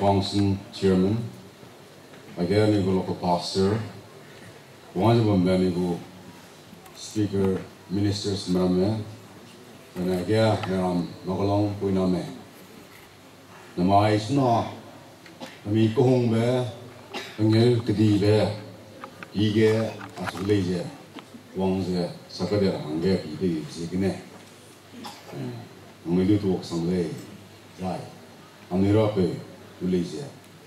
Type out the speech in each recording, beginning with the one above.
Function Chairman, again, you local pastor, one of them, you Speaker, Ministers, Madame, and again, Magalong Puiname. The mais no, we go home there, and you could be there, eager as lazy, one's a Sakada, and get the Zigane. And we do to walk some lay, right? And the rope to lazy,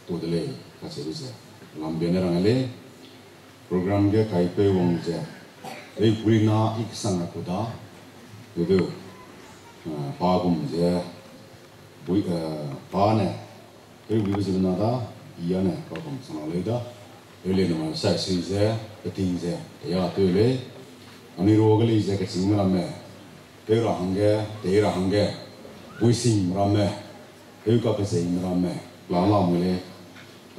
to the lay, that's it. Lambianale program get Kaipe Wongja. They bring na Iksanakuda, you do Pagum there, Pane, they will visit another, Iana, Pagum Sanaleda, Elena, sex is there, the things there, they are too late, and the Rogally is like a singer, Tera Hunger, we sing Rame, they got the same Rame, Lala Mule,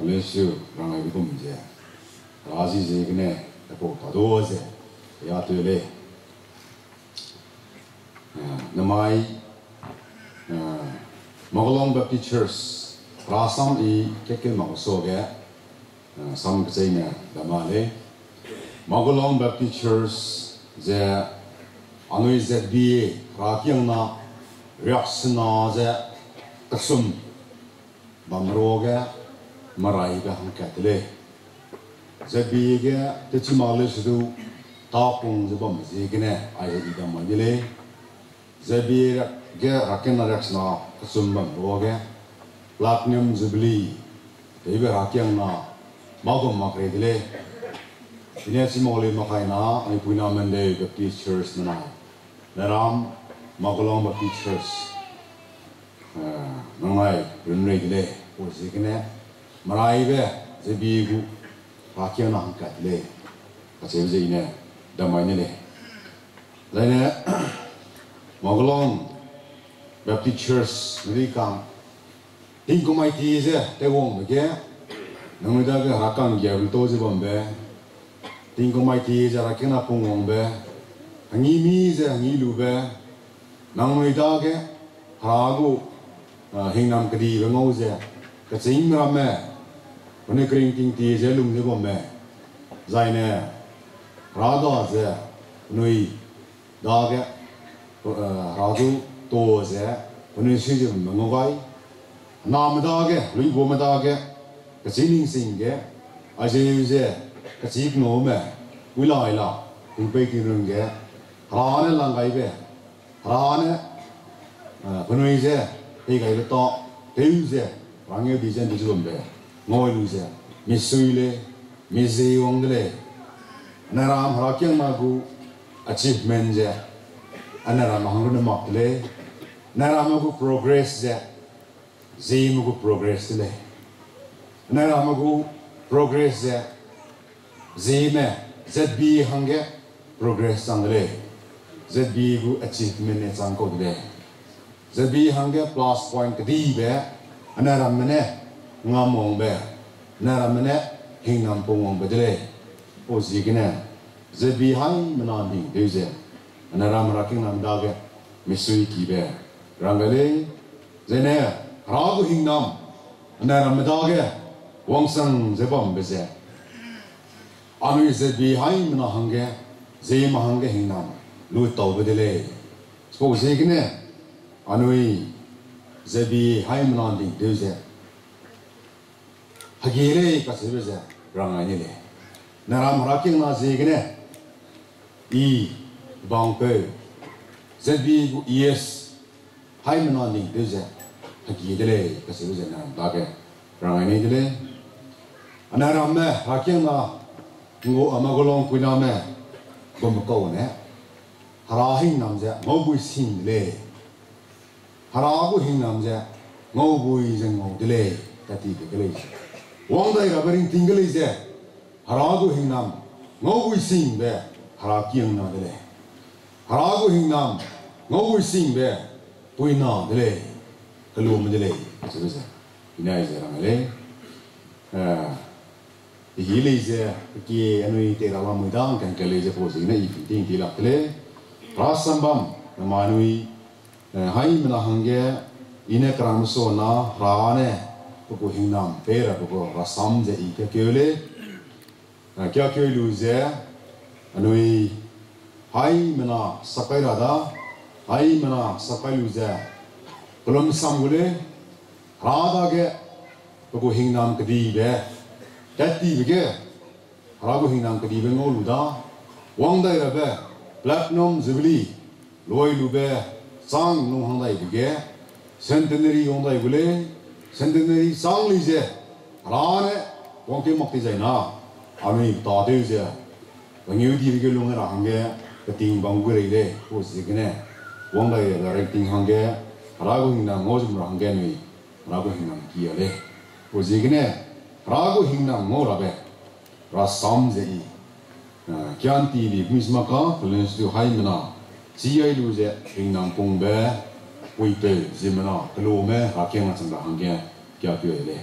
unless you run a become there. Razi Zigne, the Pocadoze. Ya tu le, namai Magalong Baptist Church, rasam I keke magosoge, sam kzene damale. Magalong Baptist Church, ze anui ZBA, rakyang na reaksna ze kasum bamroge maraiga hankatle. ZBA ge techimale sudu. Tapung zebam zigene ayat idam majile zabir ge raken raksna kasumbam roge platinum jubilee debe rakyang na magum makredile ini simole makaina ani puina mende Baptist Church na naram Magalong Baptist Church nangai runregile o zigene maraibe zebigu rakyang na hankatle kasevze ine Damainele. Then Magalong Baptist Church, Rikam. Tinkumaiti is a wong again. Namaga Hakan Gavitozi Bombe. Tinkumaiti is a Rakena Pungombe. Angimi is a Nilube. Namuidage, Harago, Hinam Kadi, Venose, Katzing Rame. When a drinking tea is a lumibombe. Zaine. Rado ze nui dage rado to ze nui shiji mangai nam dage lui bom dage kachining singe aje ze kachik no me ulai la upe ki runge rane langai be rane nui ze e ga to teu ze rangye di jen di jombe ngoi lu ze misuile mizi wongle Naram Rakyang Magu achievement je, Anaram Hanguna Makle, Naramagu progress je, Zimugu progress le, Naramagu progress je, Zime, ZB Hange progress angle, ZB gu achievement ne sanko le, ZB Hange plus point di be, Anaramene ngamong be, Naramene hinam pungong bedele. O zigene, zebi hai menanding deze, anaram raking nam dage, misui kibe, rangale, zene, ragu hingnam, anaram dage, wangsang zebam beze. Anu zebi hai menahange, ze mahange hingnam, lu tau bedele. So zigene, anu zebi hai menanding deze, hagire kasibeze, rangane. Naram Raking na zigene I Bangpe ZB yes Haimanani Deze Hakidele Kasibuze Nam Dage Rangani Dele Anarame Raking na Ngo Amagolong Kuname Gomkone Harahin Namze Mobu Sin Le Harabu Hin Namze Mobu Zengo Dele Tati Dele Wanda Rabarin Tinglize Haragu Hinam, no we sing there, Harakian Nadele. Haragu Hinam, no we sing there, Puina delay, Kalum delay, as it is. Inaise Ramale. The Hilly is there, the Anui Teramudan can tell is opposing if you think he'll play. Rasambam, the Manui, Haimanahange, Inekramsona, Rane, boko hingnam pera boko rasam je I kyole kya kyolu je anui hai mana sakai rada hai mana sakai lu je belum samgule rada ge boko hingnam kedi be kati be rago hingnam kedi be ngoluda wangdai ra be platinum jubilee loi lu be sang nung hangdai be centenary yongdai gule centenary sang li je rane wangke mokti jai na ami ta de je wangiu di ge lunga ra hange ting bang gure le ko sigene wangdai la rating hange rago hingnam ngojum ra hange ni rago hingnam kia le ko sigene rago hingnam ngora be ra sam je I kyan ti li mismaka plans tu hai mana siai lu je hingnam pong be Uite zimena kelome hakian sangga hangnya kya tuele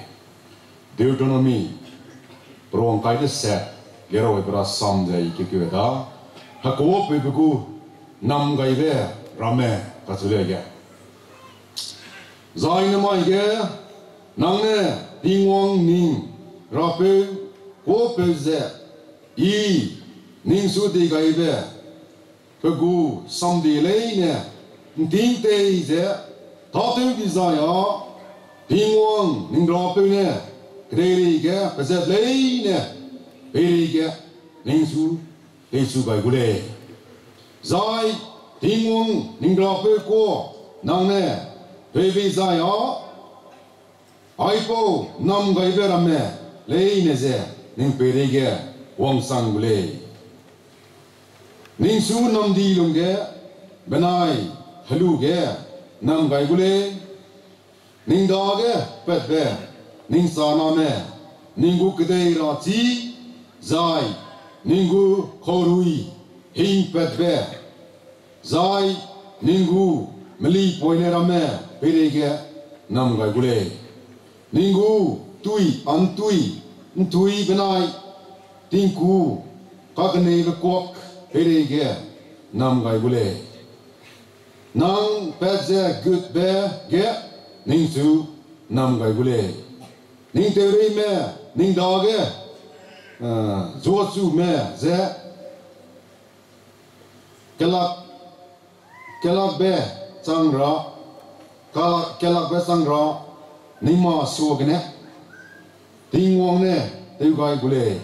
Deuteronomy prong kaide set gero ibra sam jai kyu da hako pe buku nam gaibe rame katsule ge zaina mai ge nangne dingwang ning rape ko pe ze I ning su de gaibe buku sam de leine Ting tei je tatu bizaya pingwang ningrapune krerige pezet leine perige ningsu tesu gai gule zai pingwang ningrape ko nangne pebizaya aipo nam gai berame leine je ning perige wang sang gule ningsu nam di lungge benai Halu ge nam gai gule ning da ge pet be ning sa na me ningu kdei ra chi zai ningu khorui hing pet be zai ningu meli poine ra me pere ge nam gai gule ningu tui antui ntui benai tinku kakne be kok pere ge nam gai gule Nang peze good be ge ning su nam gai gule ning teori me ning da ge zo su me ze kelak be sangra kelak be sangra ning ma su ge ne ting wong ne te gai gule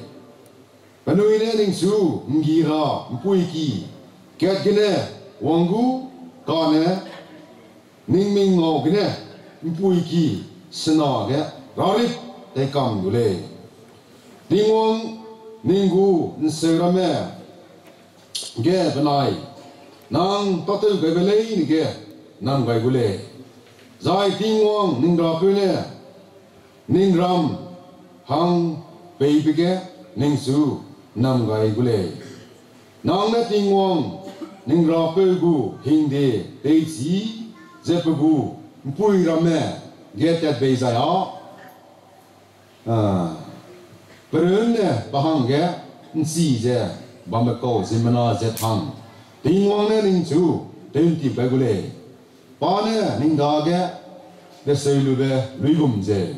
panui ne ning su ngira mpui ki ket ge ne wangu Kane Ningming Ngogene Mpuiki Senage Rarik Tekam Gule Dingwang Ningu Nserame Ge Benai Nang Totel Gebele Ge Nam Gai Gule Zai Dingwang Ningrapune Ningram Hang Beibige Ningsu Nam Gai Gule Nang Ne Dingwang Ningrapegu Hinde Deisi Zepegu Mpui Rame Getet Bezaya Perune Bahange Nsize Bambeko Zimana Zethang Dingwane Ningsu Tenti Begule Pane Ningdage Deselube Rigumze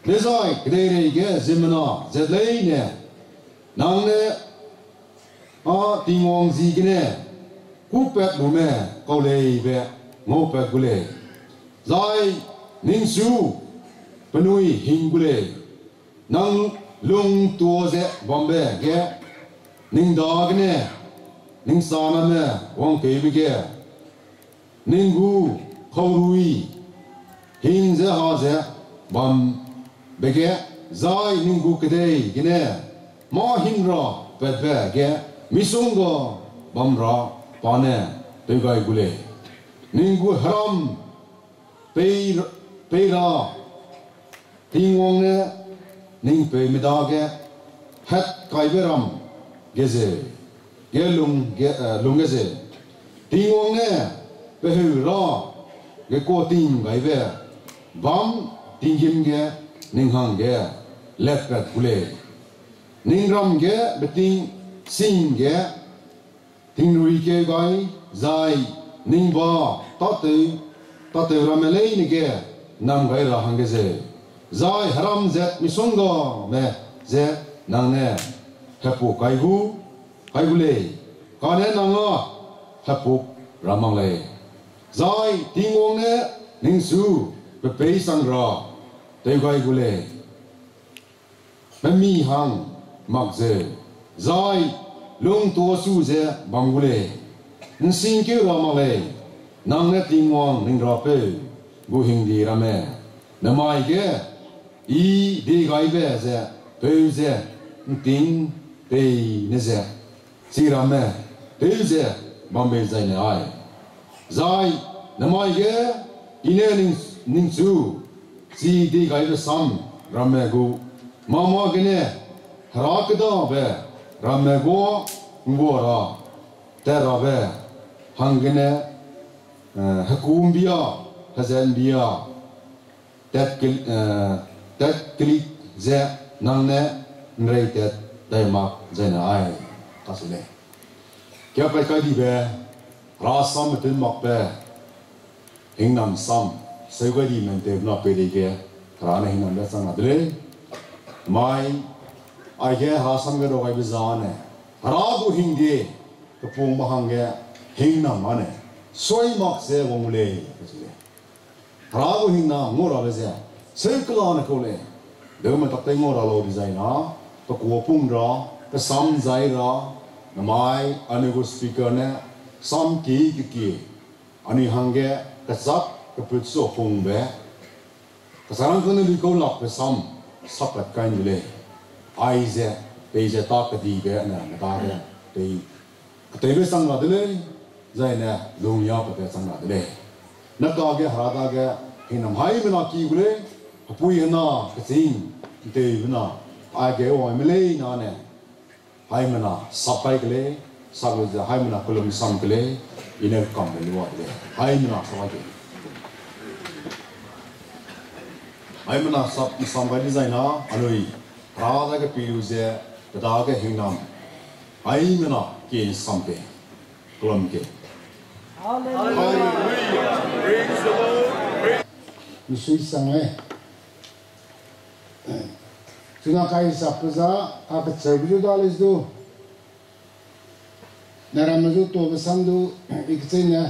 Desai Gderege Zimana Zedleine Nangne Dingwang Zigene Kupet lume kaulei be ngopet gule zai ningsu penui hingule nang lung tuoze bombe ge ning dagne ning sana me wang kebige ningu khorui hingze haze bam bege zai ningu kedei gine ma hingra petbe ge misungo bamra Pane Tegai Gule Ningu Haram Peira Tingwongne Ning Pe Midage Het Kaiberam Geze Gelung Lungeze Tingwongne Pehu Ra Geko Ting Gaibe Bam Tingim Ge Ninghang Ge Lepet Gule Ningram Ge Beting Sing Ge Tingrui ke gai zai ningba tatu ramelei ni ke nam gai ra hangeze zai haram zet misongo me zet nang ne hapu kai gu le ka ne nang a hapu ramang le zai tingong ne ning su pe pe sang ra te kai gu le me mi hang mak ze zai lung to su ze bang gu le nsing ke ramang le nang ne tingong ning ra pe gu hing di ra me na mai ke i de gai be ze pe ze ting pe ne ze si ra me pe ze bam be zai ne ai zai na mai ke ine ning su si de gai be sam ra me gu ma ma ke ne ra ke da be ra me go ngo ra te ra be hang ke ne hakum bia hazen bia that click ze nang ne nrei te dai ma ze na ai ta su le kya pa ka di be ra sam te mak pe hing nam sam se ga di men te na pe de ke ra na hing nam da sang na de mai ai ge ha sam ga ro ga bi za ne ra gu hing ge to pung ma hang ge hing nam ma ne soi mak se wong le ra gu hing na ngo ra be ze se ka na ko le de ma tak te ngo ra lo design na to ko pung ra ka sam zai ra na mai ani gu speaker ne sam ki ani hang ge ka zap ka put so pung be ka sarang ko ne li ko lak pe sam sap ka kain le ai ze pe ze ta ka di be na ta ge te be sang na de le zai ne lung ya pa pe sang na de le na ka ge ha da ge hinam hai me na ki gu le pui na ka sing te na ai ge o me le na ne hai me na sapai ke le sa ge hai me na kolom sam ke le ine kam le wa de hai me na sa ge hai me na sap sam ga design na aloi ra da ge pi u ze da ge hinam hai me na ke sam ke kolom ke Hallelujah. Praise the Lord. Misui sangai. Tuna kai sapaza aka cerbidu dalis do. Naramazu to besandu iktsenya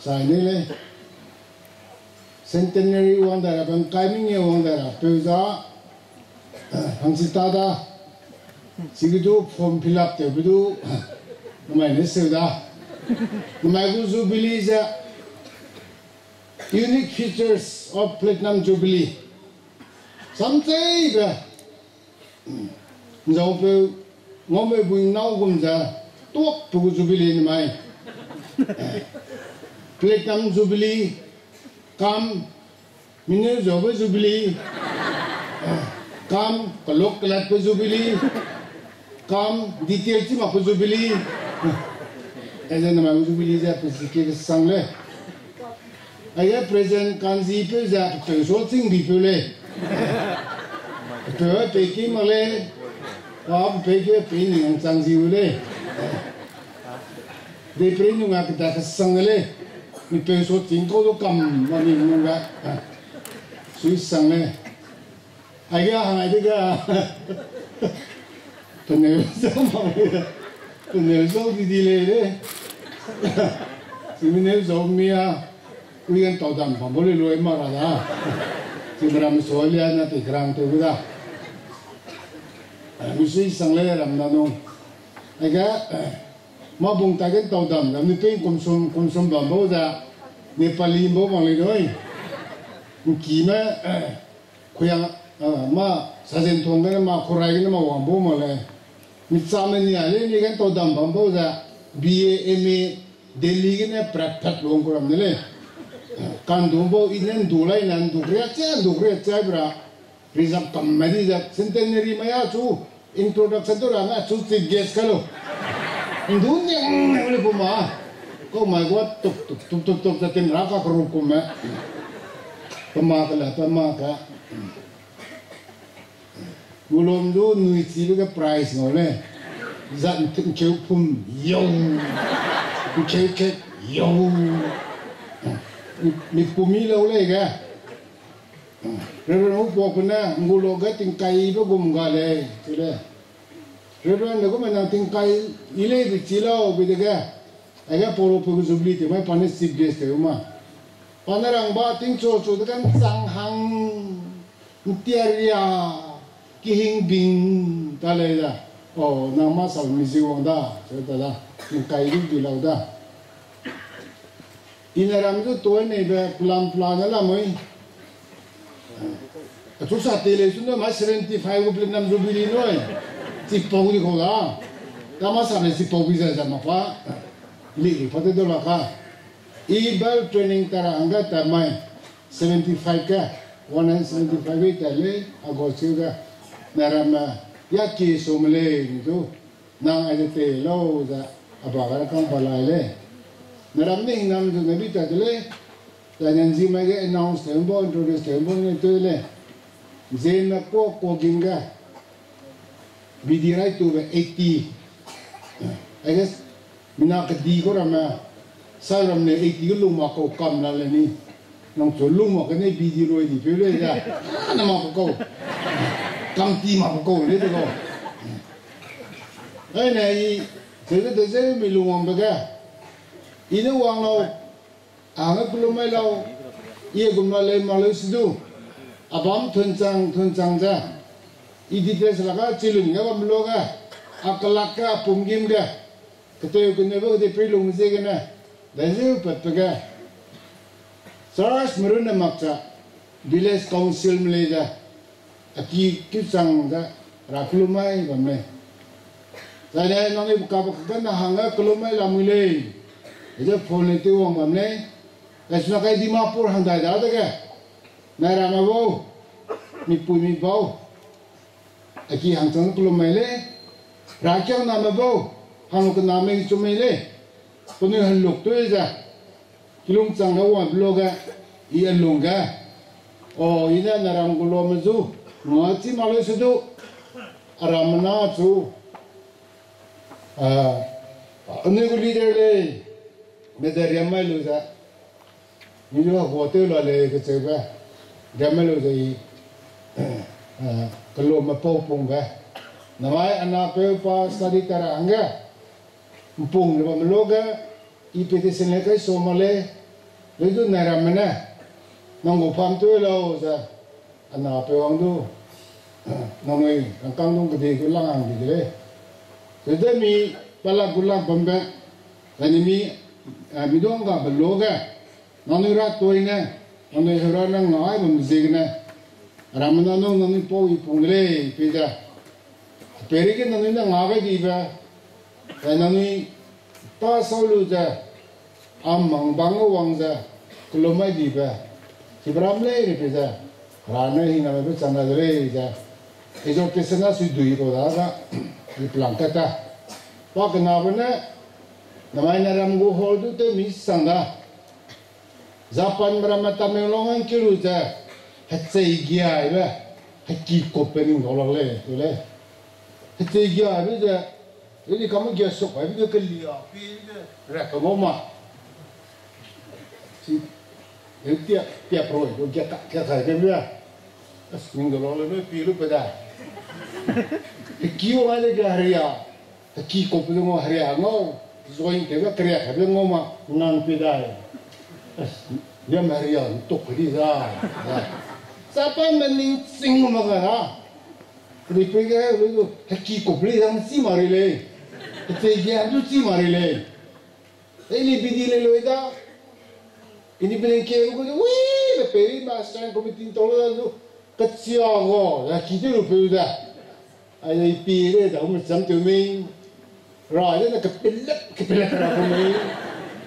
sainele. Centenary wandara ban kaiming wandara peuza hangsita sigidu form fill up te bidu namai neseuda. Namai Jubilee is a unique features of Platinum Jubilee. Something Zope Ngome Bung now Gumza talk to Jubilee in my Platinum Jubilee come Minus over Jubilee come Kalok Kalat Jubilee come details of Jubilee. As an amount of Jubilee is a specific sangle. I have present Kanzi Peza to sorting people. To her taking Malay, or take a painting and Sanzi. They bring you at that Sangale. We pay so think to come money Munga. Swiss Sangle. I got the news of the delay. Siminel Zomia, we can talk them from Bolilo Marada. Tibram Solia, not a grand to Buddha. We see Sangle Ramdano. I got Mabung Taget told them, and the pain consume Bamboda, Nepali Bomalidoi. Kima, Kuya, Ma, Sazen Tonga, Ma, Koragama, Wambomale. Mitsamani Allen, you can told them Bamboda, BA, Delhi ke ne praktek long koram nile, kan dombo inen dulai nan dukriya cai result kamari jat centenary maya chu introduction to rama chu chief guest kalo, dunia boleh puma, kau mai gua tuk jatin raka kerukum ya, pemaka, belum tu nuit sih ke price ngole, zat kau pun yong. Cek yo mi pumi lo le ga Reverend Upokuna, Muluga, Tinkai, Gumgale, today. Reverend the woman, I think I elate the chilo with the guy. I got Polo Pugusubility, my punish sip guest, Uma. Panarang Bating so the can sang hang Tiaria, Kihing Bing, Taleda, oh, Namasal Miziwanda, Sotala, Tinkai below that. In a Ramdu to a neighbor, Plan Planalamoy. Tu sa tele suno mas 75 ko plan namdo bilino si pawdi ko la tama sa si pawdi sa sama pa li pate do la ka ibal training tara hanga tamai 75 ka 175 tale agosto ga narama yaki somle nito nang adete lo da abaga kan balale naramne namdo nabi tale dan ji mage announce tembo introduce tembo ne tole Zena ko ginga bidirai tu 80 I guess mina ka di ko rama saram ne 80 luma ko kam na le ni nong so luma ka ne bidiro di pele ya na ma ko kam ti ma ko le ko ai nei se de se mi luma ba ga ina wang lo anga luma lo ye gum le ma le sidu Abam tuncang ja, idi des laga cilung ya bam loga, akalaka pumgim ga, ketua kunebo de prilung zegena, dazu patga. Saras meruna maksa, village council meleja, aki kisang ja, rakulumai bamne. Saya nanti buka bukan hanga kulumai lamulai, itu phone itu uang bamne, lesna kai Dimapur handa ada ga. Narama bau, mi bau, aki hangtang kulum mele, rakyat nama bau, hangu ke nama itu mele, punya haluk tu aja, kilung cangga wan bloga, iya lunga, oh ini naram kulum itu, mati malu sudu, aramana tu, ini leader le, medari malu sa, ini juga hotel le keceba. Gamelo dai kalau mapopong ga namai anak pa study taranga mpung le mamloga ipete seneka somale ledu naramana nango pam to lo sa anak pe wangdu nangai angkang dong gede gulang ang digre jadi mi pala gulang bomba lani mi bidong ga beloga nanura toina Anu orang ngai memzigna, ramana nong nong poi pungle pida. Perigi nong ina ngaga diba, nong ta solu ja, amang bango wangja, kulomai diba. Sibramle ni pida, rana hina mebe chanda dre ja. Ejo kesana sudui ko daga, di plangkata. Pak kenapa namai naram go holdu te misanga. Zapan meramata melongan kiruja, hetsai gia iba, heki kopening dolar le, tu le, hetsai gia iba, jadi kamu gia sok, iba kelia, iba, rekomoma, si, tiap roy, tu gia saya kembali, asing dolar le, pilu pada, heki orang le garia, heki kopening orang garia, ngau, zoin tega kerja, kerja ngoma, nang pidai. Dia Marian tok dia. Siapa mening sing magara? Ripega itu haki kopli yang si marile. Tegi tu si marile. Ini bidile loida. Ini belengke ko wih leperi master komitin tolo tu keciago. Ya kita lupa ada ipire dah macam tu main. Raya nak kepelat aku main.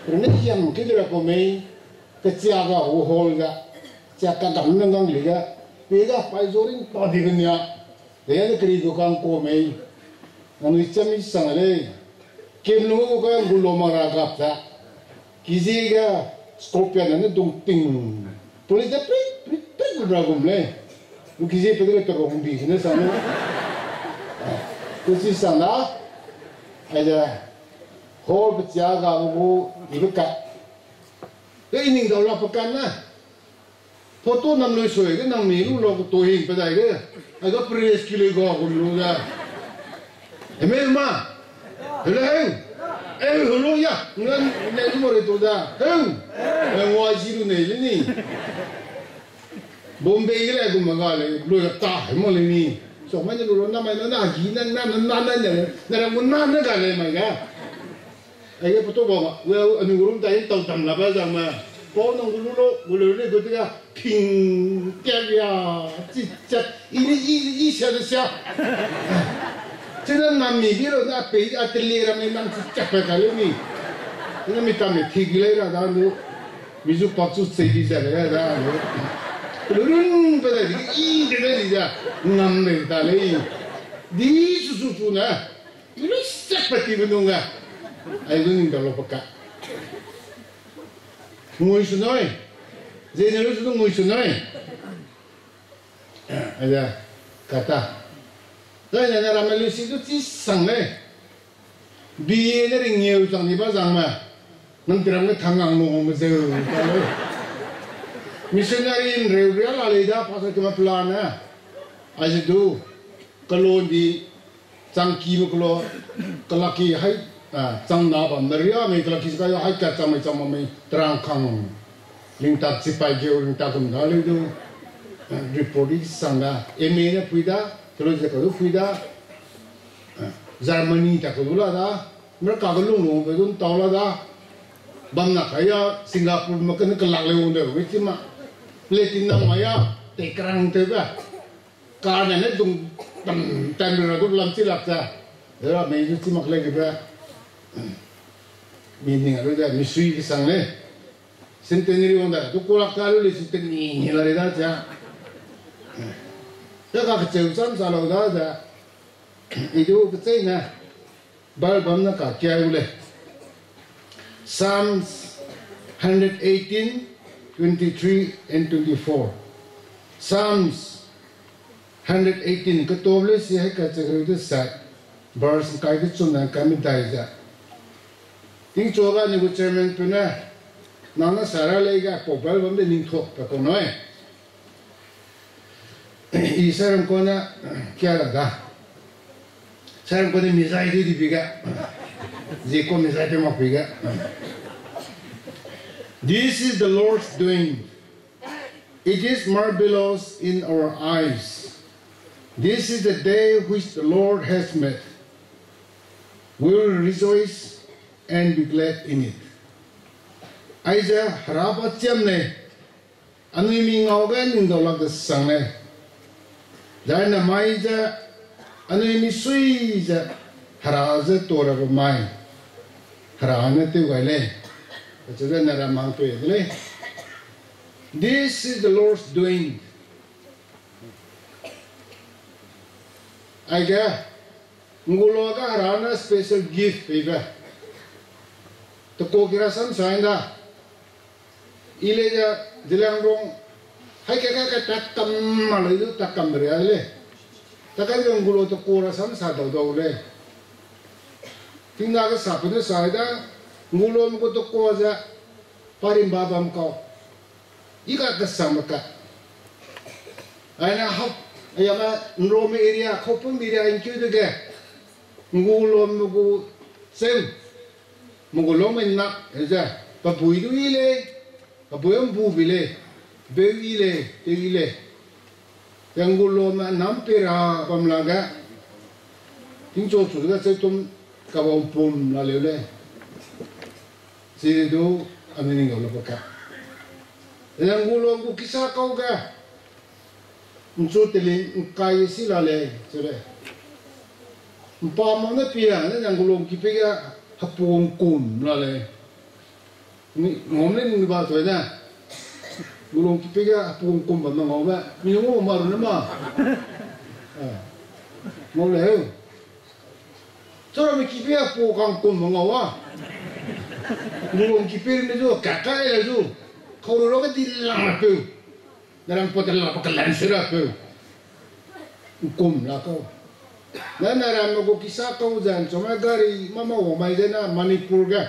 Pernah yang kita aku main. Keciaga holga, ciaga gamnang gang liga, pega paizorin tadi kenya, dia ada kerido kang komei, nanu icam isangale, kemlungu ko yang gulo maragap ta, kiziga scorpion ane dong ting, tulis dah prit beragam le, lu kizi pedere terong bisnes sana, kusi sana, ada hol keciaga bu ibuka. Ini dah orang pekan lah. photo nam lôi soi cái nam mi lu lo to hin pa dai cái ai có press kilo go ko lu ra em ma hele hello ya ngan ne du mo re to da wa ji lu ne le ni Bombay cái này cũng mà gọi là lôi ta mà lên đi, xong mấy cái lôi năm nay nó là gì này là muốn năm nó cả này mày cả, ấy cái tôi bảo mà, well anh ngủ tại tàu tầm là bao giờ mà, có nó ngủ lôi này cái cái pin cái ya, chỉ chặt, ý sao được sao, cho nên nằm mì biết rồi, na bây giờ tele ra mình nằm chặt phải cái này, nó mình tạm mình thích cái này là đó, ví dụ bắt chút xây đi ra đấy là Lurun pada di cái này gì ngâm này ta lấy đi susu nè, lu seperti benung à, ai cũng nhìn đâu baka, ngồi xuống nói, giờ này lu ngồi xuống nói, ai ra, kata, đây là làm lu xí lu chỉ sang này, bia này nhiều chẳng đi bao giờ mà, nang tiram cái thằng ngang nong mà giờ, missionary in real alida pasal cuma plan aja tu kalau di cangki kalau kelaki hai cang napa meria me kelaki sekali hai kata macam me terang kang lintak sipai jauh lintak kembali tu reporting sangga email puida terus kalau puida Germany tak kalau ada mereka kalau nung betul tahu ada banyak kaya Singapura makan kelak lewat tu macam Platin nang maya tekrang tu ba, karena ni dung tam tu lam silap sa, dah meju si mak lagi ba, meaning ada dah misui kisang le, centenary onda, tu kolak kalu le centenary lah dah sa, dah kau kecil salau dah, itu kecil na, bam nak kaya ule, Psalms 118. 23 and 24. Psalms 118 ketobli siya kacagay itu sat verse kaya kecuna kami daya. Ting coba ni bu chairman tu na nana sara lega popal bamde ning thok pa ko noi. Isaram ko na kya laga. Saram ko ni misai di biga. Jeko misai te mak biga. This is the Lord's doing. It is marvelous in our eyes. This is the day which the Lord has made. We will rejoice and be glad in it. Aija harapat jam ne, anu mi ngaugan indolak desang ne. Jana maija anu mi sui ja haraza tora mai. Harana tu gale. This is the Lord's doing. I get ngulo ka harana special gift iba. To ko kirasan sainda. Ile ja dilang rong hai ka takam malu takam reale. Takkan ngulo to ko rasan sa daw le. Tinggal ka sapu de saida ngulom ko to ko za parim babam ko ika kasama ka ana hap ayama nrome area khopum area inkyu de ge ngulom ko sem mugulom na eja pa buidu ile pa boyom bu bile be ile te ile yang ngulom nam pera pamlaga tingcho chu ga se tum ka bom pum la le Sini tu, kami ni kalau pakai. Yang gulung ku kisah kau ke, unsur teling kai sila le, sudah. Empam mana pia, yang gulung kipega hapung kum la le. Ni ngomlen ni bawa tu na. Gulung kipega hapung kum benda ngomba, minum maru nama. Ngomlen. Cara mikipega hapung kum ngomba. Ngulung kipir ni tu kakak lah tu, kau orang kan dilang apa? Dalam potong apa kelan serap apa? Hukum lah kau. Dan dalam aku kisah kau jangan cuma gari mama omai jena Manipur ke,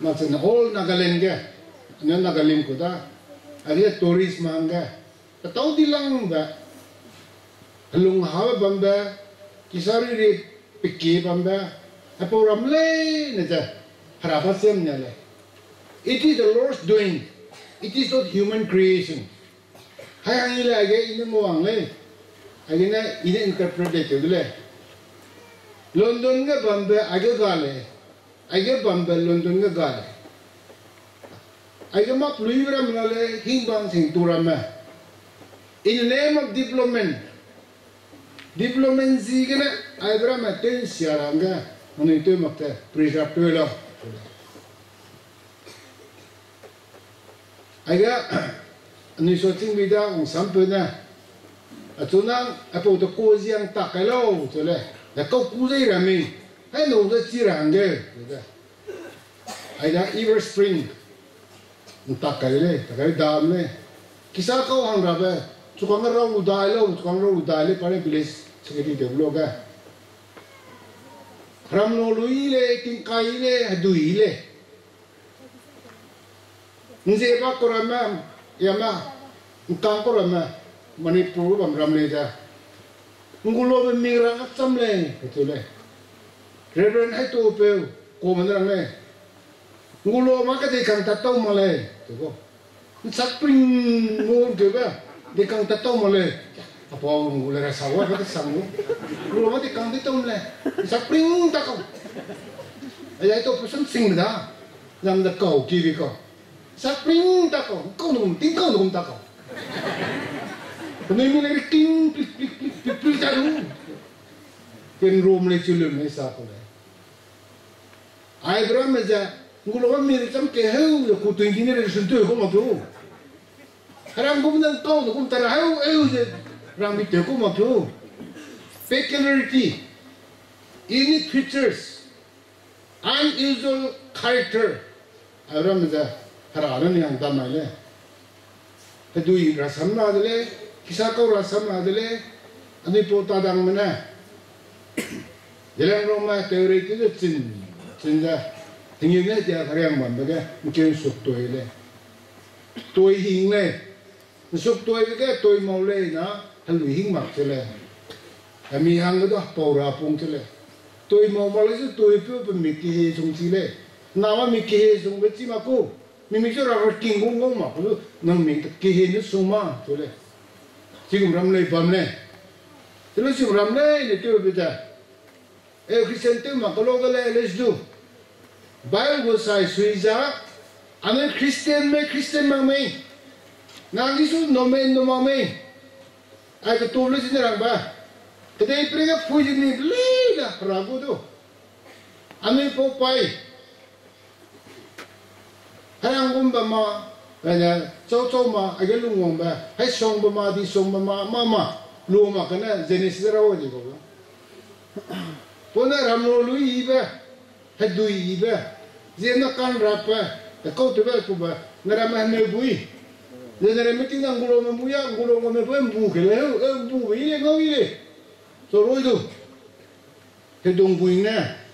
macam all Nagaland ke, ni Nagaland ko ta. ada turis mangga. Tahu dilang ba, halung hawa bamba, kisari di pikir bamba, apa ramle naja, harapan sem nyale. It is the Lord's doing. It is not human creation. Hai ang ila agay ini muang le, agay na ini interpreted le. London nga bamba agay gale, agay bamba London nga gale. Agay mak luibra mnale himbang sing turama. In the name of diplomacy kana agay maten siaranga, ano ito makta preserve lo. Agay ano soting bida ang sampai na atunang apa udah kozi yang tak kalau tu le, dah kau kozi ramai, hai no udah cirang ge, ada Ever Spring, tak kalau dam le, kisah kau hang rabe, tukang orang udah le, paling pilih sekali develop ga, ram nolui le, tingkai le, hadui le, nze pak koramam. Yama, engkau kau ramah, Manipur bang ramai dah. Ngulo bermirang atam le, betul le. Reverend itu pe, kau mana le? Ngulo maka dekang tatau malay, tu ko. Sapring ngul tu ba, dekang tatau malay. Apa ngulo rasawa apa sanggup? Ngulo maka dekang tatau malay. Sapring takau. Ayah itu pesan sing dah, jam dah kau kiri kau. Sapring takau, kau nunggu takau. Kemudian lagi ting, plik jarum. Ken room le culun ni sah kolai. Ay beram aja, ngulungan mirip macam kehau, aku tu engineer sentuh aku mampu. Karang aku menang kau, aku terahau, je, orang itu aku mampu. Peculiarity, unique features, unusual character. Ay beram aja. Hararan yang damai le, kedui rasam na adele, kisah kau rasam na adele, ani pota dang mana, jalan rumah teori itu cinta, tingginya dia karang bamba mungkin sok toy le, toy hing le, sok toy ke toy mau le na, halu hing mak cile, kami hang itu paura pung cile, toy mau malah itu toy tu pemikir sung cile, nama mikir sung beci maku. Mimikir orang tinggung mak, tu nang mik kehin itu semua, tu le. Cium ramai bamle, terus cium ramai ni tu betul. Kristen tu mak kalau le let's do. Bible say suiza, ane Kristen mamai. Nanti su nomen no mamai. Ay ketulis ni orang bah. Kedai pergi puji ni beli lah ragu tu. Ane popai. Hayang gumba ma, kaya cau ma, agak lungong ba, hay song ba ma di song ba ma, mama, luma kana jenis rawa di ko ba. Puna ramlo lui iba, hadui iba, zena kan rapa, kau tu ba ko ba, ngaramah me bui, zena remeti nang gulo membuya, gulo membuya bu kele, bu ile kau ile, so roi tu, hedong bui na.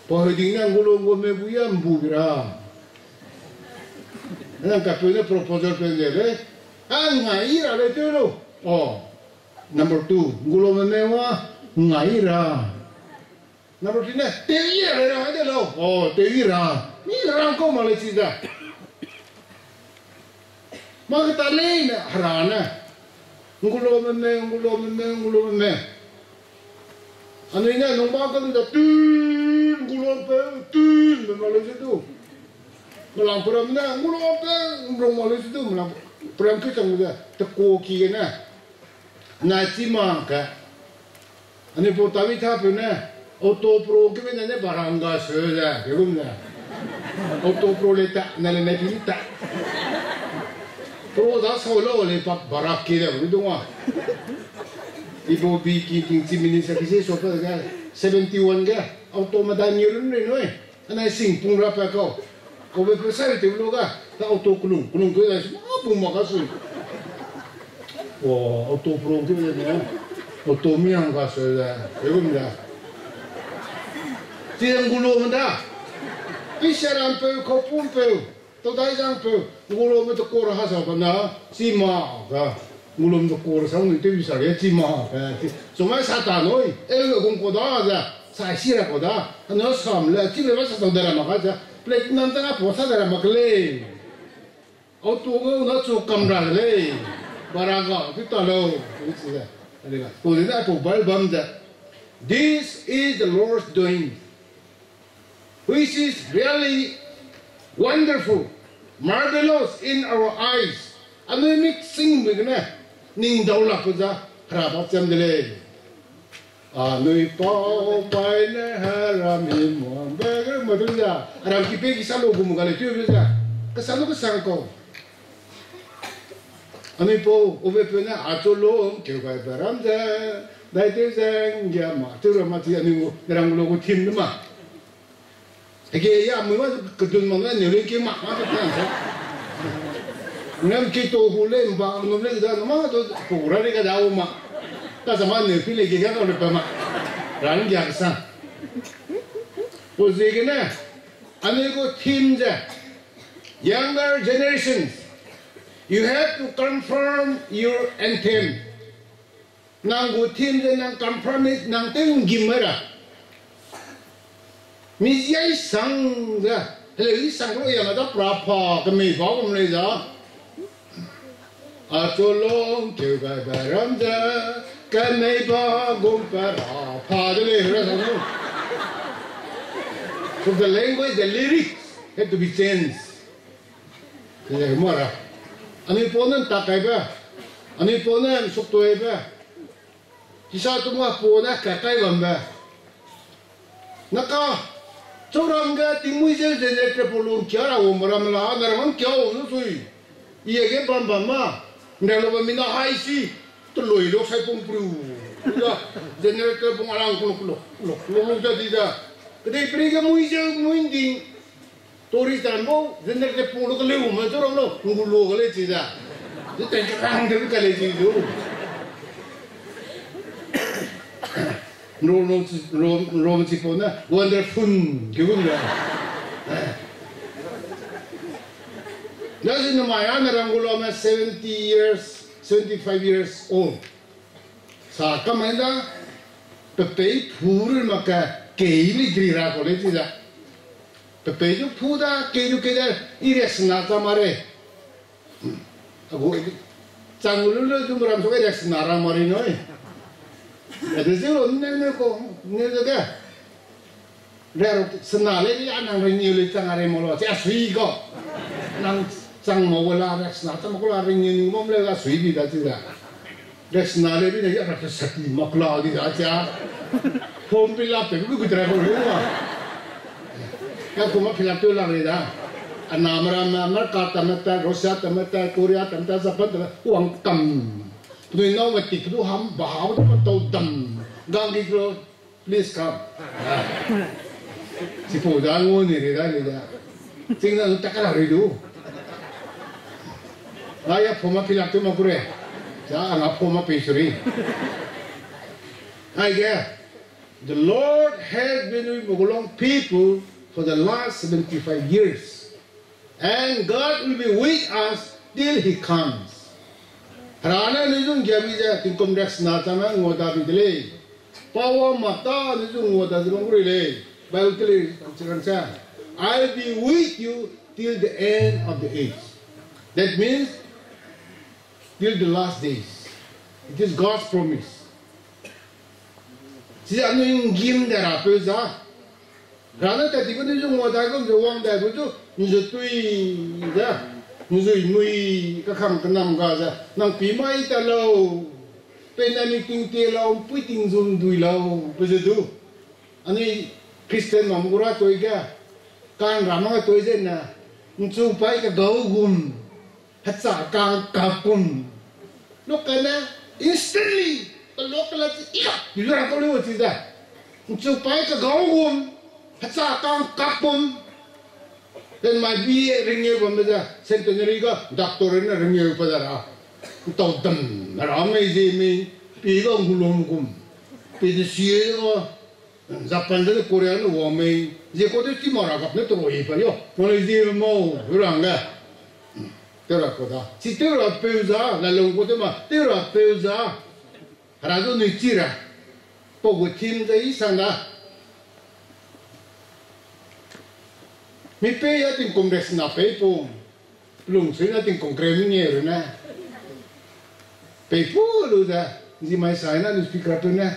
Pahadingnya ngulung mebuya mbubira. Nang kapune proposal pendek, ngaira le tu lo. Oh, number 2, ngulung mewa ngaira. Number 3, teira le ada lo. Oh, teira. Ni rangko Malaysia. Maka talin harana. Ngulung me. Ano ina nung bagal da ngulong pe Malaysia tu. Melang peram na ngulong pe Malaysia tu melang peram kita muda teko ki na. Naci maka. Ani portawi tha pe na auto pro ke na ne baranga seja, begum na. Auto pro leta na le nepita. Pro da solo le pak barak ki da begitu mah. Ibu bikin cimini sakit sofa kan 71 kan auto madanyur ni noi ana sing pung rapa kau berpesar itu loga tak auto kulung tu dah apa makasih wah auto pro tu ni auto miang kasih dah belum dah tiang gulu menda isaran pe kau pun pe tao đại giang phơi ngô lô mới tao cô ra hát sao còn nào chỉ mà cả ngô lô tao cô ra sao người tiêu sao cái chỉ mà số mấy sát tàn thôi em người cũng có đó ra sai xí ra có đó nó sắm là chỉ là bắt sao đời mà cái gì plek nam tao ngáp sao đời mà cái lên ô tô nó chụp camera lên barang cái tao đâu cái gì đấy cô đến đây phụ bal bấm ra this is the Lord's doing which is really wonderful marvelous in our eyes ano mixing with na ning daw la ko za harapat cham dele anoi pau pai na harami mo bagar madul ja aram ki pe ki salo gum gale tu ja ka salo ka sang ko anoi pau ove pe na acholo ke ba baram ja dai te sang ya ma tu ra ma ti ani ngo rang lo ko tim ma 이게 야 뭐가 그돈 먹나 내려게 막 그냥 기도 후레 막 놈네 그다 너마도 보라리가 나오마 가서만 내 필레게 가고 그러마 라는 게 항상 보세기네 아니고 팀자 younger generations you have to confirm your anthem nang 팀자 nang compromise nang 땡김마라 미지아이 상가 이 상으로 영어다 브라파 그미 보고 말이죠 아쫄롱 교가 바람자 까메바 곰파라 파들이 그래서 so the language the lyrics had to be changed 그게 뭐라 아니 보는 딱가이바 아니 보는 속도해봐 기사도 뭐 보나 가까이 간다 나까 저런가 띵무이제 제네트 볼로 켜라 오므라므라 하나라면 겨우는 소리 이에게 반반마 내가 보면 하이시 또 로이로 살뽕 뿌리고 그러니까 제네트 봉아랑 꿀꿀꿀꿀 저디다 근데 그러니까 무이제 무인딩 도리스탄 뭐 제네트 봉로 걸리고 뭐 저런로 꿀로 걸리지다 그때 깡들 걸리지도 로마치 보나 원더풀 그건가 나중에 마야 나랑 골라면 75 years old 사 까만다 pepe 풀을 막가 게임이 들이라 그러지다 pepe 좀 푸다 게임 게다 이랬으나 말에 하고 장물을 좀 그럼 속에 이랬으나라 말이노 Adesiro neneko nezoga rero senale ya nang renyuli tangare molo ja suigo nang sang mola rex na ta mola renyuni momle ga suibi da tida rex nale bi ya ra sati makla di da ja phom pila pe ku kutra ko ruwa ya kuma pila to la re da anamra namar ka tamata rosa tamata korea tamata sapat uang kam tôi nói mà tịch tôi hâm bảo tôi bắt đầu đầm gang đi rồi please come chỉ phụ ra ngôn này ra này ra chính là tất cả là đủ ai phụ mà phiền tôi mà kure já anh phụ mà bị suri ai nghe the Lord has been with Mogolong people for the last 75 years and God will be with us till He comes Rana nizung gyabiza tinkom rex natama ngoda bidle pawa mata nizung ngoda zilongure Bible says I'll be with you till the end of the age. That means till the last days. It is God's promise. Si ano yung gim dara pesa Rana tadi ko nizung ngoda ko wang da ko to nizutui da Nuzui mui kakam kenam gaza nang pimai talau penami ting telau pui ting zum dui lau begitu ani Kristen mamgura toiga kan ramanga toize na ncu pai ka gaugum hatsa ka kapum lokana instantly lokala ika yura ko lewo tida ncu pai ka gaugum hatsa ka kapum then my BA ringe bamda centenary ga doctor na ringe padara to dam rame je me pi ga ngulom kum pi de sie ga Japan đó Korea nó hòa mình giờ có thể chỉ mà gặp nó tôi rồi phải không? Còn là gì mà rồi rằng cái tôi là có đó chỉ tôi là tiêu giá là lòng có thể mà tôi là tiêu giá ra rồi người chỉ ra bao gồm team đấy sang đó mi pe ya tin congress na pe po lung sui na tin congress ni rồi na pe po lu da gì mai sai na ni speaker tu na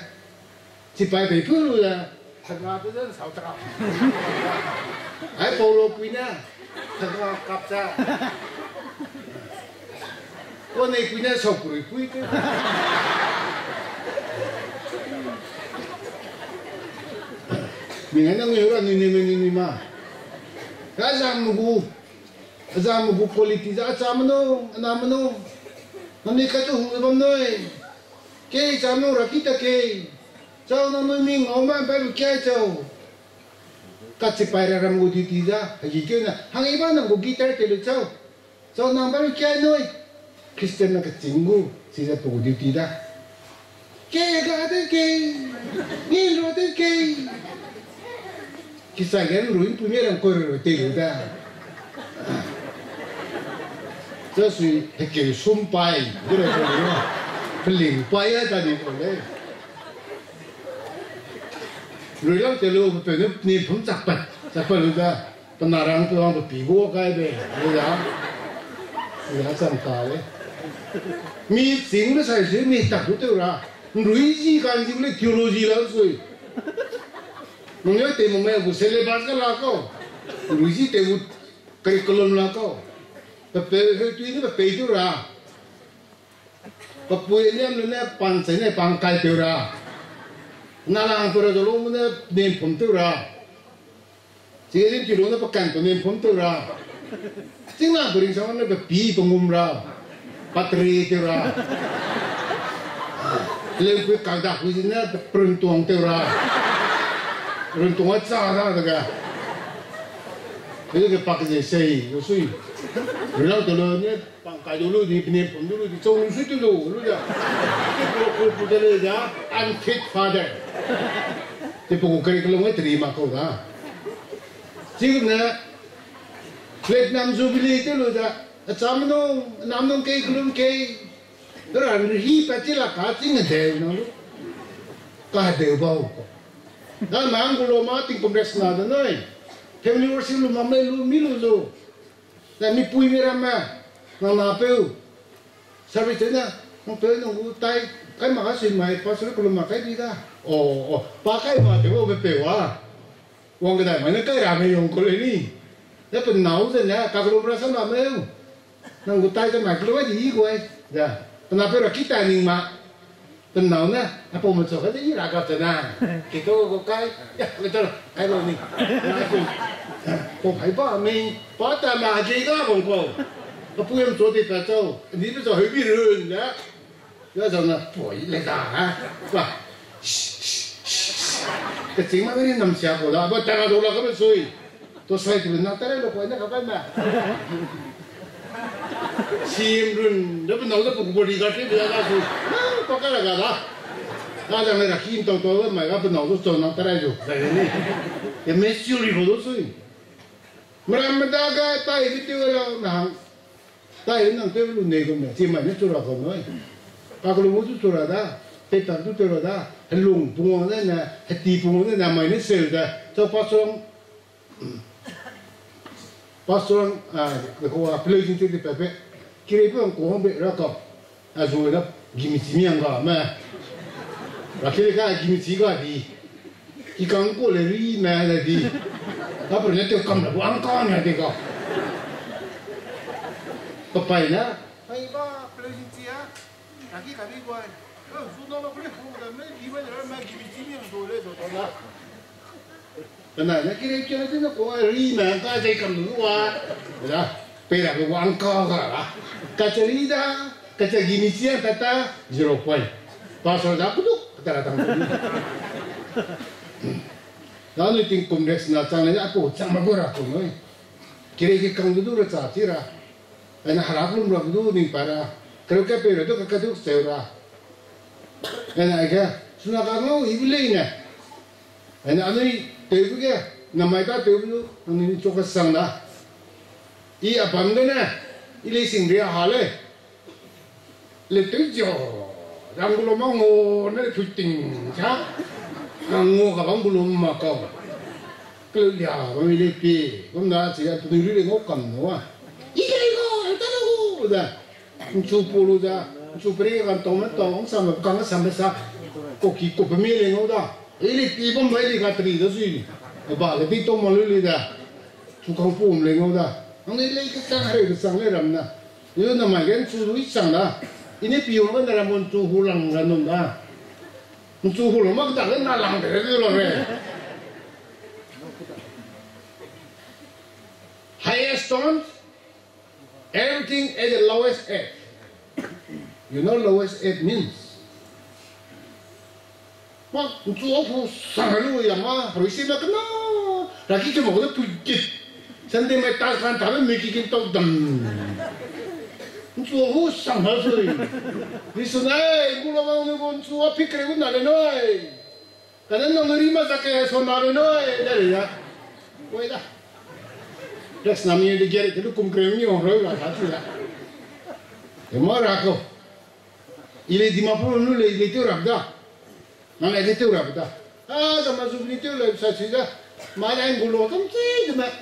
chỉ phải pe po lu da thật ra tôi rất sao trao ai polo quy na thật ra cặp ra con này quy na sao quy cái mình hãy nói nhiều là ni mà Azam mugu politiza acamno anamno nani katu hubam noi ke jamno rakita ke chau na noi ming oma ba ke chau katsi paira ram gudi tiza hagi ke na hangi ba na gugi tar tele chau chau na ba ke noi Christian na katsingu siza to gudi tiza ke ga de ke ni ro de ke Kisah kan ruin punya orang kor telu dah. Jadi hekir sumpai, kira kira peling payah tadi boleh. Ruilang telu betul ni pun cepat lu dah. Penarang tu orang berpibu kaya be, ya sampai. Mi sing tu saya sih mi tak betul lah. Ruiji kan sih boleh teologi langsung. Mungkin temu saya bu selepas kalau kau, Ruiji temu curriculum lah kau. Tapi itu ini betul lah. Papuai ni ambilnya pansai ni pangkai tu lah. Nalang tu lah dulu mana nempom tu lah. Jadi tu lah pakai tu nempom tu lah. Tinggal bering sama ni bepi pengum lah, patri tu lah. Lalu kalau kuis ni peruntuang tu lah. Runtung aja lah tu kan. Jadi kita pakai saya, usui. Kalau tu ni pangkai dulu di penimpun dulu di cawang usui dulu dah. Kita perlu dah dah unfit father. Tapi pokok curriculum itu terima kau dah. Jadi na Vietnam Jubilee itu dah. Macam namnong kay kulum kay. Terus hi pasti lah kasih ngedeh nalu. Kah deh bau. Dan manggulo mati kongres nada noi. Family worship lu mamai lu milu lu. Dan mi pui mirama. Nang napeu. Sabi tena, nang peu nang utai. Kay makasin mai pasal kulum makai tidak. Oh, pakai mah teu bepeu ah. Wong kedai mana kay ramai yung kulum ni. Dia penau saja. Kalau berasa mameu. Nang utai kan mai kulum di iguai. Dah. Kenapa kita ni mak? Penau na, apa macam kata ini raga tenang. Kita kau kai, ya betul, kai lo ni. Kau hai ba, me, ba ta ma jadi ka bang kau. Apa yang做的白粥，你不是会比人的？要怎么？boy来打啊，是吧？这怎么给你弄下过了？不，大家都那个水，都水就那当然了，快那个干嘛？Siam dia pun tahu tu body guard ni dia dah tu, pakai lagi dah. Ada yang nak kim tahu tu, mereka pun tahu tu nak terai tu. Saya ni, ya mesti uri bodoh sui. Mereka mendaga tay itu orang nang, tay nang tu belum nego ni, cuma ni curah kau ni. Kalau lu tu curah dah, petak tu curah dah, lung pungung ni, hati pungung ni nama ini sel dah. So pasang kau apply ni tu di pepe. Kira pun kau ambil rakam, azuh dah gimiti ni angga, mah. Rakyat kan gimiti kan di, ikan kau leri mah di. Apa ni tu kam dah buang kan ni kau. Papai na, Ay ba, pleasant ya. Aquí kami ko ay. Suno ba pala ko da me iba na ma gimiti ni ang dole do na. Benar, nak kira tu nak kau leri mah kau jadi kam dulu ah, dah. Pera ke buang kau lah. Kacari dah, kacari gimiti yang kata 0 point. Pasal dah aku tu kata datang dulu. Lalu ting kongres nak cang ni aku cang macam aku ni. Kira kang dulu rasa cira. Anak harap lu mula dulu ni para. Kalau kau pera tu kakak tu seora. Anak agak sunat kamu ibu lain ni. Ani tebu ke namai ta tebu ni choka sang da I apam de na ile sing dia hale le tu jo dang bulo mango na puting cha ngo ka bang bulo ma ka ke ya ba mi le pi kom na chi ya tu ri le ngo kam no wa I ke ngo ta no da chu pulu da chu pre kan to ma to sam ka nga sam sa ko ki ko pa mi le ngo da ile pi bom ba ile ka tri da su ba le pi to mo le da chu ka pu le ngo da ang ile ka sang hari ka sang le ram na yo na ma gen chu ru sang da ini pi yo na mon chu hulang ga nom da chu hulang ma da na lang de lo re highest tone everything at the lowest edge. You know lowest edge means 막 쭉 상하루 양아 하루씩 막 나 라기 좀 먹어도 불깃 선대매 따스한 다음에 먹이긴 또 덤. 쭉 상하소리 리스나이 물어보는 건 쭉 피크레고 나는 너이 나는 너리 마사케 손나는 너이 내려야 왜다 Rex namanya dia gerak tu kumkremnya orang lah satu lah. Emang aku, ile 50 nu le ile tu rabda, mana ile tu rabda. Sama subli tu le sahaja, mana yang gulu tu mesti cuma.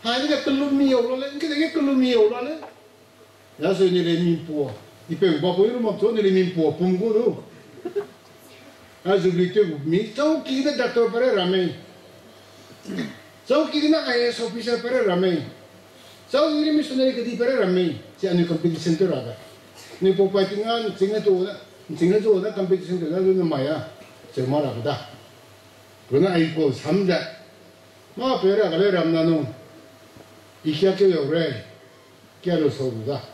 Hanya kita kelum miau lah, kita kelum miau lah. Ya so ni le mimpu, ipe bapa itu macam ni le mimpu, punggu tu. Subli tu mi, tahu kita dato pada ramai. So kita IAS officer pada ramai. So ini missionary kedi pada ramai. Si anu competition tu ada. Ni popai tinggal singa tu ada competition tu ada tu maya. Semua ada dah. Karena aiku samda. Ma pera kalau ramna no. Ikhya ke orang. Kya lo so dah.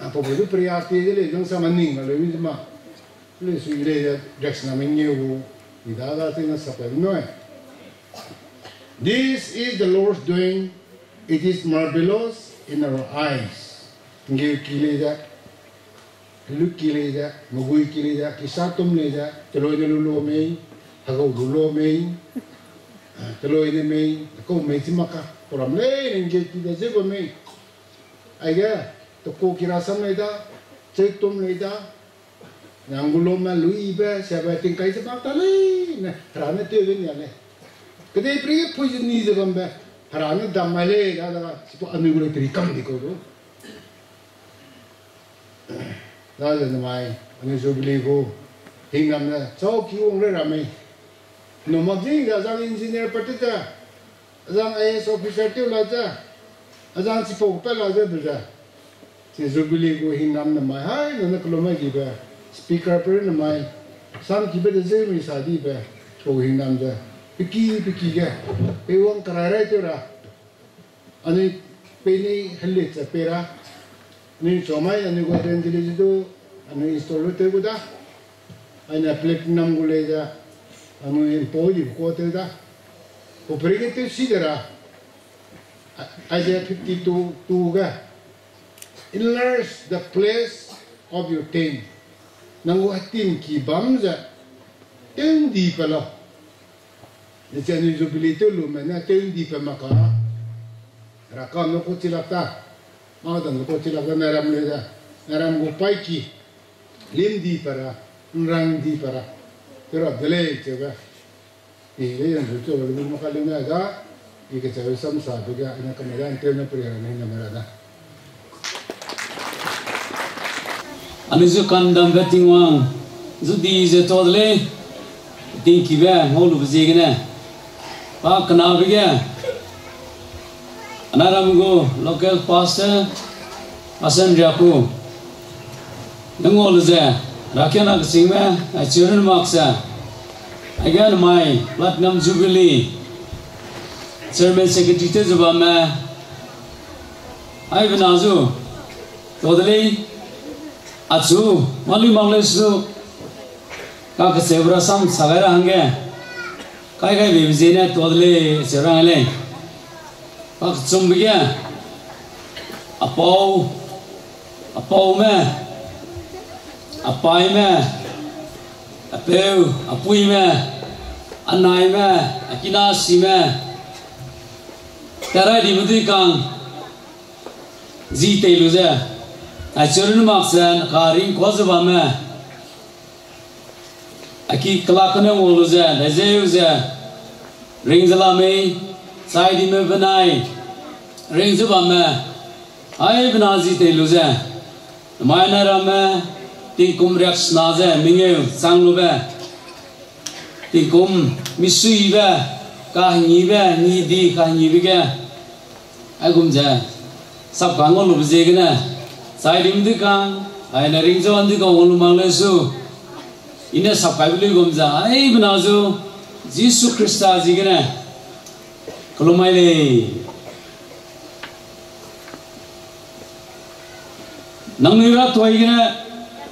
Apa boleh priati je le jang sama ning kalau ini cuma. Le suile Rex namanya u. Tidak ada tinggal sampai no. This is the Lord's doing. It is marvelous in our eyes. Ngil kileja, lu kileja, magui kileja, kisatum leja, teloy na lulo may, hagaw lulo may, teloy na may, ako may simaka, koram lay, ngil kileja sego may. Ayga, toko kirasam leda, cektum leda, nanggulo ma lui iba, siapa tingkai sepak tali, nah, rana tuwin yan eh. Kedai pergi puji ni je gambar. Harana damai dah siapa anu boleh terikam di kau tu. Dah damai anu sebeli ko hingam dah. Cau kiung le ramai. Nomor jing azang engineer pertita, azang IAS officer tu laja, azang si pokpel laja berja. Si sebeli ko hingam damai. Hai nana kelomai kiba. Speaker per damai. Sam kiba dah misadi ba. Ko hingam dah. Piki ke, pewang kerarai tu lah. Ani peni helit sepera, ni comai ani gua renjili itu, ani install tu gua dah. Ani platinum gula dah, ani import gua tu dah. Kau pergi tu sidera, aja 52 tu ga. Enlarge the place of your tent. Nanggu hatim kibam za, tendi pala. Jadi jubilee tu lu mana tendi pemaka, rakam no kucilata, ada no kucilata naram leda, naram gupai ki, lim di para, rang di para, terus delay coba, ini yang tu coba lebih makhluk ada, ini coba samsa juga, ini kemudian terus perjalanan ini merada. Anu tu kandang betingwang, jadi zetodle, tinggi bah, malu berzegana. Pak kenapa ya? Anaramgo local pastor Hasan Jaku. Nengol je. Rakyat nak singma, children maksa. Again my platinum jubilee. Chairman secretary tu jubama. Ay benazu. Todali. Acu. Malu manglesu. Kak sebra sam sagara hangge. Kai bibizina todle serang le. Pak cumbiya. Apau me. Apai me. Apeu, apui me. anai me akina sime tara di mudi kang zi te luze a churun maksan karing kozba me aki klakne woluze lezeuze ringzala me saidi me banai ringzba me ai bnazi te luze maina rame tinkum reaks naze minge sanglube tinkum misuibe kahnibe ni di kahnibe agumja sab kangol lubjegna saidim dikang aina ringzo andika wolu manglesu ine sab kaibli gumja ai bnazu jisu krista jigna kolomaile nangniwa toigna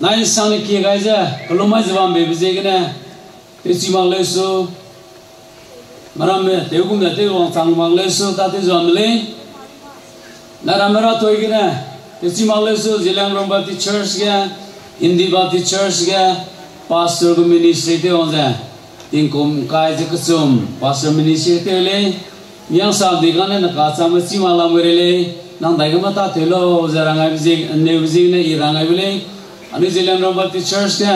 nai sang ki gaja kolomai jawam be bijegna tesi manglesu maram me teugum da te wang sang manglesu ta te jamle naramara toigna tesi manglesu jilang rombati church ga hindi bati church ga pastor ko ministry te onja tinkum kai je kusum pastor ministry te le yang sab digane na ka cham si mala merele nang daigama ta thelo jaranga bijig ne bijig ne iranga bile ani jilang rombati church ga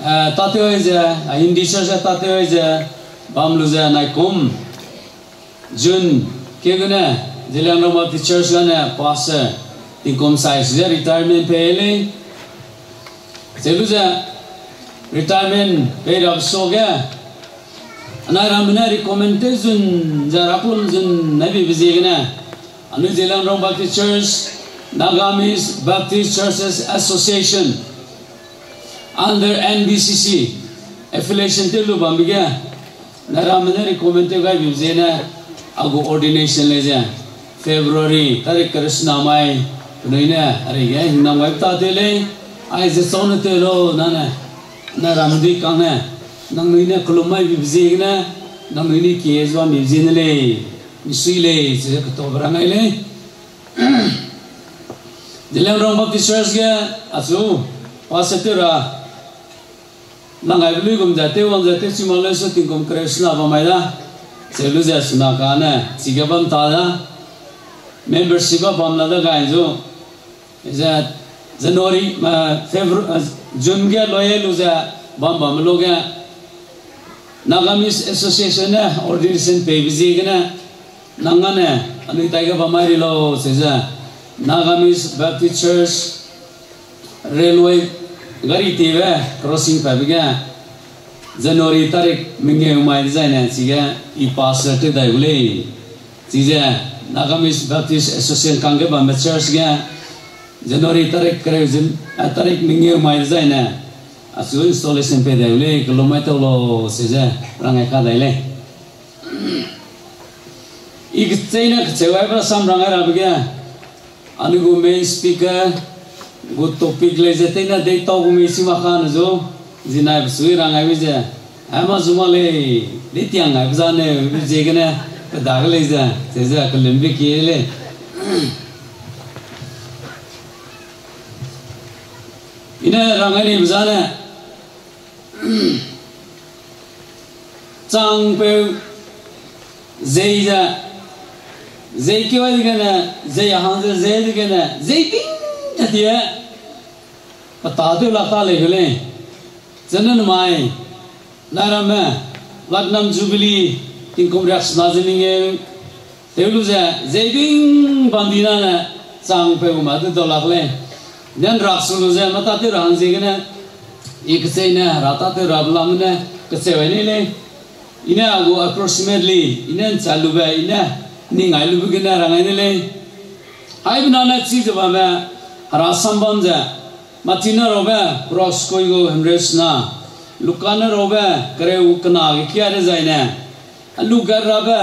Tateuja, hindi church tateuja, bamluja naikum, Jun, keguna, jilang rombati church gana pastor, tinkum size retirement payele, seluja retirement paid up soga, anaramna recommendation jarapun jun nabi bizigna, anu jilang rombati church, Nagamis Baptist Churches Association. Under NBCC affiliation telu bambiga naramane recommended guy bimzena ago ordination leja February tarik krishna mai noina ariga hinna web ta tele ai je son telo nana naramdi kana nang noina kolomai bimzegna nang noini kiezwa bimzenele misile je to brangaile dilang romba pictures ga asu pasatera nangai beli gum jate wang jate cimale so tingkum krishna bamaida selu jasna kana sigabam tada membership bamla da gaijo is January February June ge loyal uza bam loga Nagamis Association ordination pay bizigna nangane ani taiga bamari lo seza Nagamis Baptist Church railway gari TV crossing pabiga January tarik minge umai design siga I pastor te daibule siga Nagamis Baptist Association kange bamba church ga January tarik krejin tarik minge umai design asu installation pe daibule kilometer lo siga rangai ka daile ikteina kcewa pra sam rangai rabiga anugo main speaker good topic lezete na dei tau gumi simakan jo jinai sui rangai bija ama zumale de tiang ngai bjane bijegena dag leza seza kalembe kiele ina rangai ni bjane chang pe zeija zei ke wali gana zei hanze zei gana zei ping dia patadu lata legale janan mai narama lagnam jubilee tinkum raks nazininge teluja zeibing bandina na sang pe umadu dolakle dan raksuluja mata te ranze gana ikseina rata te rablamna ksewene le ina ago approximately ina chaluba ina ningai lubu gana rangai le ai banana chi jaba Harasambamja Matina roba Proskoigo Hemresna Lukana roba Kare Ukana Kia designer Lugar roba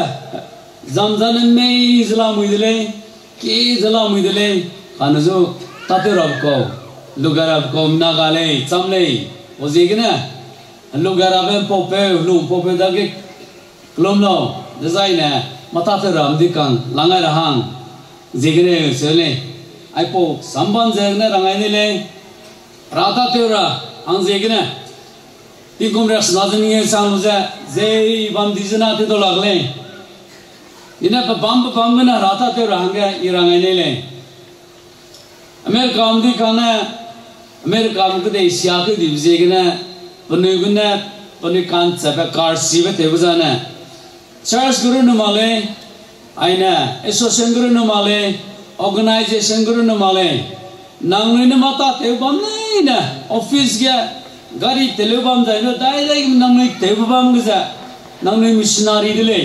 Zamzan me Islamuidele Ki Islamuidele Hanazo Taterabko Lugarabko Nagale Samle Ozigna Lugarabem Pope Lum Pope Dagik Klomno designer Matateram Dikang Langarahang Zigre Sele Aipo samban zegna rangai nile rata teura ang zegna tin kum rak snazen nge sang lu ja zei bam dizna te to lag le ina pa bam na rata te rahanga irang ne le America amdi kana America amdi de Asia ke divje gna panuguna panikan saba car sive te bujana church guru no male aina association guru no male organization guru no male nang ne mata te bam na office ga gari tele bam da no dai nang ne te bam ga nang ne missionary dile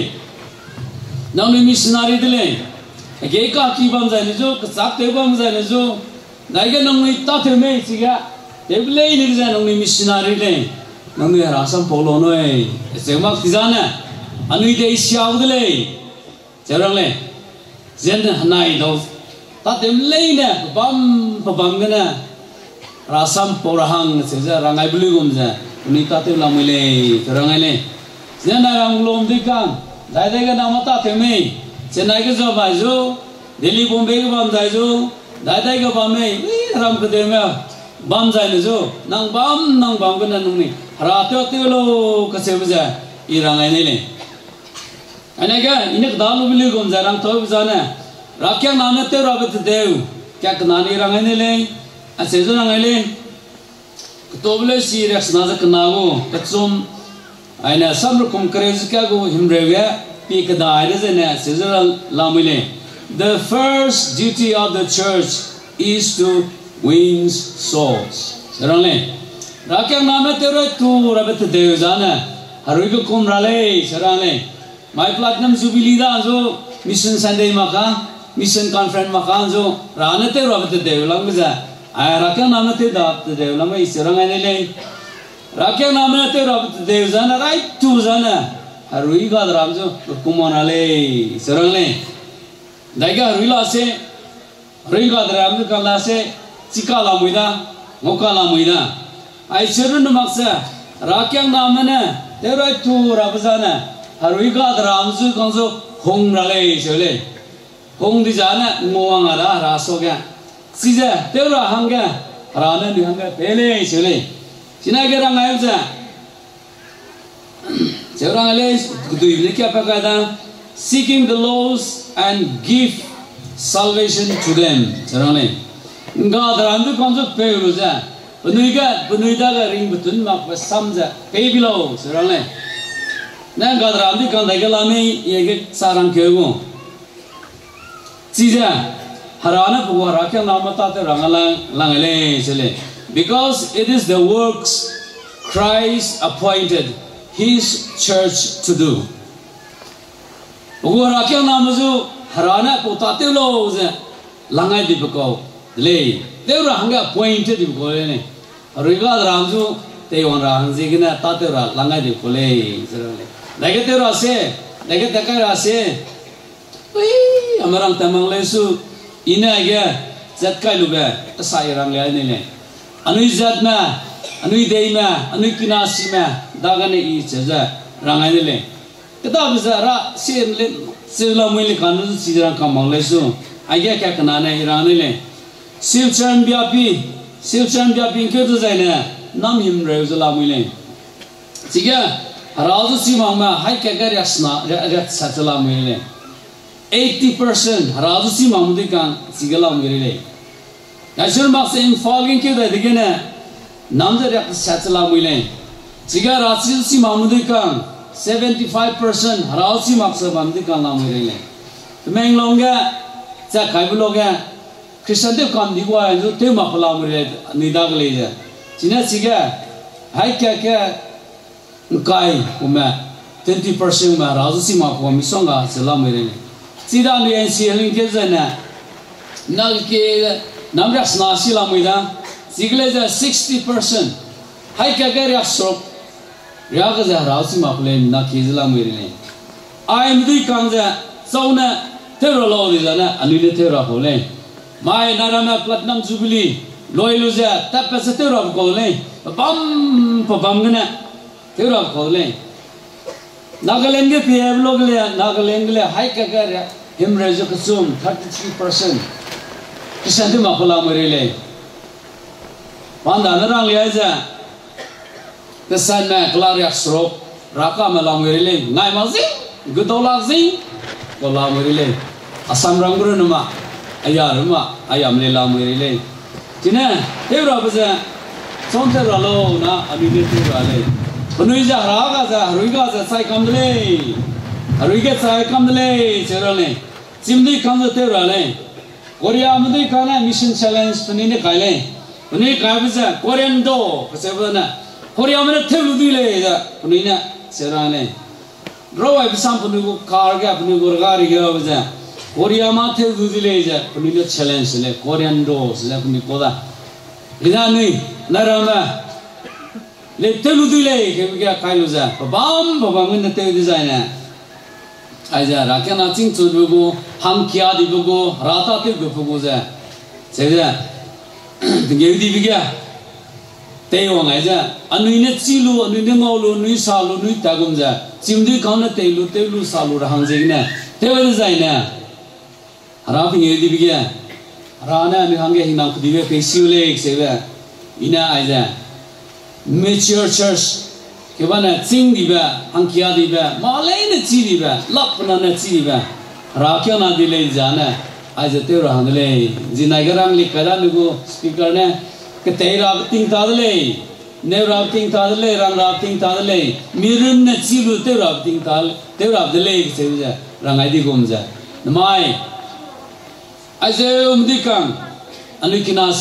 ge ka ki bam za ne jo ka sak te bam za ne jo dai ga nang ne ta te me chi ga te ble ni ga nang ne missionary le nang ne rasam polo no e se ma ki za na anui de siaw dile jarang le zen hanai do ta te ble ne bam ga na rasam porahang se ja rangai bulu gum ja uni ta te la me le jarang le zen na rang lom di kan dai ga na ma ta te me Chennai ke jo ba jo Delhi Bombay ke bam dai jo dai ke bam me ram ke de me bam jai ne jo nang bam ke na nung ni ra te lo ka se ba irang ai ne le ane ga inek dalu bili gom ja rang to ba na ra kya na me te ra ba te dev kya ka na ni rang ai ne le a se jo rang ai le to bile si rex na za ka na go ka chum ai na sam ru kum kare ji ka go him re ga The first duty of the church is to win souls. Sarangle. Rakyang nama tero tu rabat dev jana. Harui ko kum rale sarangle. My platinum jubilee da jo mission Sunday maka mission conference maka jo rana tero rabat dev lang ja. Ay rakyang nama te da dev lang mai sarangale le. Rakyang nama tero rabat dev jana right tu jana. Harui ga dram jo kumana le sarangale daiga harui la se harui ga dram jo kala se chika la muida ngoka la muida ai chirun maksa rakyang namana terai tu rabzana harui ga dram jo kangjo hong ra le chole hong di jana ngoang ara raso ga sija tera hanga rana ni hanga pele chole china ge rang ai ja seeking the lost and give salvation to them. God randu konjo peuruja. Benuiga ga ring betun mak samja pebilo. Na God randu kan dagalame yege sarang kego. Sija harana puwa rakya namata te rangalang langale chele. Because it is the works Christ appointed His church to do. Ugo rakyang namazu harana potate lo ze langai di beko le deura hanga appointed di beko le ne riga ramzu te on ra hangzi gina tate ra langai di beko le zerale lage te ra se lage takai ra se ui amarang tamang le su ina ga zat kai lu ba sai rang le ne anui zat ma anui dei ma anui kinasi ma dagane I chaja rangai le kitab zara sen le sila mili kanu sijran kamang le su agya kya kana ne irane le silchan byapi ke to zaina nam him rewzala mile siga razu simama hai kya gar yasna rat satala mile 80% razu simamudi kan sigala mile yashur max in falling ke da digena namja rat satala mile siga razu simamudi kan 75% harausi maksa bamdi kan lam mile menglonga cha khaibuloga Christian de kam digwa jo te makla mile nidag leja china siga hai kya kai uma 20% ma rajusi makwa misonga selam mile sida ni NCL ke zana nal ke namra snasi la muida sigleja 60% hai kya ya srop Yaga Rausi Maplane, Nakizla Mirine. I am the Kanga, Sona, Terra Lodizana, and Lila Terra Hole. My Narama Platinum Jubilee, Loyluza, Tapas Terra of Gole, Bam Pabamgana, Terra of Gole. Nagalenge Piavloglia, Nagalenglia, Haikagaria, him Rezokasum, 33%. Kisantima Pola Marile. Panda Narang Liaza. cái san mẹ clariak srop raka mà làm người lên ngay mà gì cứ đâu làm gì có làm người lên asam rang buru nama ayam le làm người lên cho nên thế rồi bây giờ xong thế rồi lo na abi biết thế rồi lên bây giờ raka sai cầm lên chơi rồi lên chim đi cầm thế rồi lên Korea mình đi cái này mission challenge phần này cái này bây giờ Korean do cái gì vậy nè Korea mình theo lưu đi lên giờ phần này chơi rồi lên rồi bây giờ phần này car cái phần này gari cái bây giờ Korea mà theo lưu đi lên giờ phần này challenge lên Korean do giờ phần này có đó bây giờ này nãy mà lên theo lưu đi lên cái lưu giờ bam mình theo đi যায় nè ai giờ ra cái nào chính chủ bugu ham kia đi bugu rata tiếp được bugu giờ thế giờ tiếng đi bây giờ tây hoàng ai giờ anh nuôi net chi lu anh nuôi ngô lu nuôi sa lu nuôi ta cũng giờ chim đi con nó tây lu sa lu ra hàng gì nè thế bây giờ nè ra tiếng đi bây giờ ra nè anh hàng cái hình nào đi về cái siêu lệ thế bây ina ai giờ mature church cái bạn này chính đi về, hàng kia đi về, mà lấy nó chi đi về, lắc nó chi đi về, ra kia nó đi lấy giá này, ai giờ tiêu ra hàng lấy, gì này cái răng lịch cái đó nugu speaker này, cái tay ra tiếng ta lấy, nêu ra tiếng ta lấy, răng ra tiếng ta lấy, mirin nó chi lu tiêu ra lấy cái gì vậy, răng ai đi gom vậy, namai, ai giờ đi cang, anh kia na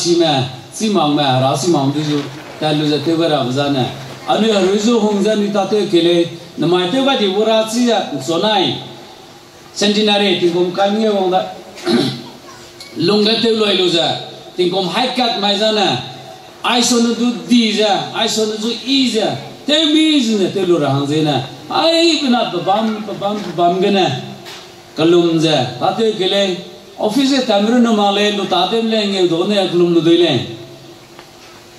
si mang mẹ, ra si mang đi ju, tay lu giờ tiêu ra bây giờ này. Anh ấy rồi dù hung dân đi ta tới kể lệ, nằm ai tới cái gì vừa ra chỉ là số này, centenary thì cũng cái nhiều ông đó, lùng cái tiêu loài luôn ra, thì cũng hai cắt mai ra nè, ai số nó đi ra, ai số nó đi ra, thế mi gì tiêu lừa hàng gì nè, ai bên nào bám cái nè, cái lùng ra, ta tới kể lệ, office cái camera nó mà lên, nó ta tới lên nghe đồ này cái lùng nó đuổi lên,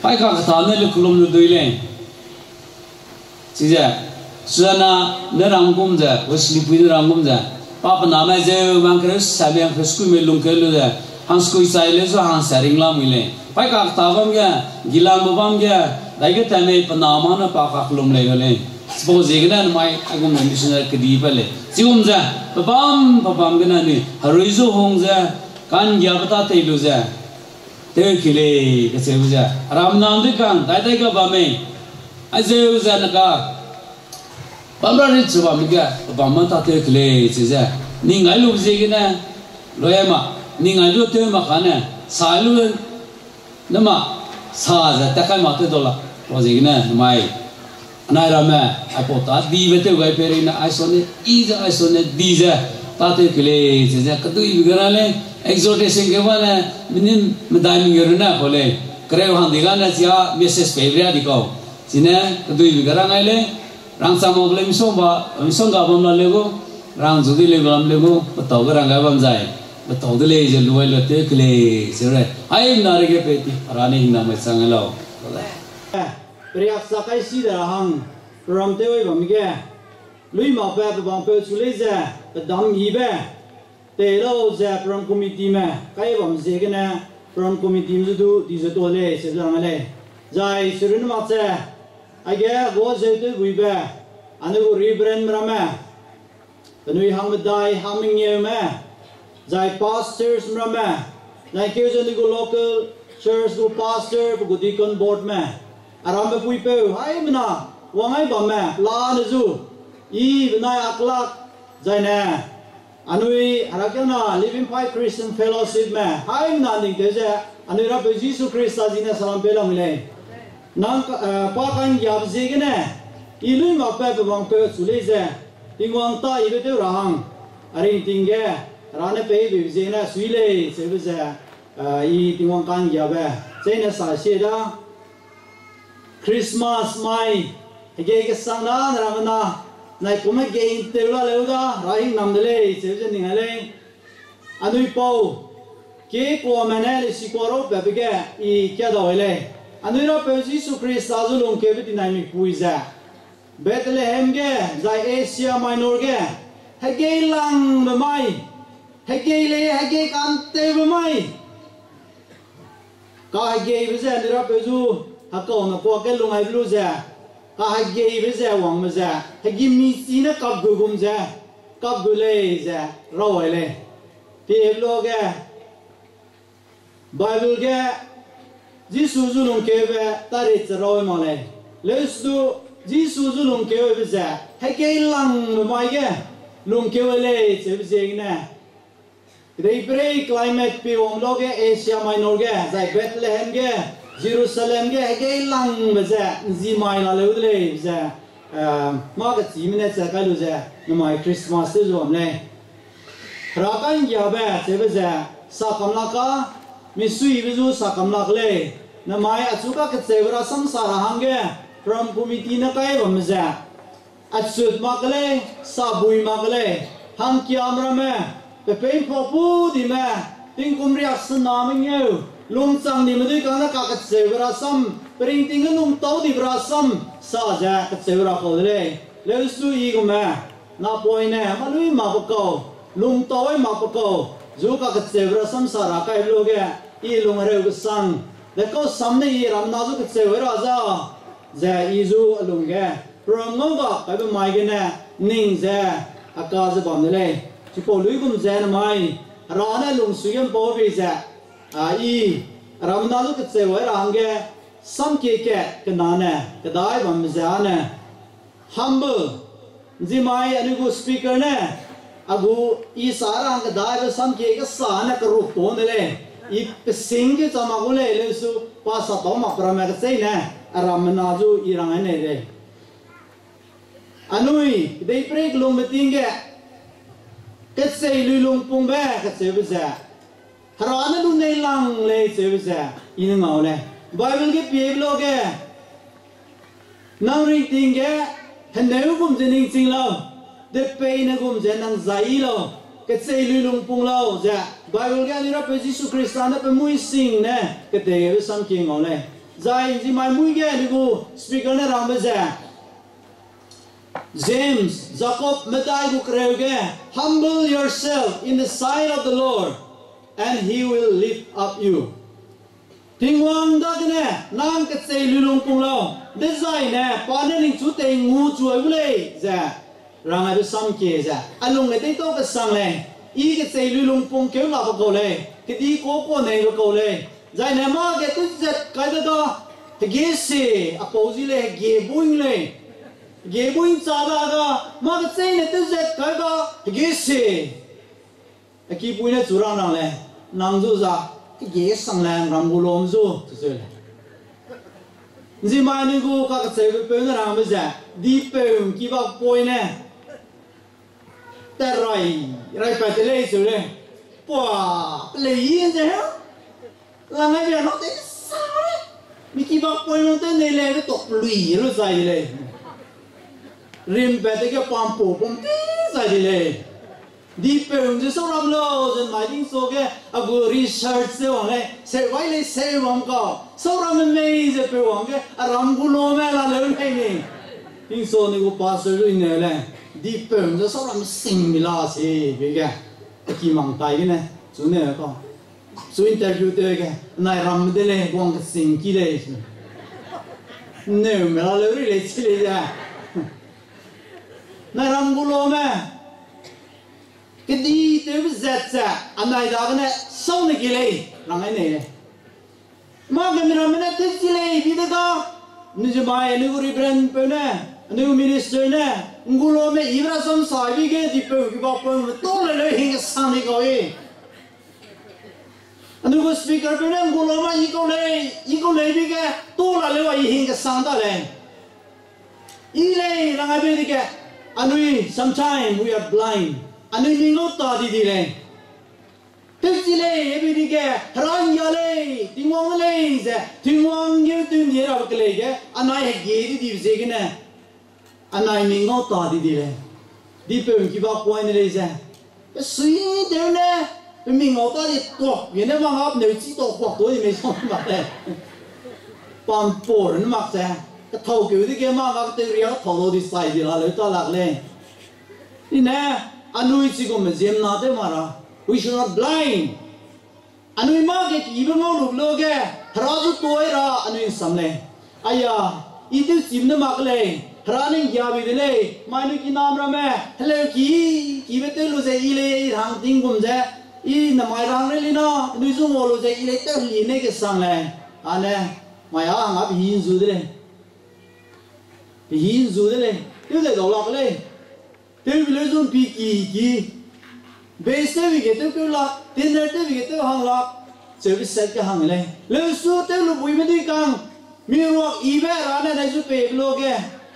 phải cả cái thằng này cái lùng nó đuổi lên. Chỉ giờ, xưa na nợ răng cũng giờ, với sleep với răng cũng giờ, papa nam ấy giờ mang cái sabi ang cái school mình lung cái luôn giờ, hàng school sai lên rồi hàng sharing làm mình phải các tao bám kia, gilang bám kia, đại cái time này panama nó papa lung lên rồi, suppose cái này mai aku mention cái đi phải chỉ cũng giờ, bám cái này, hari itu hong giờ, kan dia bata thấy luôn giờ, thế cái này cái gì giờ, Ram Nam đi kan, đại cái bám ấy. Ai giờ giờ nó cả, bám ra đi chụp bám kia, bám mà ta thấy cái này chứ giờ, ni ngay lúc gì cái này, rồi em à, ni ngay lúc thấy mà cái này, sai luôn, nhưng mà sai giờ ta cái mà thấy đó là, rồi gì cái này, mai, này là mẹ, ai bảo ta đi về tới cái peri na, ai số này đi giờ, ta thấy cái này chứ giờ, cái túi cái này, exhortation cái mà này, mình đại mình cái này phải lấy, cái hàng đi cái này chỉ là message favorite đi câu. Sini kedui bicara ngai le, rang sama boleh misong gak bom lalu go, rang judi le bom lalu go, betul ke rang gak bom zai, betul tu le je luai te kle, serai, ayam nari ke peti, rani hina macam ngelau. Beriak sakai si darahang, ram te oi bom ke, lui ma pe bom pe sulai je, bedam hibe, te lo je pram komiti me, kai bom je ke na pram komiti me tu di je tu le, sejarang le, zai surun macam Aja gua itu gue anu rebrand merama, penui hamdai hamingnya me, zai pastors merama, zai kerja ni go local church go pastor, go deacon board me, aram berpui peu, hai mana, wangai bam me, la nezu, I benai akhlak, zai ne, anui haraknya na Living Pipe Christian Fellowship me, hai mana ning kerja, anui Rabbi Yesus Kristus ini salam pelang le. Nang pakan jam zegene, ilu mape bang pe suleze, tingwang ta ilu tu rahang, ari tingge, rane pe bizena suile sebeze, I tingwang kan jabe, zene sasheda, Christmas mai, hege ke sangna ramana, nai kume ge interula leuda, rahing namdele sebeze ningale, anui pau, ke ko manele sikoro bebege I kya dawele. Anura Yesus Kristus azulung kebet dinamik puiza. Bethlehem ge, zai Asia Minor ge, hege lang bemai, hege le hege kante bemai. Ka hege bize anura Yesus hakau na po ke lungai bluza. ก็ให้เกย์ไปเสียหวังมาเสียให้กิมมีสีนะกับกูกุมเสียกับกูเลยเสียเราไว้เลยที่เอฟโลแกไบเบิลแกจีซูซูลงเกย์ไปตาริตเราไว้มาเลยเลสดูจีซูซูลงเกย์ไปเสียให้เกย์ลังมาแกลงเกย์เลยเสียไปเสียกันนะได้เบรกคลายเมทปีวงโลกเอเชียไมโนร์แกใจเบธเลเฮมแกเยรูซาเล็มแกให้เกย์ลังไปเสียจีไม่ละเลยเลยเสียมาก็จีมันเนี่ยเสียกันดูเสียน้ำมันคริสต์มาสที่รวมเลยรักกันยาเบ้เสียไปเสียสักคำลักมีสุยไปดูสักคำลักเลยน้ำมันอัศก็เสียเวลาสัมสารหังแกพร้อมภูมิตีนักไอ้ผมเสียอัศสุดมากเลยสาบุยมากเลยหังกิามระเมเป็นพอพูดีแม่ทิ้งกุมเรียกสนามเงี้ยลุงจังนี่มาด้วยกันนะกัดเสวราซัมเป็นทิ้งกันลุงเต้าดีบราซัมซาจะกัดเสวราเขาเลยแล้วสู้อีกแม่น่าป่วยแน่มาลุยมาปะกอลุงเต้าไอ้มาปะกอจูกัดเสวราซัมสาระใครลูกแกอีลุงเร็วก็สั่งแล้วก็ซ้ำในอีรำนาจูกัดเสวราจ้าจะอีจูลุงแกพร้อมงงก็ไปเป็นไม้กันแน่นิ่งจะอากาศจะบ่มเลยชิโปลุยกุมเจนไม่ร้านลุงสุยมโปวิเจอีรำนาลูกเซวรังเกสัมเกะกันนั่นเองก็ได้บัมเจนเอง humble จีไม่อันนี้กูสปีกเกอร์เนี่ยอากูอีสารังก็ได้ก็สัมเกะก็สานก็รูปตัวนี่เลยอีเป็นสิ่งที่จะมากูเลยเลยสุภาษาตัวมาประมาณก็ใช่เนี่ยรำนาจูอีรังเนี่ยเลยอันนู้นได้เปรกลงมาทิ้งแกก็เซลุลงปุ่งแบก็เซบเซฮารานะดูในลังเลยเซบเซอินงเอาเลยไบเบิลके पेज लोग है नंग रिंग तिंग है हन्ने गुम जे निंग सिंग लो दे पे न गुम जे नंग जाई लो के से लु लुंग पुंग लो जे बाइबल के निरा पे यीशु क्रिस्तान पे मुई सिंग ने के ते सम किंग au le जाई जी माई मुई के निगु स्पीकर ने राम जे James, Jacob, Medai Gukreuge, humble yourself in the sight of the Lord, and He will lift up you. Tingwang dagne, nang katsay lulung punglaw, design ne, pananing chute ngu chuay ulay, za, rangay do samke za, alung ne dito kasang le, I katsay lulung pung kyo lapagaw le, kiti koko ne lagaw le, zay ne ma ketu zet kayda da, hagisi, apozi le, hagibuing le, Gebuin sada mag say na tuzet kaga gisi aki puina churang nang le nang zu za ge sang lang ram gulom zu tse ji ma ni gu ka say pe na ram za di pe ki ba poi ne ta rai pa te le su le pa le yin je la ngai ya no te sa le mi ki ba poi no te ne le to lui lu sai le Rim bete ke pampo pomti sai le di pe un je so ram lo jen mai ding so ke agu research se wang le se wai le se wang ka so ram me je pe wang ke ram gu lo me la le ni ding so ni gu pastor lu ne le di pe un je so ram sing mi la se ke ke ki mang tai ke ne chu ne ko su interview te ke nai ram de le wang ke sing ki le ne me la le ri le chi le ja nai ram gu lo me cái đi tới giật giật anh này đó cái này sâu này kia này làm cái này mà cái mình làm cái này thích gì này biết được không nếu như mai nếu có rebrand pe nè nếu minister nè ngu lo me ibra som sai bi cái thì pe cái bảo pe to lại hình cái sang này coi nếu có speaker pe nè ngu lo mà ý câu này bi cái to lại hình cái sang đó này ý này làm cái gì cái anh ơi sometimes we are blind anh ấy nhìn ngó ta đi đi lên, thế gì lên, bây giờ cái răng ya lên, tiếng vang lên, tiếng vang như tiếng gì đó cái lên cái, anh ấy hay gì đi gì cái này, anh ấy nhìn ngó ta đi đi lên, đi về cái bao quanh này lên, cái suy thế này, cái mình ngó ta đi quạt, vậy nên mà học nếu chỉ đọc quạt thôi thì mình xong mặt này, bằng phổ nó mặc ra, cái thầu kiểu thì cái mà học từ riêng thầu đi sai gì là lấy ta lạc lên, đi nè. Anui 지금 jem na te mara we should not blind anui ma ke ki ba ngau lu lo ke hra zu toi ra anui sam le aya itu cimna makle raning kya bidele manu ki nam rame hello ki betul lu se ile rang ting gum je I namai rang le lina nu su mo lu je ile te li ne ke sang le ane maya nga bi hin zu de tu de do lak le tu bi le zum pi ki be se bi ke tu la tin ne te bi ke tu hang lak se bi set ke hang le su te lu bui me di kang mi ro I be ra na dai su pe lo ke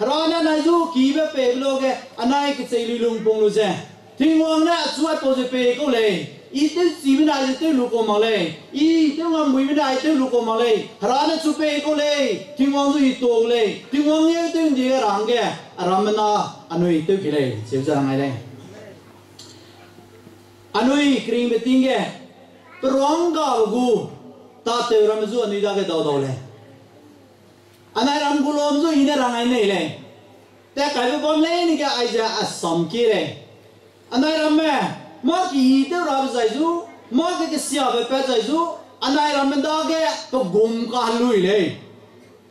ra na dai su ki be pe lo ke anai ke sei lu lung pong lu je ting wang na su ai po se pe ko le I te si mi na te lu ko ma le I te ngam bui mi na te lu ko ma le ra na su pe ko le ting wang su I to le ting wang ye te ndi ga rang ke ram na anui te ki le se sa ngai le anui kring be ting ke prong ga gu ta te ram zu anui da ke do le anai ram gu lom zu ine rang ai nei le te kai be bom le ni ke ai ja asam ki le anai ram me ma ki te ra zai zu ma ke sia be pe zai zu anai ram da ke to gum ka lui le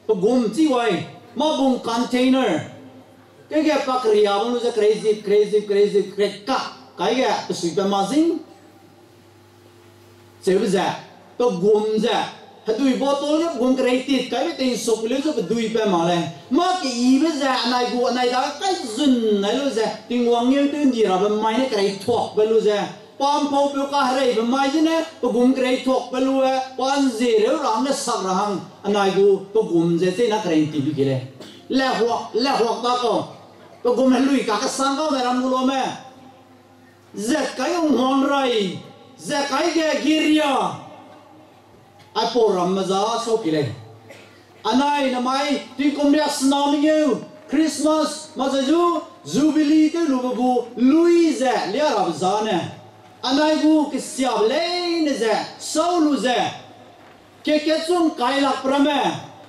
to gum chi wai ma bung container ke pakriya bung lu crazy ka kai ke to sui pe ma sing se bu za to gum za hadui botol ne gum created kai be tin so le so dui pe ma le ma ki I be za anai gu anai da kai zun nai lu za ting wang ye tin di ra be mai ne kai thok be lu za pam po pe ka re be mai ne to gum krei thok be lu pan ze re rang ne sak rang anai gu to gum je se na krei ti bi ke le ho ta ko to gum lui ka sang ko me ram gu lo me ze kai hon rai ze kai ge giria Apo Ramaza so kile. Anai namai ti komria snam you Christmas mazaju Jubilee te lubu Louise le Ramazane. Anai gu kisya le ne ze so lu ze. Ke tsung kai la prame.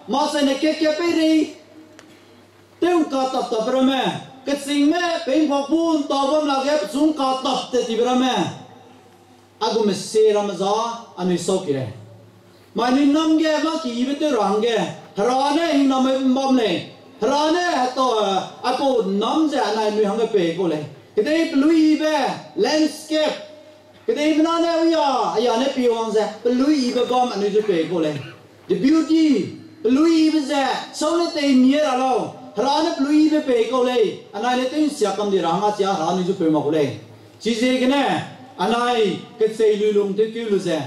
Masa ne ke pe ri. Te un ka ta prame. Ke sing me pe ko pun ta bom la ge tsung ka ta te ti prame. Agu me se Ramaza anu so kile. Mani nam ge ma ki be te rang ge ra ne hin nam bom le ra ne to apo nam ja na mi hang pe ko le ke dei lui be landscape ke dei na ne ya ne pi wang za lui be bom anu ju pe ko le the beauty lui be za so ne te mi ra lo ra ne lui be pe ko le anai le te sia kam di rang a sia ra nu ju pe ma ko le chi se ke ne anai ke sei lu lung te ki lu za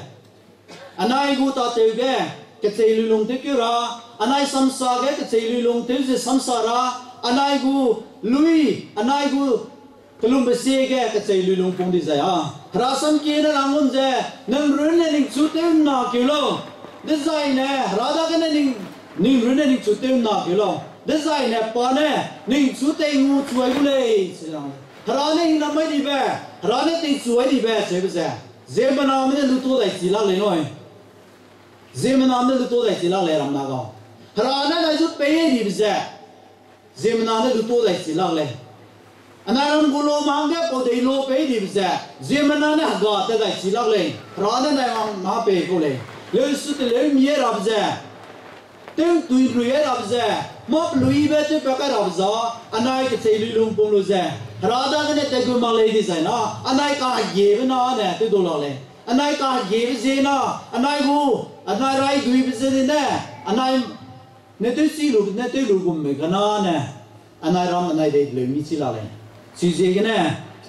anai gu ta te ge ke chei lu lung te ki ra anai samsa ge ke chei lu lung te je samsa ra anai gu lui anai gu kelum be se ge ke chei lu lung pong di za ya ra sam ki na langun je nam run ne ning chu te na ki lo design ne ra da ge ne ning run ne ning chu te na ki lo design ne pa ne ning chu te ngu chuai gu le se ra ne na mai di be ra ne te chuai di be se be se je bana me lu to dai chi la le noi Zemana ne luto dai sila le ram na ga rana na ju pe di bza zemana ne luto dai sila le anaram gulo mange po dei lo pe di bza zemana ne ga ta dai sila le rana na ma pe ko le su te le mi ra bza tem tu ru ye ra bza mo lui be te pe ka ra bza anai ke sei lu lung pong lu za rada ne te gu ma le di sa na anai ka ye na ne te do la le anai ka ye ze na anai gu anai rai dui be ze ne anai ne te si lu ne te lu gum me kana ne anai ram anai de le mi si la le si ze ke ne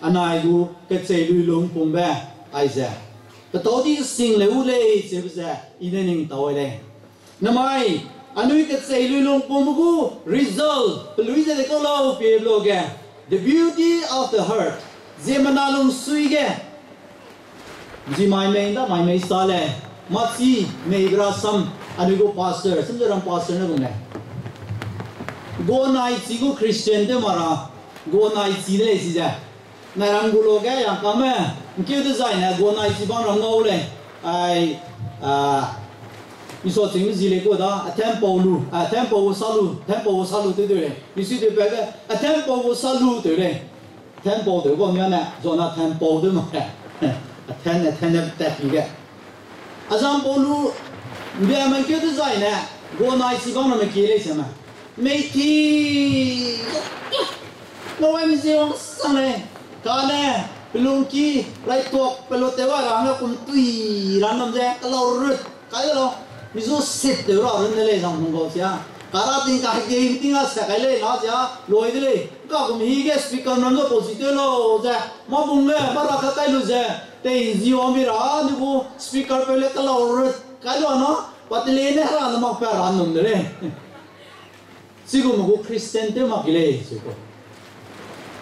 anai gu ke sei lu lung pong be ai za ta to di sing le u le se be za I ne ning ta we le na mai anui ke sei lu lung pong gu result lui ze de ko lo pe lo ge the beauty of the heart ze manalung sui ge ji mai me da mai me sta le ma chi me bra sam anu go pastor sam ram pastor na gung le go nai chi go christian de mara go nai chi le si ja na ram gu lo ge ya ka me ke de zai na go nai chi bang ram ngau le ai你说怎么子嘞？个的tempo 路tempo 杀戮对对嘞，你说对不对？tempo 杀戮对嘞，tempo 对我们呢，做那 tempo 对嘛？tempo 带皮个，咱保路，别们叫的在呢，我那一次讲那么给嘞什么？ ไม่ทีโน้ยมิซิองสังเลยการเนี่ยเป็นลุงกี้ไรตัวเป็นรถเตว่าร้านแล้วคุณตุยร้านน้ำแดงก็เรารึดก็เรามิซูสิบเดี๋ยวเราเรื่องเลยสังมึงก็เสียการาติงการเกมติงอ่ะสักไอ้เลยนะเสียรวยเลยก็คุณฮีเกสปีกน้ำก็โพสิทีฟแล้วเสียมาบุ้งเลยมารักกันเลยเสียแต่จีวมีร้านนี่กูสปีกเกอร์เป็นเลยก็เรารึดก็เราเนาะปัตเลเนี่ยร้านน้ำมันเป็นร้านน้ำเลยสิกูมึงกูคริสเตียนเต็มมากเลยสิกู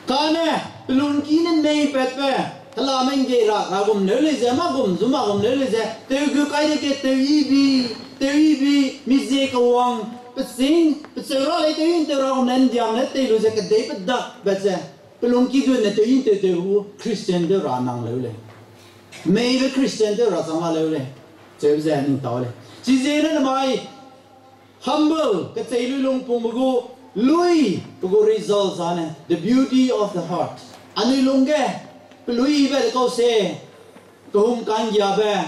การเนี่ยเป็นลุงกี้เนี่ยไม่เป็ดเป็ดถ้าเราไม่เกล้าเรากุมเนื้อเลยเสียมากุมซุ่มมากุมเนื้อเลยเสียเต๋อกูใครเด็กเต๋ออีบีมิเซกวังเป็นสิ่งเป็นสิ่งอะไรเต๋ออินเต๋อเราเนี่ยเดียงเนี่ยเต๋อรู้จักเด็กเป็นดักแบบเสียเป็นลุงกี้กูเนี่ยเต๋ออินเต๋อกูคริสเตียนเต๋อร้านนั่งเลยไม่เป็นคริสเตียนเต๋อร้านสังมาเลยเจ็บเสียนิ่งต่อเลยจีเจนั่นทำไม humble ก็ใจลุงปุ่มกูลุยกู results อ่ะเนี่ย the beauty of the heart อันนี้ลุงแกเป็นลุยแบบเขาเซ่ก็หุ่งกันยาแบบ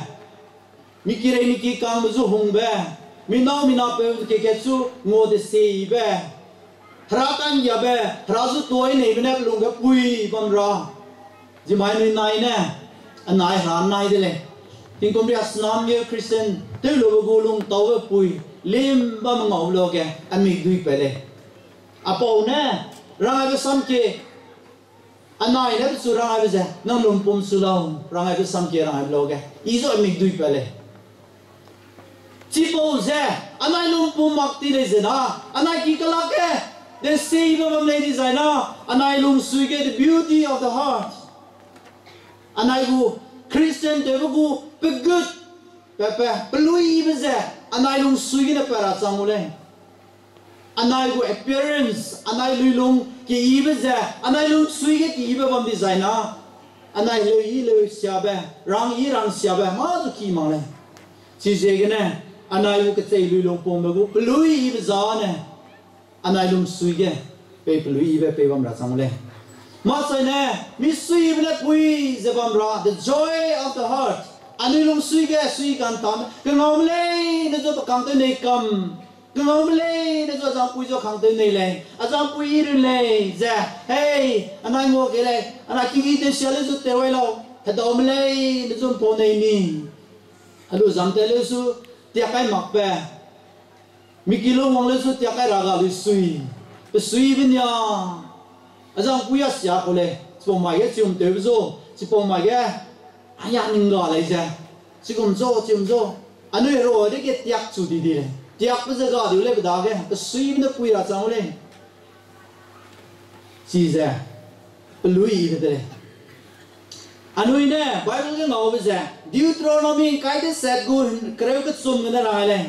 มีกี่เรื่องมีกี่การมาสู้หุ่งแบบมีน้องมีน้าเป็นเกี่ยวสู้งอเดซีแบบรักกันยาแบบรักสู้ตัวนี้เป็นแบบลุงแบบปุยบัมราจิมายนี่นายเนี่ยอันนายหานนายเดเลยทิ้งคนเรียกสนามเยอะคริสเตียนเดี๋ยวเรากูลุงโตแบบปุยเลี้ยมบ้ามังเอาโลกอันมีดุยไปเลยอาปาวเนี่ยร่างกายเป็นสัมเกอันนายเนี่ยเป็นสุร่างกายเป็นเจ้านั่งลงปุ่มสุลาวร่างกายเป็นสัมเกร่างกายเป็นโลกอีโซอันมีดุยไปเลยจีปาวเจ้าอันนายลงปุ่มมักตีเลยเจ้านะอันนายกี่กลักเดซีบแบบนี้ดีไซน์นะอันนายลงสุยเก the beauty of the heart อันนายกูคริสเตียนเดี๋ยวกูเป็นกุดเป็นลุยเป็นเจ้าอันนายลงสุยเกเนี่ยเปิดสังกูเลยอันนั้นกู appearance อันนั้นลุงกี่อีเบสอันนั้นลุงสุยกี่อีเบบัมดีไซน์นะอันนั้นเลยเสียเบรังเสียเบมาจุกี่มาเลยชีเจกันเนี่ยอันนั้นกูก็ใจลุงปงเบกูลุยอีเบซ่าเนี่ยอันนั้นลุงสุยกี่ไปลุยอีเบไปบัมรักสังเลยมาใส่เนี่ยมีสุยเบเนี่ยปุยจะบัมรัก the joy of the heart อันนี้ลุงสุยกี่สุยกันตามก็งอมเลยนี่จะประกันตัวในกำก็งงเลยนี่จะจังปุยจะขังตัวนี่เลยอาจารย์ปุยรู้เลยจ้ะเฮ้ยอันนั้นงงกันเลยอันนั้นคิดที่เสียเลยสุดเทวะเราถ้าดมเลยนี่จะพอในนี่ฮัลโหลจำเตเลยสุดเตี้ยใครมักเปะมีกิโลวังเลยสุดเตี้ยใครรักเลยสุยเป็นสุยเป็นยาอาจารย์ปุยเสียคนเลยสิผมมาแค่จิมเตวิโซสิผมมาแค่อันยังนึงก็อะไรจ้ะสิผมโซจิมโซอันนี้เราได้เก็บเตี้ยสุดดีเลยที่อักเป็นก็ดูเลยก็ได้ก็ก็สุยมันปุยรักจังเลยชีเซ่เป็นลุยไปเลยอันนู้นเนี่ยไบเบิลก็เงาไปเซ่ดิวทรอนอมีใครที่เสร็จกูเคยก็ซุ่มกันได้เลย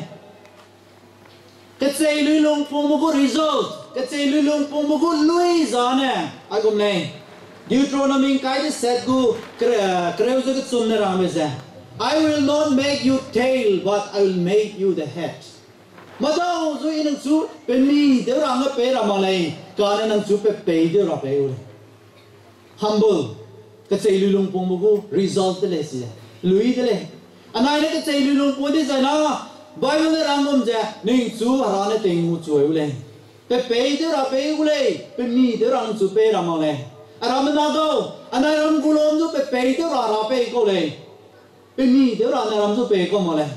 ก็เจลุยลงปุ่มกู result ก็เจลุยลงปุ่มกูลุยจานเนี่ยไอ้กุมเนี่ยดิวทรอนอมีใครที่เสร็จกูเคยก็ซุ่มกันได้ไหมเซ่ I will not make you tail but I will make you the headมาเจ้าสุยนังสูเป็นมีเดี๋ยวเราเงาเปรามาเลยการนังสูเปเดี๋ยวเราเปอยู่ humble ก็ใจลุงปงบุก result เลยสิลุยเลยอันนั้นเนี่ยก็ใจลุงปงที่ใจนะบายมันรังมันจะนิ่งสูหาเนี่ยเต็งหูช่วยเลยเปเดี๋ยวเราเปอยู่เลยเป็นมีเดี๋ยวเราสูเปรามาเลยอารามันน่าดูอันนั้นเรากุลอมสูเปเดี๋ยวเราเปก็เลยเป็นมีเดี๋ยวเราเนี่ยเราสูเปก็มาเลย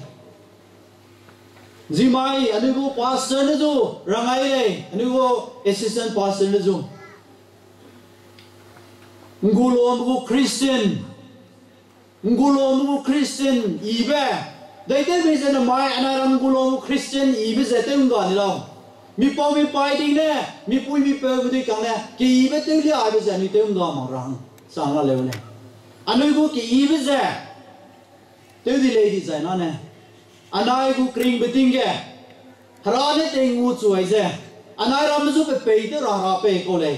จิมายอันนี้กู pastor นะจูรังไงเลยอันนี้กู assistant pastor นะจูกูลมกู Christian กูลมกู Christian อีเบ้ได้แต่ไม่ใช่นะไม่อันนั้นกูลมกู Christian อีเบ้จะเต็มกันนี่เรามีปอมีไปดิ้งเนี่ยมีปุยมีเปิดด้วยกันเนี่ยกี่อีเบ้เต็มที่อาเบ้จะนี่เต็มกันมารังสั่งละเลวเนี่ยอันนี้กูกี่อีเบ้จะเต็มที่เลยดีใจนั่นเนี่ยอันนั้นกูกริ่งไปดิ้งแกฮาราเนี่ยเต็งงูช่วยเจ้อันนั้นเราไม่สู้ไปเปย์เดี๋ยวเราเปย์ก็เลย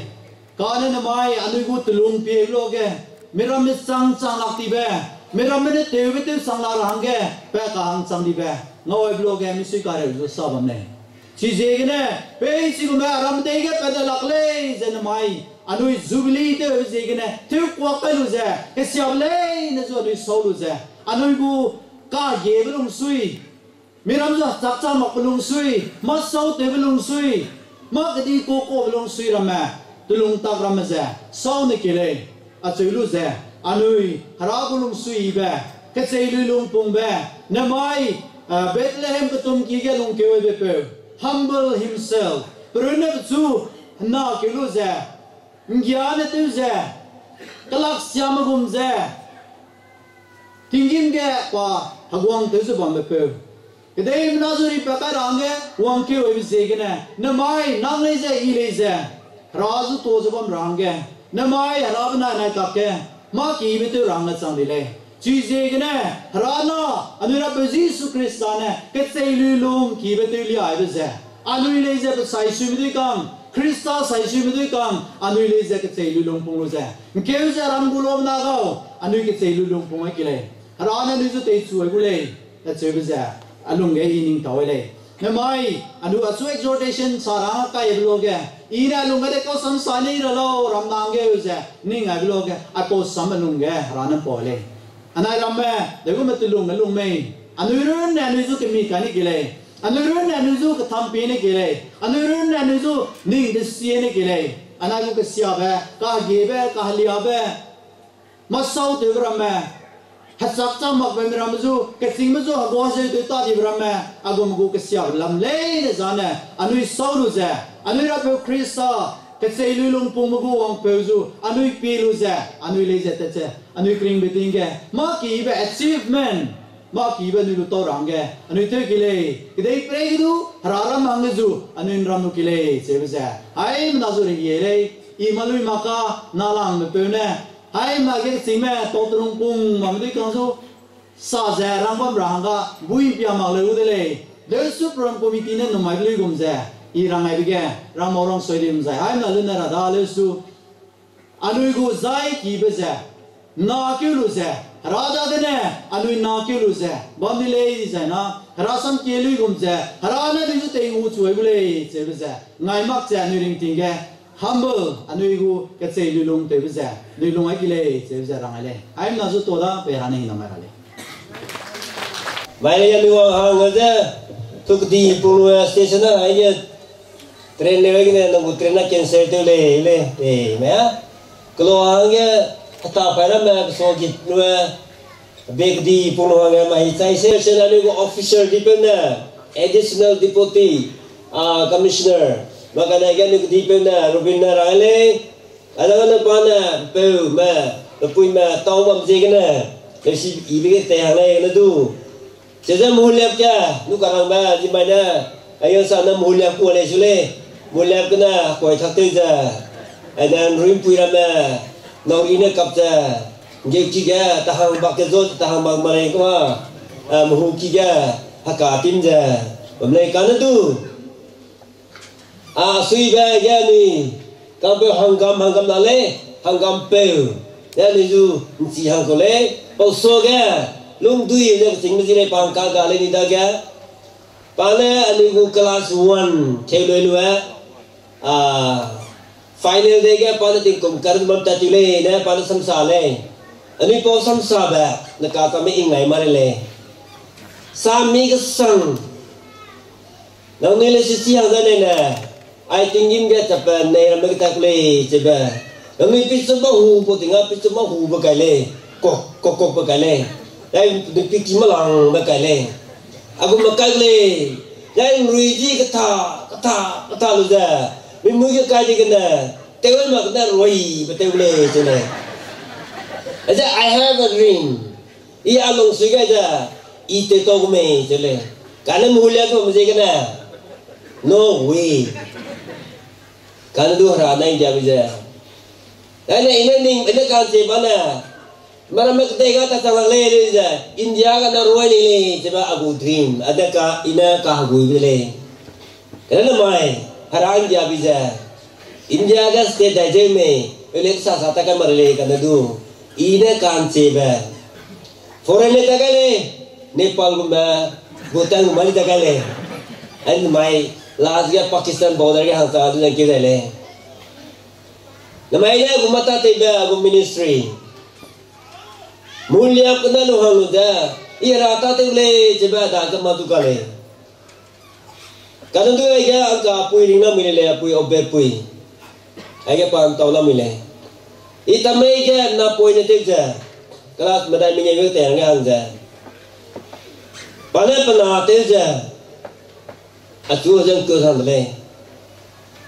การนั้นไม่อันนี้กูตลุงเพียโลกแกไม่เราไม่สั่งลักตีเบ้ไม่เราไม่ได้เทวิตสั่งลารังแกเป้กางสั่งดีเบ้เงาไอ้โลกแกไม่สุการเรื่องสาบันเนี่ยชีเจกันเนี่ยเป้สิกูไม่รำเตะแกเป็นลักเล่เจนไม่อันนี้จูบิลีเตอร์เจกันเนี่ยทุกวักไปรู้เจ้แกเสียบเล่เนี่ยส่วนนี้สู้รู้เจ้อันนี้กูก้าเย่ไปลงซุยไม่รำจะจับจ้ามักไปลงซุยมัดเสาเตะไปลงซุย ma ka di ko ko long sui rama tulung tak rama za sau ne kile a chui lu za anui hara ko long sui ba ka chei lu long pung ba na mai Bethlehem ka tum ki ga long ke we be humble himself pruna chu na ke lu za ngiane tu za kalak siam gum za tingin ge kwa hagwang tu su bam be Kedai menazuri pakai range, uang kau ibu segena. Namai nang leza ileza, razu tozabam range. Namai harapna naik kakke, mak ibu tu rangat sandile. Cizegena, harana, anura bezisu Kristana, ketsai lulung ibu tu liya ibu ze. Anu ileza pesai sumidi kang, Krista sai sumidi kang, anu ileza ketsai lulung pungu ze. Kau ze rambulom nagau, anu ketsai lulung pungu kile. Harana nizu teitsu egule, ketsai ibu ze. Alung ge ining tawele namai anu asu exhortation sarang ka yebloge ira alung ge ko sam sani ralo ramnang ge use ning agloge apo sam alung ge ranan pole anai ramme degu metulung alung me anurun anu zu kemi kani gile anurun anu zu katham pe ne gile anurun anu zu ning de sie ne gile anagu ke sia ba ka ge ba ka liya ba masau de ramme Hasak sama pemiramuzu, kesingmuzu hagoze itu tadi berama, agamaku kesiap lam leh zana, anui sauluze, anui rapu Krista, keselulung pumugu wang peuzu, anui piluze, anui leze tece, anui kring betingge, maki iba achievement, maki iba nulu torangge, anui tu kile, kedai pregidu, hararam hangezu, anui ramu kile, sebeze, hai menazuri yele, imalui maka nalang mepune. Hai magi sime totrung pung mamdi kansu sa zarang bam ranga bui pia magle udele de supram committee ne nomagli gumze irang aibige ramorong soidim zai hai na luna rada lesu anui go zai ki beze na kyulu ze rada dene anui na kyulu ze bamdile zai na rasam kelu gumze harana disu te u chuegule chebeze ngai mak che anui ring tinge humble anuigu ketsei lulung te biza lulung ai kile te biza rangale ai na zu toda perane hina marale mai ya luwa hangaja tukdi pulwa station na ai train le gine na train na cancel te le me klo hanga ata para me so git luwa big di pulwa hanga mai sai station anuigu officer dependent additional deputy commissioner Makanya kan ni di pena Rubina Rale, ada kan pana peu ma, lepui ma tau ma mjekna, kasi ibi ke teh le na tu. Seja muliap ja, nu karang ba di mana, ayo sana muliap ko le sule, muliap kena ko thak te ja. Adan rim pui rama, nau ine kap ja. Je kiga tahang bak ke zot tahang bak mare ko muhu kiga hakatim ja. Pemlai kana tu. Sui ba ya ni kampe hanggam nale hanggam peu ya ni ju si hang ko le pau so ga lung dui ne sing mi le pang ka ga le ni da ga pa le ani ku class 1 che le lu final de ga pa le ting kom kar mam ta ti le ne pa le sam sa le ani po sam sa ba na ka ta mi ing ngai ma le sa mi ga sang nang ni le si hang da ne na I think in get up and near Megaclay, Jeba. Only piece of who putting up piece of who Bacale, cock Bacale. Then the picky malang Bacale. I go Macale. Then Luigi Kata Luza. We move your cardigan. They will make that way, but they will lay today. I said, I have a dream. Ia along together, eat the dog me, Jele. Can I move from Zagana? No way. Kan du rana India biza. Karena ini kan sebana. Mara mekatega kata le biza. India kan ruai ni coba aku dream. Ada ka ina ka hui bile. Karena mai hara India biza. India ka state aja me. Ele sa sata kan marle kan du. Ina kan seba. Foreign le tagale. Nepal gumba. Bhutan gumba le tagale. And mai last year Pakistan border ke hangsa tu yang kita le. Namanya gumata tiba gum ministry. Mulia kena luhang luda. Ia rata tu le coba dah ke matu kale. Kadang tu ayah angka apui ringna milele apui obe pui. Ayah pantau la mile. Ita mega na pui ne tekja. Kelas medai minyak teh ngang ja. Pada pernah tekja. Acu jeng ke sana le.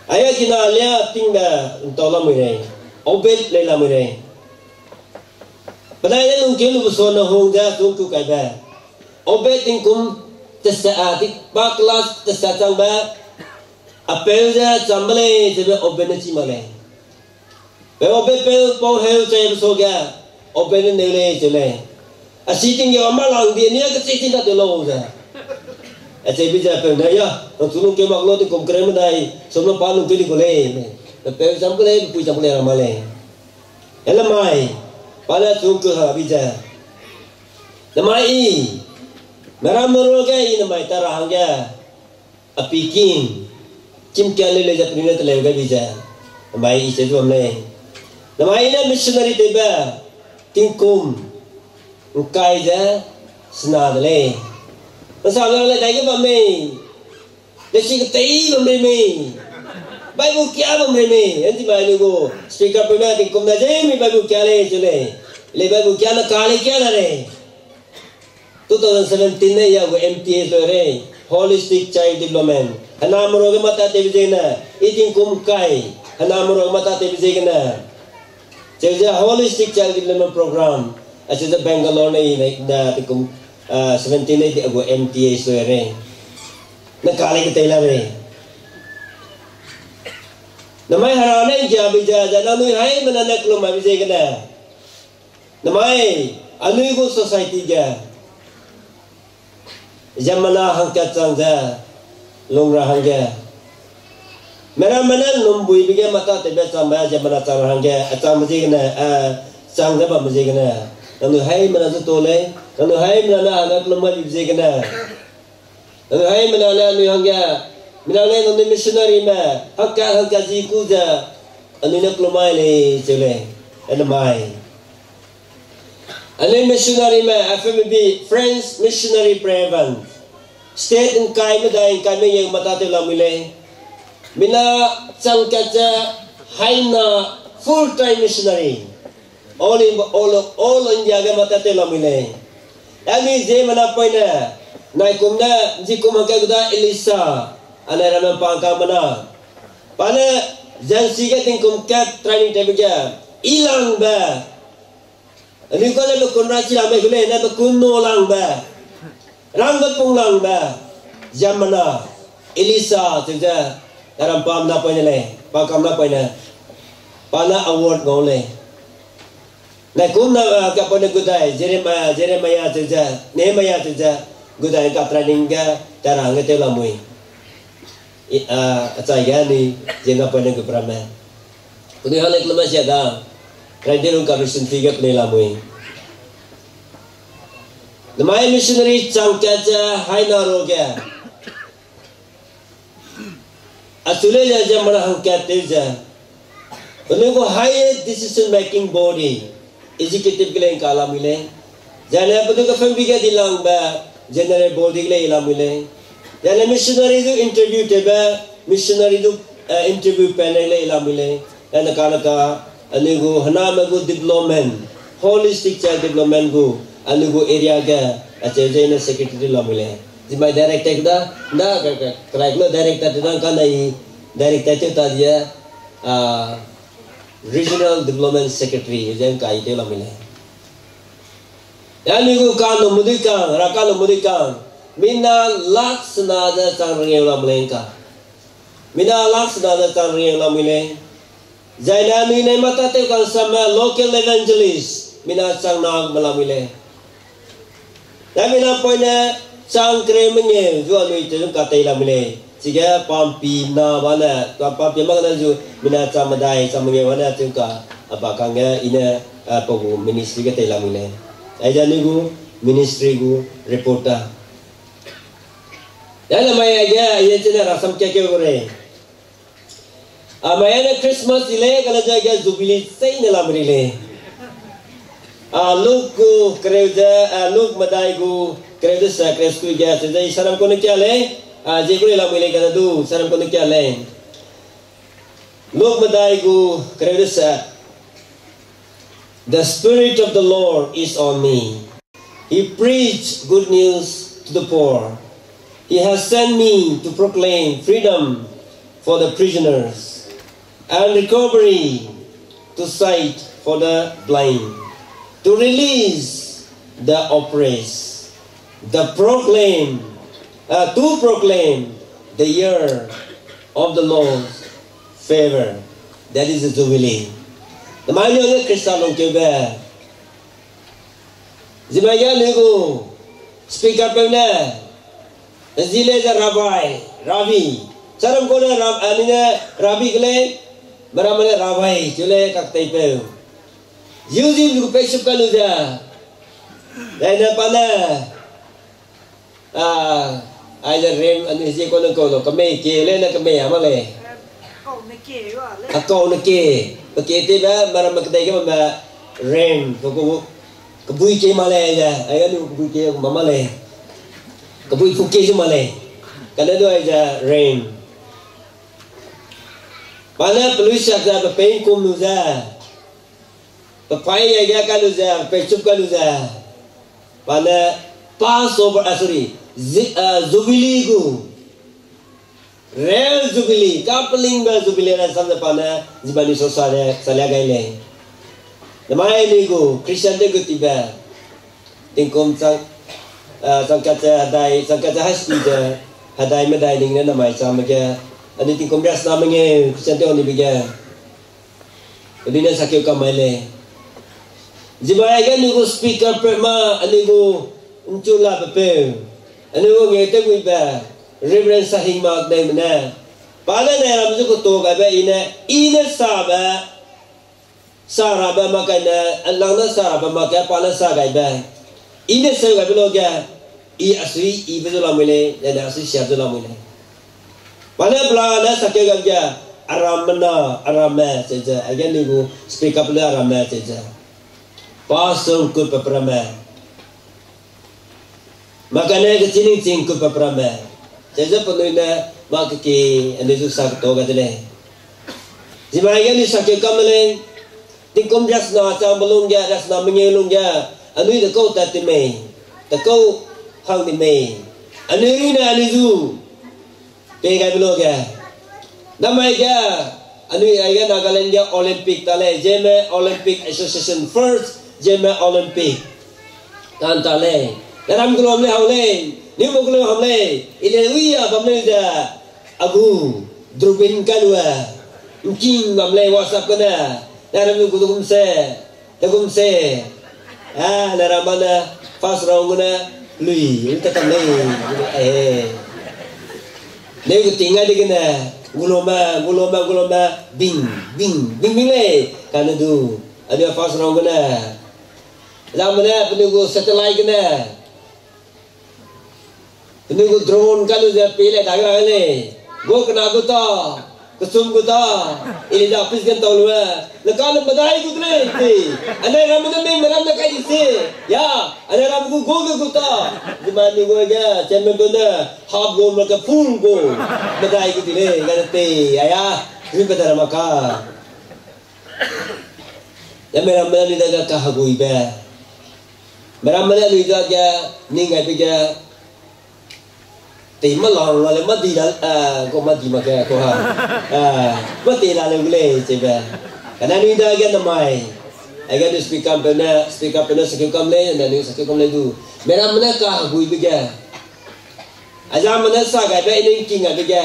Ayah kena lihat tinggal tau la mile. Obe le la mile. Pada ayah mungkin lu bersona hong ja tungku kaya. Obe tingkum tersaatik baklas tersacang ba. Apel ja cambale jebe obe ne cimale. Obe pel pau hel saya bersoga. Obe ne nele jele. Asiting yang amalang dia ni kecil tak terlalu ja. Asyik bija pel na ya. Tolong ke maklo tu komkrem dai. Semua palu tu digoleh. Pel cambale pui cambale ramale. Elamai. Pada tungku ha bija. Namai. Meram meroga ini namai tarahangga. Apikin. Cimkale le japrina telega bija. Namai ise tu amne. Namai na missionary teba. Tingkum. Ukai ja senadle. Masalah le dai ke bame. Desi ketei bame me. Bible kya bame me. Enti Bible ko speaker pe na tingkum na je mi Bible kya le chule. Le Bible kya na kale kya na re. 2017 ne ya go MTS lo re. Holistic Child Development. Hanamro ke mata te bijena. Iting kum kai. Hanamro ke mata te bijena. Jadi Holistic Child Development Program. Asal Bangalore ni na tingkum 17 ne di go MTS lo re. Na kale ke tela re. Namai harane ja bija jana nu hai manana kloma bijai kana. Namai anu go society ja. Jamana hangkat sangja longra hangja. Mera manan numbui biga mata tebe samba jamana sang hangja atang bijai kana sangja ba bijai kana. Anu hai manana tole, anu hai manana anak kloma bijai kana. Anu hai manana nu hangja Minalai nanti missionary ma, hakka ziku ja, anu nak lumai le cile, ada mai. Anu missionary ma, FMB Friends Missionary Prevan, state in kai medai kami yang mata telah milih. Mina sangkaja haina full time missionary, all India ke mata telah milih. Ani je mana poina, naik kumna jikum hakka kuda Elisa. Ana ramai pangkal mana? Pada jansi ke tingkum cat training tebiga ilang ba. Ani ko le kun raci ramai gule na kun no lang ba. Rang pung lang ba. Jamana Elisa teja dalam pam na poin le. Pangkam na poin na. Pana award ngole. Na kun na ka poin gudai Jeremiah teja Nehemiah teja gudai ka training ga tarang te lamui. Saya ni jangan pandang ke perama. Kuni hal yang lemah siapa? Kerajaan Commission tiga penelamui. Namai missionary cangkaja hai naroga. Asule jaja mana hangkat teja. Kuni ko high decision making body. Executive kele kalam ile. Jangan apa tu kafan biga dilang ba. General body kele ilam ile. Jadi missionary itu interview teba, missionary itu interview panel le ilamile. Dan nakala anu go hanama go development, holistic child development go anu go area ga aja na secretary ilamile. Di my director kita, na kalau director itu kan nai director itu tadi ya regional development secretary yang kai itu ilamile. Anu go kan mudikan, rakal mudikan. Mina laksana da tangring la mlengka. Mina laksana da tangring la mile. Zaina mine mata te kan sama local evangelist. Mina sang nag malamile. Da mina poina sang kremenye jo anu itu ka te la mile. Siga pampi na bana, pampi magana jo mina samadai samenge wana tuka abakanga ina apagu ministry ka te la mile. Aja nigu ministry gu reporter. Dalam maya aja, ia cina rasam kaya gore. Maya na Christmas ile kalau jaga jubilee say nila berile. Look ko kerja, look madai ko kerja sa Christmas gaya. Jadi salam ko nak le, je ko la mele kana du saram ko kya le lok madai gu kredesa the spirit of the Lord is on me. He preached good news to the poor. He has sent me to proclaim freedom for the prisoners and recovery to sight for the blind, to release the oppressed, to proclaim the year of the Lord's favor. That is the Jubilee. The man young Christian on Quebec. Zimaya Lugu, speak up in there. Zile the Rabbi. Saram Kona Rabbi Glen, Maramana Rabbi, Jule Kaktape. Using Rupeship Kaluja. Then a pana. Either Rim and his Econoco, Kame, Lena Kame, Amale. A cone a key. Okay, Tiba, Maramakadega, Rim, Kabuki Malaya, I got Kabuki Mamale. Kabuki Fuki Malay. Canada is a rain. Pana Pelusa, the pain Kumuza. The Paya Yakaluza, Pechukaluza. Pana Passover, sorry, Zubiligu. Real Zubili, coupling the Zubilera Sandapana, Zibani Sosare, Salagaile. The Mayanigo, Christian de Gutiba, Tinkum Sankata Hadai, Sankata Haspita, Hadai Medaining and my Samaga, and the Tinkum Ras Naming, Santoni began. The dinner Sakyoka Male. Zibayagan, you go speak up, Ma, and you go into La Pepe, and you go get with bear. Reverend Sahing Mark name na. Pada na ramzu ko to gabe ina saba saraba makana Allah na saraba makaya pada sagai ba. Ina sa gabe loga I asri I betul amile dan asri siap betul amile. Pada pula na sakya gabe aramna saja. Again ni go speak up le aramna saja. Pasal ko paprama. Makana kecing cing ko paprama. Jadi penuhnya mak ke ane tu sak to gadle. Jemaah ni sakit kamalen, tingkom jas na cam belum ja jas na mengelung ja. Anu itu kau tati me, kau hang di me. Anu ini anu tu, pegai belum ja. Nama ja, anu ayah Nagaland ja Olympic tale, Jemaah Olympic Association first, Jemaah Olympic. Kan tale, dalam kelom le haule. Ni mo kulo hamle ile wiya bamle da agu drubin kalwa king bamle whatsapp kana naram ku dum se naramana fast round na lui ita kamle ne ku tinga digina guloma bing le kana du ada fast round na lamana penugo satellite kana ini go drone kalau dia pilih dah kali, go kena guta, kesum guta, ini dah habis kan tahu luar. Lekas badai go kena ini, anda ramai ramai meram nak kaji sih, ya, anda ramai go guta, di mana go aja, cemil go na, half go mereka full go, badai go tidak, kan teh, ayah, ini betul maka. Ya meram meram ni dah kah go iba, meram meram ni dah kah, ni ngai pergi. Tema long là mất đi đó có mất gì mà cái có ha mất đi là lên lên chứ bé cái này đi ra cái mày ai cái speak up bên sakit kam lên nên sakit kam lên tu mera mana ka hui bega aja mana sa cái bé nên kinh à bega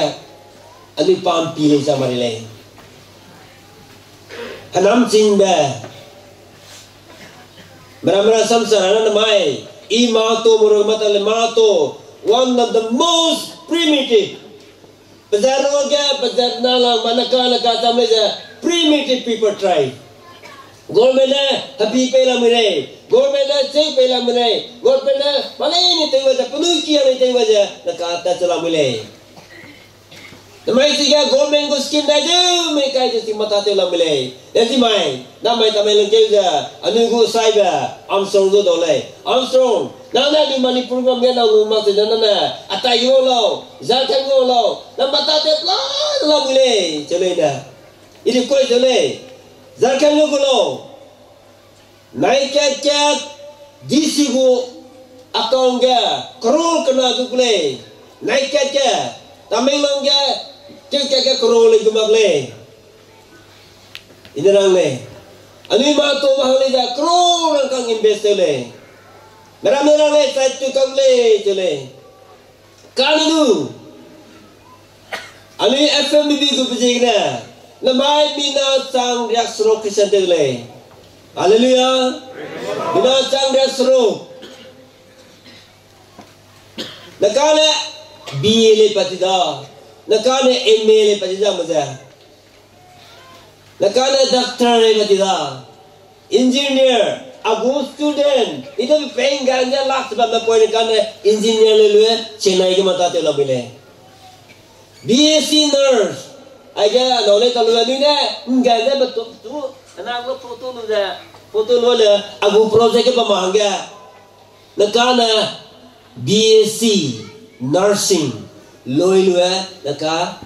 anh đi pam pi lên sa mari lên hanam ching bé mera samsara na mai I mato murugmatal mato one of the most primitive. Bazaroga, Bazarnala, Manakala, Katameza, primitive people tribe. Gormena, Happy Pelamine, Gormena, Say Pelamine, Gormena, Malay, it was a Panuki, and it was a Nakata Salamule. Namai tiga government ko scheme dah je, mereka itu si mata tu lah milih. Jadi mai, namai tamai lengkap je. Anu ko cyber, Armstrong tu dolai. Armstrong, nana di Manipur ko mungkin nak rumah tu nana. Atai yo lo, Jharkhand yo lo. Nama mata tu lah milih, cile dah. Ini kau cile, Jharkhand yo lo. Naik ket DC ko account ke, crore kena tu milih. Naik ket, tamai long ke. Kaya crore lagi magle, ini orang le, ani mato mahle dah crore orang kang invest le, merah le satu kang le cile, kan itu, ani FMB tu berjigna, namai bina sang riak serok Kristen le, haleluya, bina sang riak serok, nakale BA le patida. Nakana MA le patida maza. Nakana doctor le patida. Engineer, agu student. Itu paying ganja last sebab apa nakana engineer le lu Chennai ke mata tu lah boleh. BSc nurse. Aja nolai talu ni dah. Ganja betul tu. Anak lu foto lu dah. Foto lu le agu project ke pemangga. Nakana BSc nursing. Loi lue naka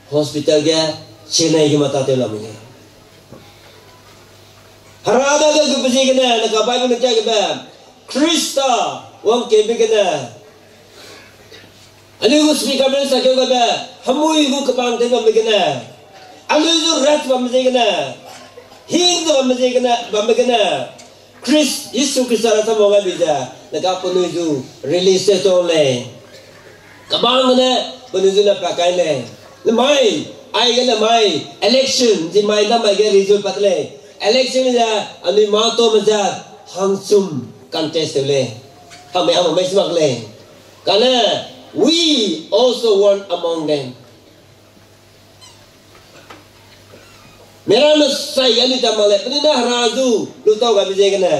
hospital ga Chennai ke mata te lamu harada ga gupji gena naka Bible ne kya ga Krista wang ke bi gena ani go speaker men sa ke ga hamui go kapang te ga gena ani go rat bam je gena hing go bam je gena Chris Yesu Krista ra ta mo ga bi ja naka ponu ju release to le Kabang mana penunjukan pakai le, lemai, ayat lemai, election, di mai nama ayat result patle, election ni dah, anu mato macam hangsum contest le, kami semak le, karena we also one among them. Merana saya ni tak malai, penina razu, lu tahu kami je kena.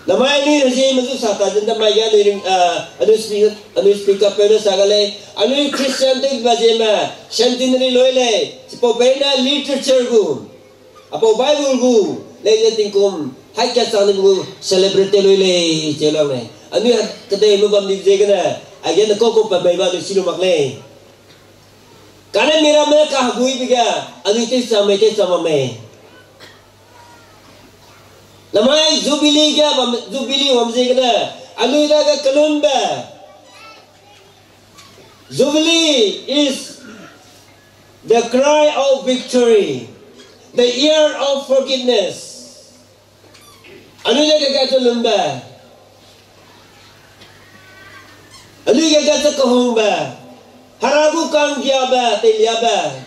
Namai ni rejim itu sata jenda maya ni anu speaker pernah sagale anu Christian tu bajema centenary loile siapa benda literature gu apa Bible gu lagi tingkum hai kasa ni gu celebrate loile celang ni anu kedai mubam ni jegana agen ko pabaiba ni silo makle karena mira mereka hui biga anu itu sama me Namai Jubilee ke Jubilee hamze kena anu ida ke Kolomba Jubilee is the cry of victory, the year of forgiveness. Anu ida ke Kolomba anu ida ke Kohomba haragu kang giaba teliaba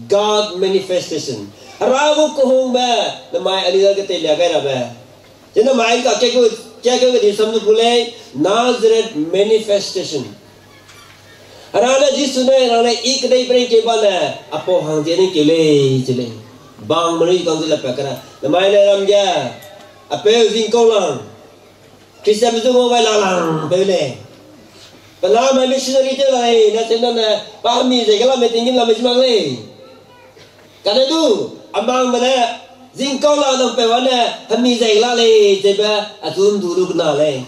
God manifestation Rabu kohong ba, namai alida kita lihat kan apa? Jadi namai ka kya di sambil pulai Nazareth manifestation. Rana jisune rana ikdai pering kebana, apa hang jeni kele, bang meri kang tu lepas kena. Namai le ramja, apa zingkolang, Kristen itu mau lalang, beli. Pelama missionary tu lah, nasi nana pahami segala metingin lah macam le. Karena tu. Abang mana zingkau lah dong pewana kami zai lah le jeba atum dulu kena le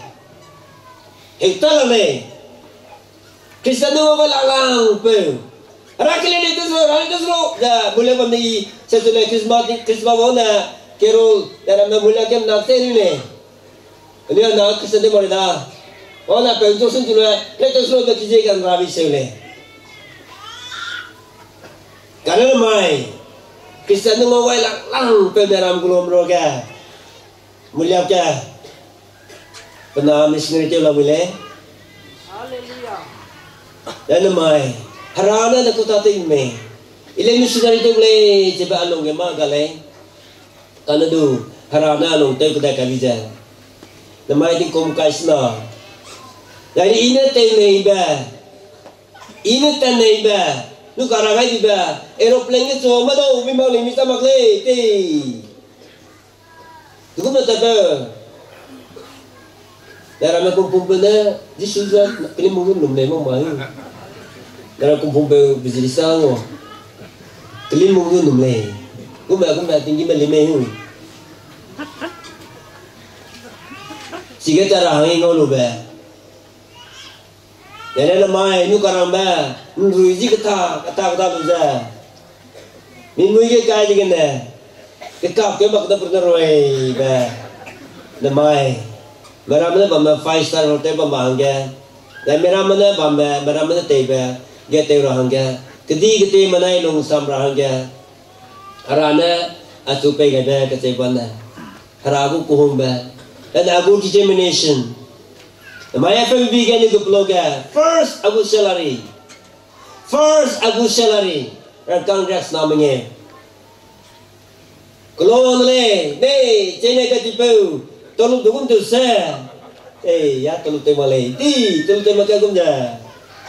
hektar lah le Kristen tu apa lalang pe rakile ni tu ya boleh kami sesuatu Krismas mana kerol dalam mulai kem nak teri le ini anak Kristen tu mana dah mana pe tu sen tu le tu selo tu kijakan rabi sele karena mai Kristen tu ngawai lang dalam gulung roga. Mulia ke? Pernah missionary tu lah boleh. Haleluya. Dan mai harana nak kota timme. Ile missionary tu boleh coba alung ke magalai. Karena tu harana alung tu kita kabija. Namai di kom kaisna. Jadi ini tenai ba. Ini tenai ba. Lu karangai di ba, aeroplane ni semua tu, memang ni mesti maklum, ti. Tu kau nak apa? Dalam aku kumpulnya, di sudah pilih mungkin belum lama mahu. Nara kumpung pe bijili sango. Kelim mungkin numle. Kumba tinggi melime hu. Sige cara hangi ngolu be. Jadi lemai nu karang be. Nuruji kata tu je. Min mui ke kai je kena. Kekap ke bak dah pernah roi be. Lemai. Merah mana bamba 5 star hotel bamba hangga. Dan merah mana tebe. Get tebe hangga. Kedi mana ilung sam hangga. Harana asupai gada kecewana. Haragu kuhum be. Dan aku determination. My FMB kan itu blog first aku salary. Rakang ras namanya. Kalau le, deh, cina ketipu, tolong dukung tu saya. Ya tolong tema le, tolong tema kagum dah.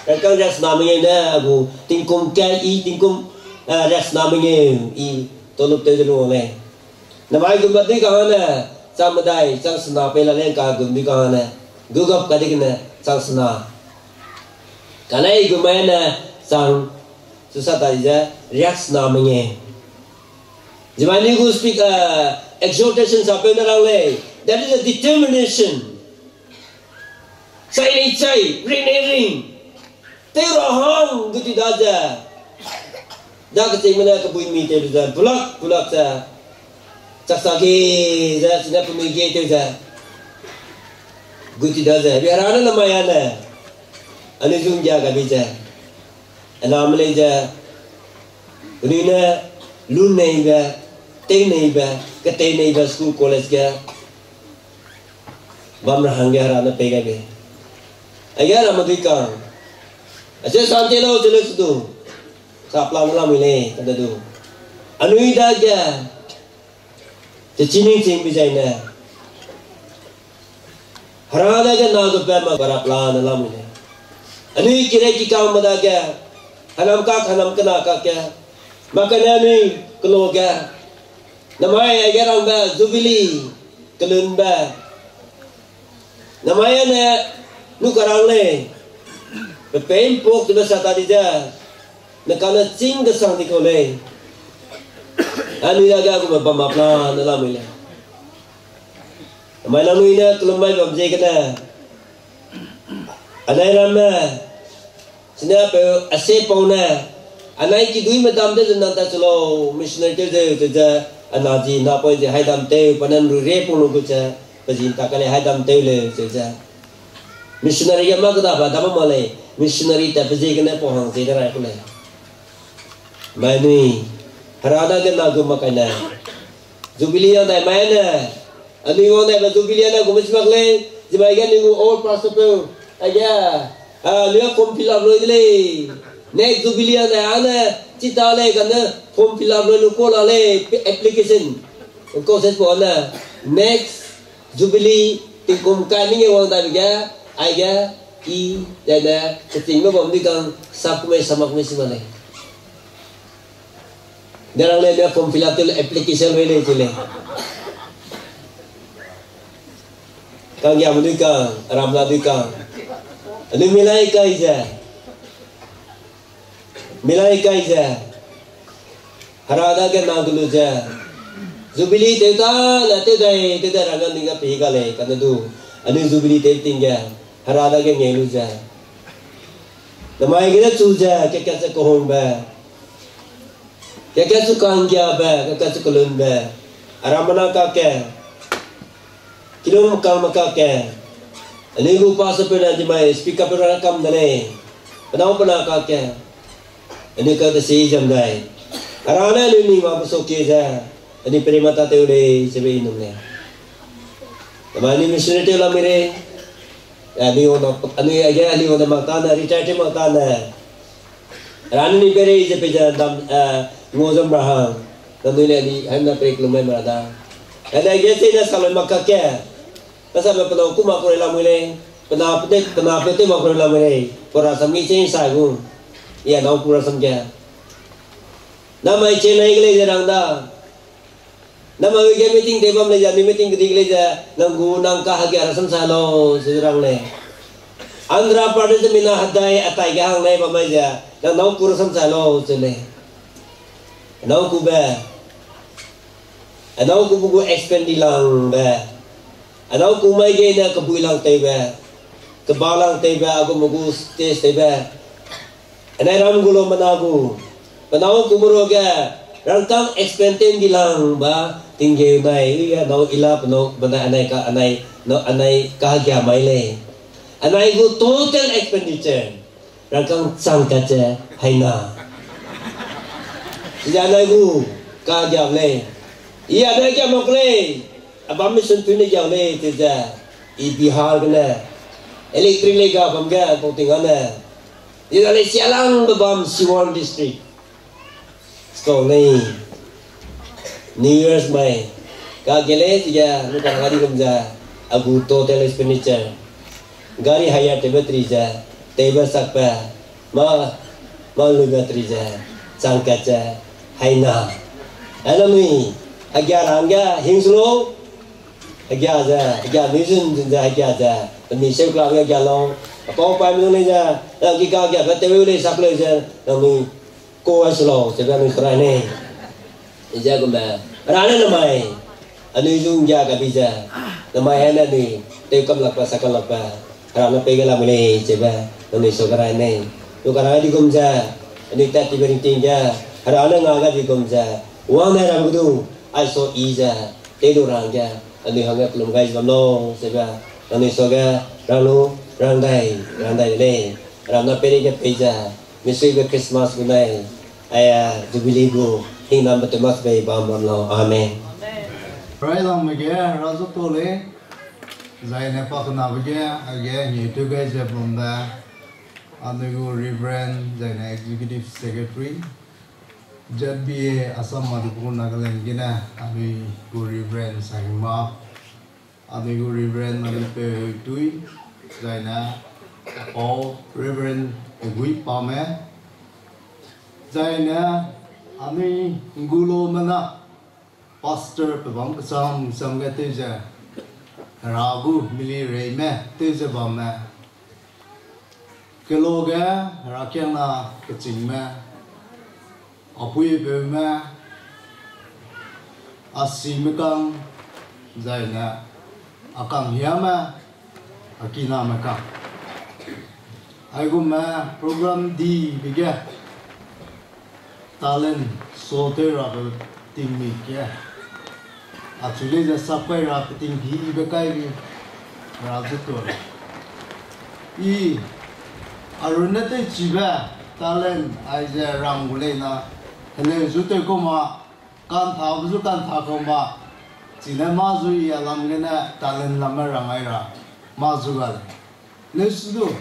Rakang ras namanya dah aku tingkum ras namanya tolong terus le. Namai gumbat ni kahana. Sama dai sang sena pela len kagum di kahana. Gugap kadigna sang sena. Kanai gumana sang susah taja reaks namanya. Jemani gu speak exhortation sampai narang le. That is a determination. Sai ring. Terahang gitu daja. Dah kecil mana kebuin mi tu dah bulak sa. Saksaki dah sini pemigi tu dah. Guti dah dah. Biar ana lumayan lah. Ane zoom jaga bisa. Ana amle ja. Ini na lun nahi ba, teng nahi ba, kete nahi ba school college ga. Bam rahangga ana pega be. Agar amadika. Aje santi lo jelas tu. Sapla mula mile kada tu. Anu ida ga. Cini cing bijaina. Harada ke naga pema baraplan alam ini. Ani kira kau madaga. Hanam kena kakya. Maka ni keluarga. Namanya agar amba zubili kelunba. Namanya ne nukarang le. Pepen pok tu sata dia. Nakala cing kesang di kole. Anu jaga aku berpamaplan dalam ini. Malam ini kelumbai babjai kena. Anai ramai. Sini apa asyik pauna. Anai kidui madam tu nanti selo missionary tu anaji napa je haidam tu panen rure pun lugu je. Pejinta kali haidam tu le je. Missionary yang mak dah apa? Dama malai. Missionary tapi je kena pohang je dah aku le. Mani. Harada ke nagu makana. Jubilian dah mana? Ani orang dah jubilian aku mesti maklum. Jemaah ni all pastor tu. Aja. Lihat form fill up le. Next jubilian dah ana cita le kana form fill up le kola le application. Kau sesuatu ana. Next jubilee tingkum kani orang dah juga. Aja jadi ketinggalan pembicaraan sampai sama mesti mana. Darang le dia form fill up tu application le cile. Kang yang menikah, ramla nikah. Ani milai kaisa. Harada ke nagulu ja. Zubili teta la teta rangan ninga pihika le kana tu. Ani zubili tingga. Harada ke ngelu ja. Namai kita suja ke kasa kohon ba. Kakak suka anggia ba, kakak suka lun ba. Aramana kakak. Kilo makal kakak. Ani lupa sepena jemai speaker perakam dane. Penau pernah kakak. Ani kata si jam dai. Arana ni ma besoke ja. Ani perimata te ule sebe inum ne. Tamani missionary la mere. Ani ono ani aja ali ono makana retire makana. Arana ni pere je peja dam ngozam bahang. Tentu ni hanya pergi lumai berada. Ada gese na salon makakya. Pasal berpenau kuma kau elamu le. Kenapa tu mak kau elamu le? Pura samgi ceng sagu. Ia nau pura samja. Nama ceng naik le jarang dah. Nama kerja meeting tebam le jadi meeting ketik le jadi nanggu nangkah lagi arasam salo sejarang le. Andhra Pradesh mina hadai atai gahang le pamaja. đang nấu cua sắm xài lô cho này nấu cua bè nấu cua expand đi lang bè nấu cua mấy cái nè cái bùi lang tây bè cái bao lang tây bè aku mau cua tây bè này ram gulo managu nấu cua muru cái rangkang expand đi lang ba tinggi này nấu ilap nấu benda anai no anai kahagya mai le anai gu total expenditure rangkang sang kaca haina ya anai gu kahagya le iya anai kya mok le abam mission tu ne jaw le tija I Bihar kana electric le ga bam ga to tingan na ida le sialang babam Siwan district so ni New Year's mai kagele tija nu kan ngadi kumja abu total expenditure gari haya tebe trija tebe sakpa ma luga trija sangkaca haina alami agya rangga hingslo agya ja agya mission ja agya ja mi seu kla agya long ko pa mi ne ja lagi ka agya tebe le sakle ja mi ko aslo tebe mi krane ja kumba rana namai anu jung ja ka bija namai ana ni te kam lakpa sakal lakpa rana pegala mule jeba nani sokara ne yo kana di kumja ani ta ti berinting ja rana ngaga di kumja wa na ra gudu ai so ija te do rang ja ani hanga plum gai bamno jeba nani soga ralu randai le rana peri ke peja misi ke Christmas gunai aya jubilee go hinam betemas be bamno amen. Right on again, Razotole, Zaina Pakanavaga, again, you two guys are from the Undergo Reverend, Zaina Executive Secretary, Jad BA Assam Madhupur Nagaland Gina, Abi Go Reverend Sahima, Abi Go Reverend Nagape Tui, Zaina, all Reverend Gui Pame, Zaina, Ami Ngulo Mana. Pastor pabam kasam samga teja ragu mili reime teja bamna keloga rakyana kecingma apui bema asimekang zaina akang hiama akina makang aiguma program di biga talent sotera tingmi kya actually the sapai rapiting hi bekai bi rajutor I arunate chiba talent aija rangule na hele jute koma kan tha bu kan tha koma china ma zu ya lamlena talent lamar rangai ra ma zu gal lesudo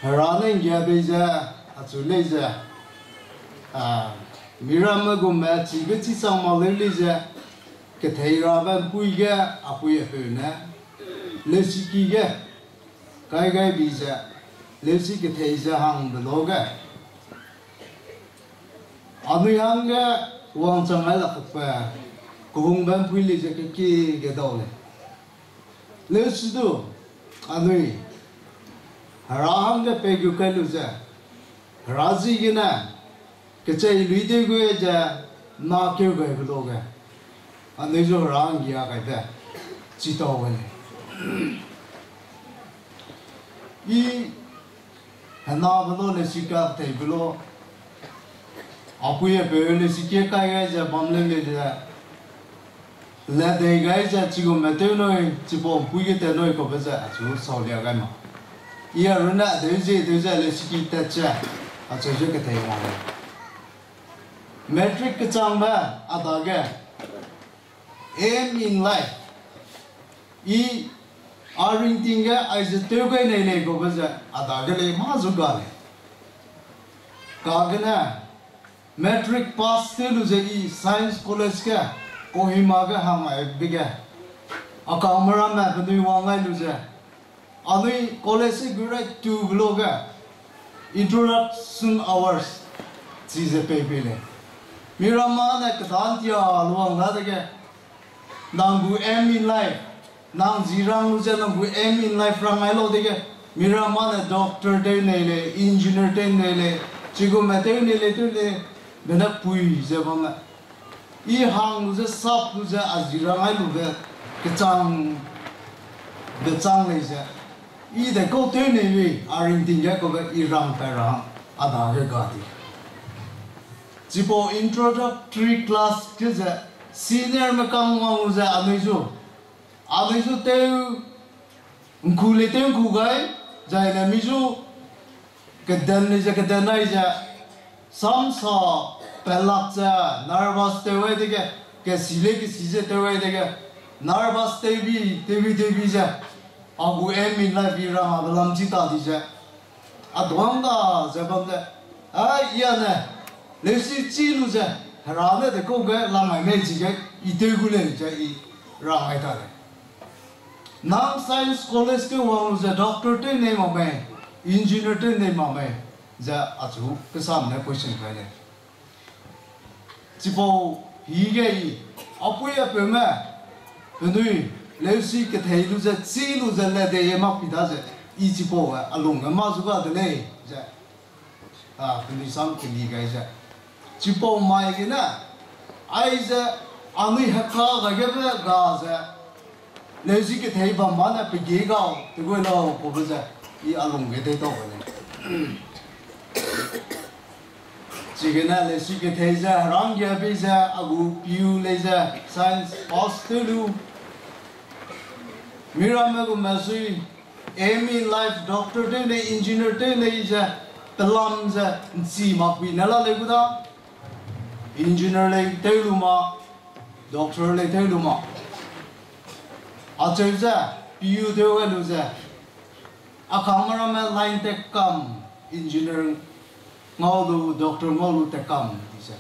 harane gya beja actually ja Mirama gomba chiga chi sang maleli ja ke theira ban puiga apui apuna lesiki ga kai bija lesi ke theisa hang beloga amyanga wang changai la khapa kuhung ban puili ja ke ge dole lesidu anui harahang ga pegu kalu ja razi gina kecai luide gue ja na keu gue beloga ane jo rang ya kai da cito wale I hana belo le sika te belo apuye be le sikia kai ga ja bamle le ja la de ga ja chigo mate no chipo puye te no ko be ja chu so le ga ma ia runa de ja le siki ta cha a cho je ke te wa metric ke changba adaga aim in life I arintinga as teugai nei nei go baza adaga le ma zugale kagana metric pass telu je I science college ka Kohima ga hama biga akamara ma bdu wangai lu je ani college grade 2 bloga introduction hours chize pepele Miramana kadantia luang ladage nangu aim in life nang jirang luja nangu aim in life rangai lo dege Miramana doctor de nele, engineer de nele, chigo mate nele to le, bena pui zebanga. I hang luze sap luze azirangai luze, kecang leze. I de ko te nele, arintinja ko be irang perang, ada ke gadi. Jipo introductory class kize, senior makang wanguze amizu te nkule te nkugai, jai na mizu kedan niza samsa pelak ja nervous te we dege ke sile ki size te we dege nervous te bi ja agu em la vira ablam chita di ja adwanga jabam ja ai ya ne lesi chilu ja rane de ko ga la mai me ji ga ite gule ja I ra mai ta le Nam science college ke wang ja doctor te name of me engineer te name of me ja achu ke samne question ka le Jipo hige apuya pe me benui lesi ke theilu ja chilu ja le de yema pida ja I jipo alung ma zu ga de le ja benui sam ke li ga ja Jipo mai ke na ai ja ami hakha ga ga ja lesi ke thei ba ma na pe ge ga to go la ko ba ja I alung ge de to ne Jigana lesi ke thei ja rang ya be ja agu piu le ja science hostelu Mirama ko masui aim in life doctor te ne engineer te ne ja pelam ja si ma pi na la le ku da engineer le te lu ma doctor le te lu ma a che ja piu de we lu ja a camera man line te kam engineer ngau lu doctor ngau lu te kam di ja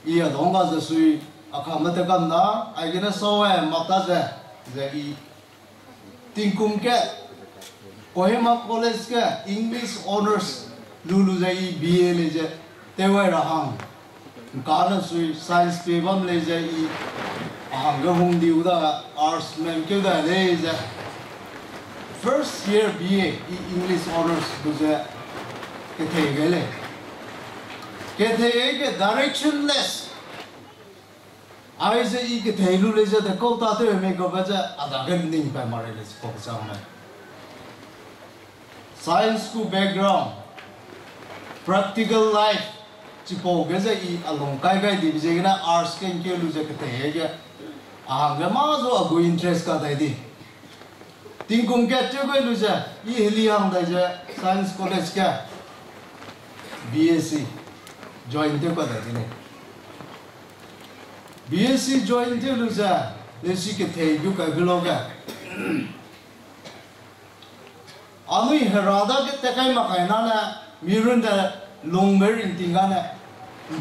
I a donga ja sui a camera te kam na ai gena so ma ta ja I Tingkum ke Kohima College ke English honors lulu jai BA le je tewai rahang kana sui science pebam le je I ahanga hung di uda arts mem ke da le je first year BA I English honors du je ke the gele ke directionless I say I ke theilu le je de ko ta te me ko ba ja ada gan ning pa mare le ko sa me science ku background practical life chi po ge je I along kai di je na arts ken ke lu je ke the ge a ga ma zo agu interest ka dai di ting kum ke che ko lu je I heli hang da je science college ke BSc join te ko dai ni BSc join te lu ja lesi ke thei gu ka biloga Ami herada ke tekai makai na na mirun da longber intinga na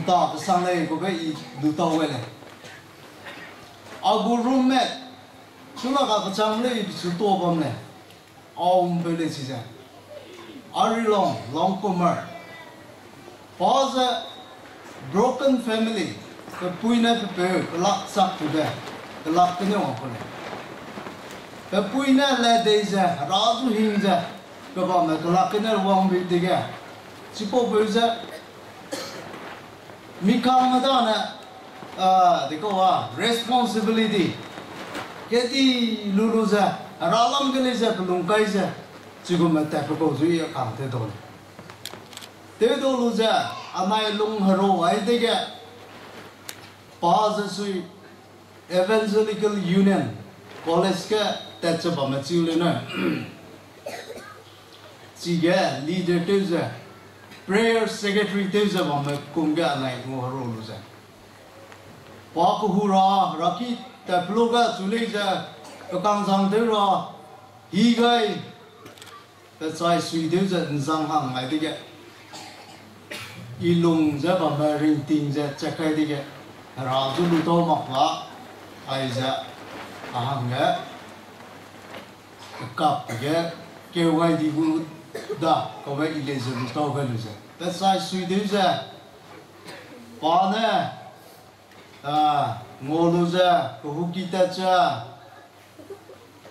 ta sang le ko be I du ta we le agu roommate chuna ka chang le su to bam le om be le chi ja ari long comer was a broken family the puina pe lak sak tu de lak ke no ko le the puina le de ja razu hing ja ko ba me lak ke no wang bi de ga chi po be ja mi kam ma da na de ko wa responsibility ke di lulu ja ralam ke le ja lung kai ja chi ko ma ta ko zu ya kam te do lu ja amai lung haro ai de ga Sui Evangelical Union College ke tetsa ba ma chiu le na chi ga leader te ja prayer secretary te ja ba ma kum ga nai ngo haro lu ja pa ku hu ra raki ta ploga chu le ja ka kang sang te ra hi gai ta sai sui te ja sang hang ai de ga I lung ja ba ma ring ting ja cha kai de ga Razu lu to makla aiza ahanga kap ge ke wai di bu da ko ba ile ze lu to ga lu ze ta sai sui de ze pa ne ngo lu ze ko hu ki ta cha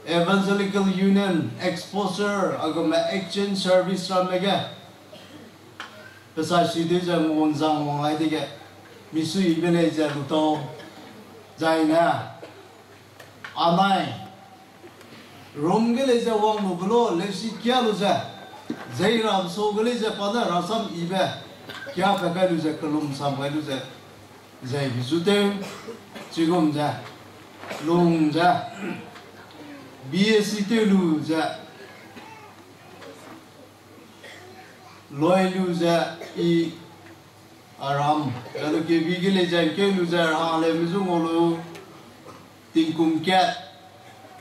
Evangelical Union exposure agama exchange service ramega pesai sidhi jang onjang mongai dige misu ibele ja luto jaina anai romgele ja wang muglo lesi kya luza zaira so gele ja pada rasam ibe kya peka luza kalum sam ga luza zai bisute chigom ja long ja BSc telu ja loylu ja I aram lalu ke bigile ja ke lu ja ale mizu ngolu tingkum kat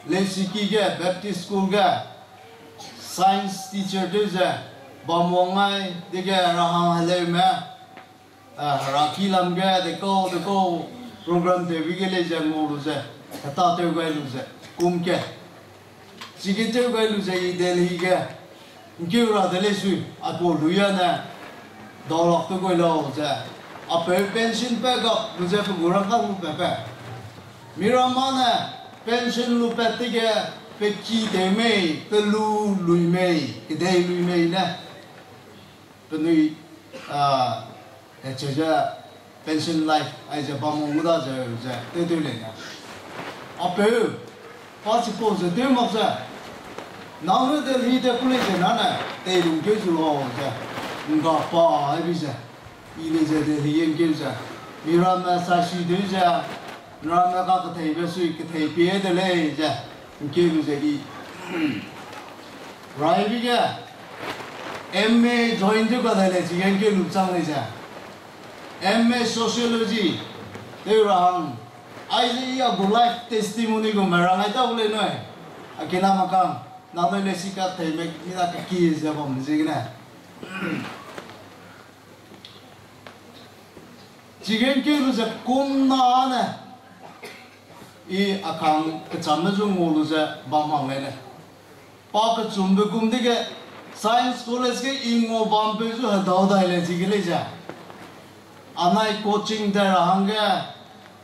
lesiki ga Baptist school ga science teacher de ja bamongai de ga rahang ale ma rakilam ga de ko program de bigile ja ngolu ja ta te ga lu ja kum ke Sigete ga lu ja I Delhi ga Kira de lesu apo luyana dolok to go lo ja ape pension pack up lu ja gurang ka lu pepe miramana pension lu petige peki de me pelu lui me de lui me na penui ja pension life ai ja ba mo da ja te le na ape passport de mo ja Now the leader police nana they don't get to all nga pa ai bisa ile je de yen gelsa mirama sashi de ja rama ka thai be sui ke thai pe de le ja ke lu je di rai bi ga MA join de ka le ji yen ke lu chang le ja MA sociology de rang ai ji ya good life testimony go marang ai ta le noi akena makam Nada lesika temek mina kaki jabam jigna. Jigen ke lu ja kum na na. I akang kecamna ju ngolu ja bam hang le. Pa ka chumbe kum de ke science college ke ingo bam pe ju hadaw dai le jigile ja. Anai coaching da rahang ga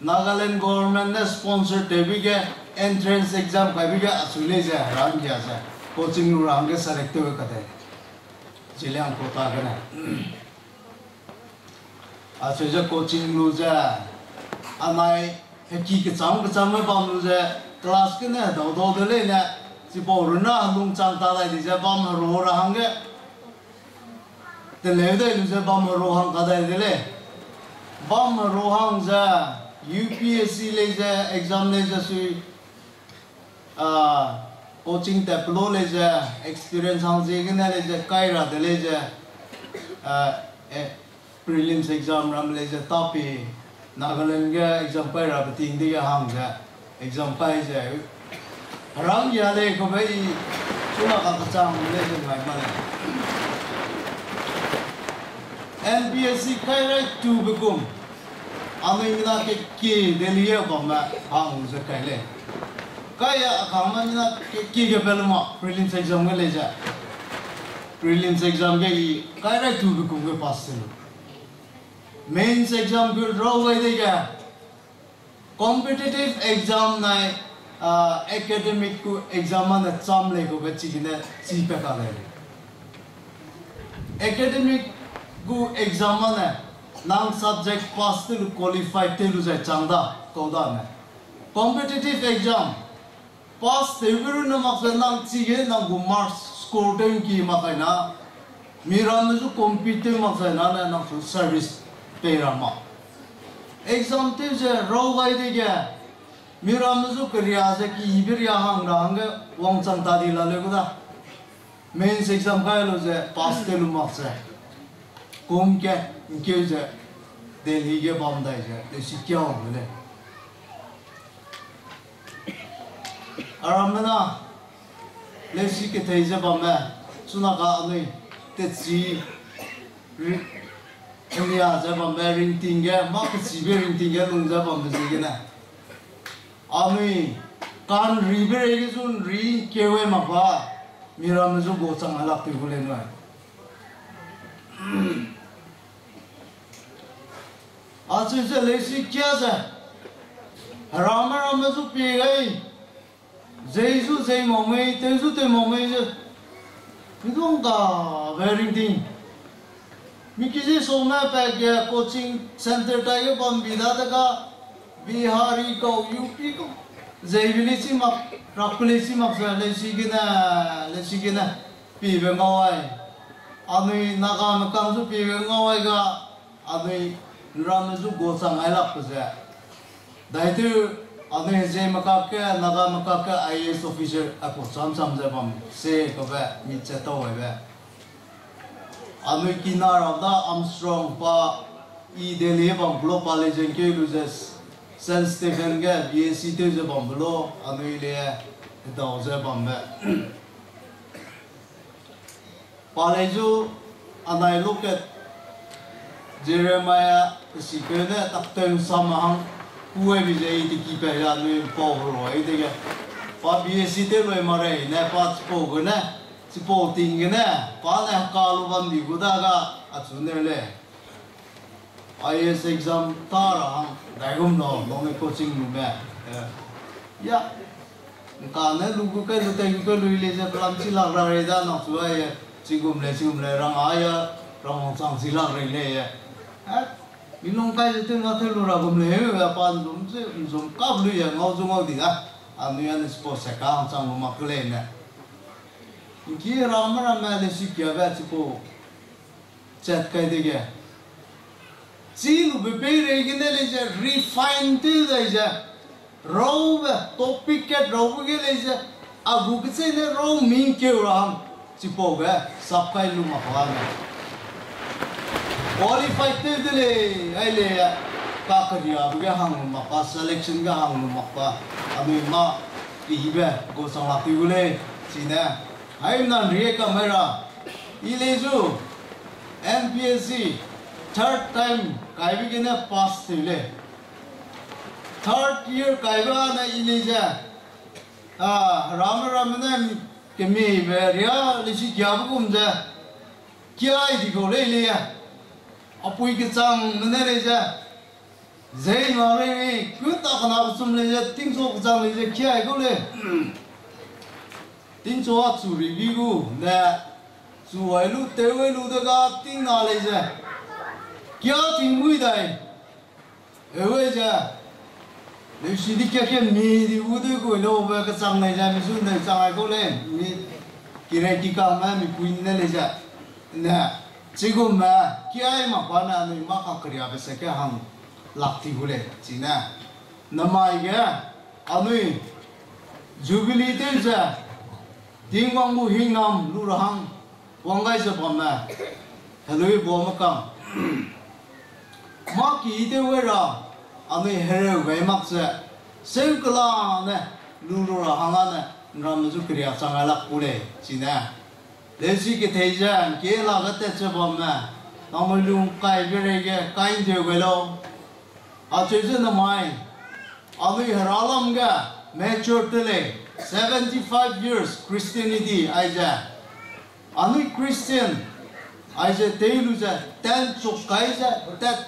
Nagaland government ne sponsor debi ke entrance exam kabi ga asule ja ram kya ja coaching ru ram ke select ho kate jilang kota kana asu ja coaching ru ja amai heki ke cham me bam ru ja class ke na do de le na ji bo ru na lung chang ta dai ja bam ro ra hang ge de le de lu ja bam ro hang ka dai de le bam ro hang ja UPSC le ja exam le ja sui coaching taplo le ja experience hang je gna le ja kaira de le ja prelims exam ram le ja tapi Nagaland ga exam pai ra bating de hang ja exam pai ja rang ya le ko bai chuna ka chang le ja mai ma le NPSC kaira tu bekum amina ke delia bama hang ja kai le Kaya akaman na kiki peluma prelims exam ke leja prelims exam ke kaya tu bi kum ke pass se mains exam ke draw wai de ga competitive exam na academic ku exam na cham le ko bachi ne si pe ka le academic ku exam na nang subject pass to qualify te lu ja changda ko da na competitive exam Pass tebiru na maksa nang sige nang marks score ten ki makai na miram ju compete maksa na nang service perama exam te je raw gai de ga miram ju kriya je ki ibir ya hang rang wang chang ta di la le da mains exam kai lo je pass te lu maksa kom ke je Delhi ke bam dai je de sikya ho le Aramana lesi ke thaiza bama sunaka anui tetsi India ja bama rinting ga mak sibe rinting ga lungja bama jigena anui kan ribe ge sun ri kewe ma ba miram ju go chang alak te gule na asu se lesi kya ja rama ju pe gai Jesu say mommy, Jesu te mommy je. Mi dong da very thing. Mi kisi so me pa gya coaching center ta ye bam bida ta ka Bihari ko UP ko. Jevili si mak rakuli si mak sa le sigina pi be ngawai. Anui naga makang su pi be ngawai ga anui ram su go sang ai lak pa dai tu anui je makak naga makak IAS officer ako sam je bam se ko ba mi che to we ba anui kinar da Armstrong pa I dele bam global legend ke loses San Stephen ga BSc te je bam lo anui le da je bam ba Paleju anai look at Jeremiah sikene takten samahang kuwe bijai ti ki pe ya nu po ro ai de ga pa BSc te lo mare ne pa po go ne si po ting ne pa ne ka lu ban di gu da ga a chu ne le IAS exam ta ra hang dai gum no no ne coaching nu me ya ka ne lu gu ke lu te gu ke lu le je plan chi la ra re da no su ai chingum le rang aya rang chang si la re le ya minong kai te nga the lu ra gum le ya pan dum se zum ka lu ya ngau zu ngau di ga anu ya ne spo se ka chang ma kle ne ki ra ma le si kya ba chi po chat kai de ge chi lu be pe re ge ne le je refine te de je ro ba topic ke ro ge le je a gu ke se ne ro min ke ra chi po ga sap kai lu ma pa ne qualified te dele ai le ka kariya bu ga hang ma pa selection ga hang ma pa ami ma ki ba go sang la ti ule chi na ai nan rie camera ile ju MPSC third time kai bi ne pass te le third year kai ba na ile ja ram na ke me be ria le si kya bu kum ja kya ai di go le ya apui ke chang ne le ja zai ma re ku ta kana sum le ja ting so chang le ja kya ai go le ting so a chu ri bi gu na chu wai lu te wai lu da ga ting na le ja kya ting mui dai e wai ja le si di kya mi di u de go lo ba ka chang ne ja mi su ne chang ai go le mi ki re ki ka ma mi pui ne le ja na 지금 기아이만 관하는 막 그리아베서 한 락티굴에 지나 남아이게 아니 주빌리 때자 딩광부 힝남 루르항 왕가에서 보면 헬로이 보험감 막기 이대외라 아니 해외 외막세 생글라네 루루항하네 라면서 그리아 장알락 불에 지나 लेसी के तेजा के लागत है जब मैं नमलूं काय बिरेगे काय देगे लो आचेज़ न माय अभी हरालम का मैच्योर टले 75 years Christianity आइजा अभी Christian आइजा तेलु जा टेन चुकाई जा टेट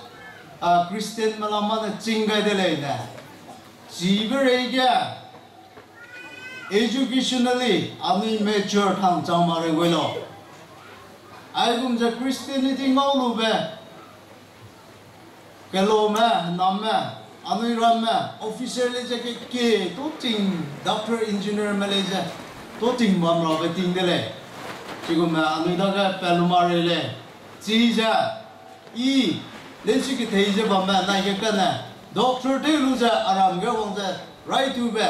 Christian मलामा चिंगाई दले ना जीवरेगे educationally ami mature thang chang mare goilo ai gum ja Christianity ngau lu be kelo ma nam ma ami ram ma officer le ja ke to ting doctor engineer malaysia to ting mam ro be ting de le chi gum ma ami da ga pelumare le chi ja I le chi ke thei je bam ma na ye ka na doctor te lu ja aram ge wong ja right to be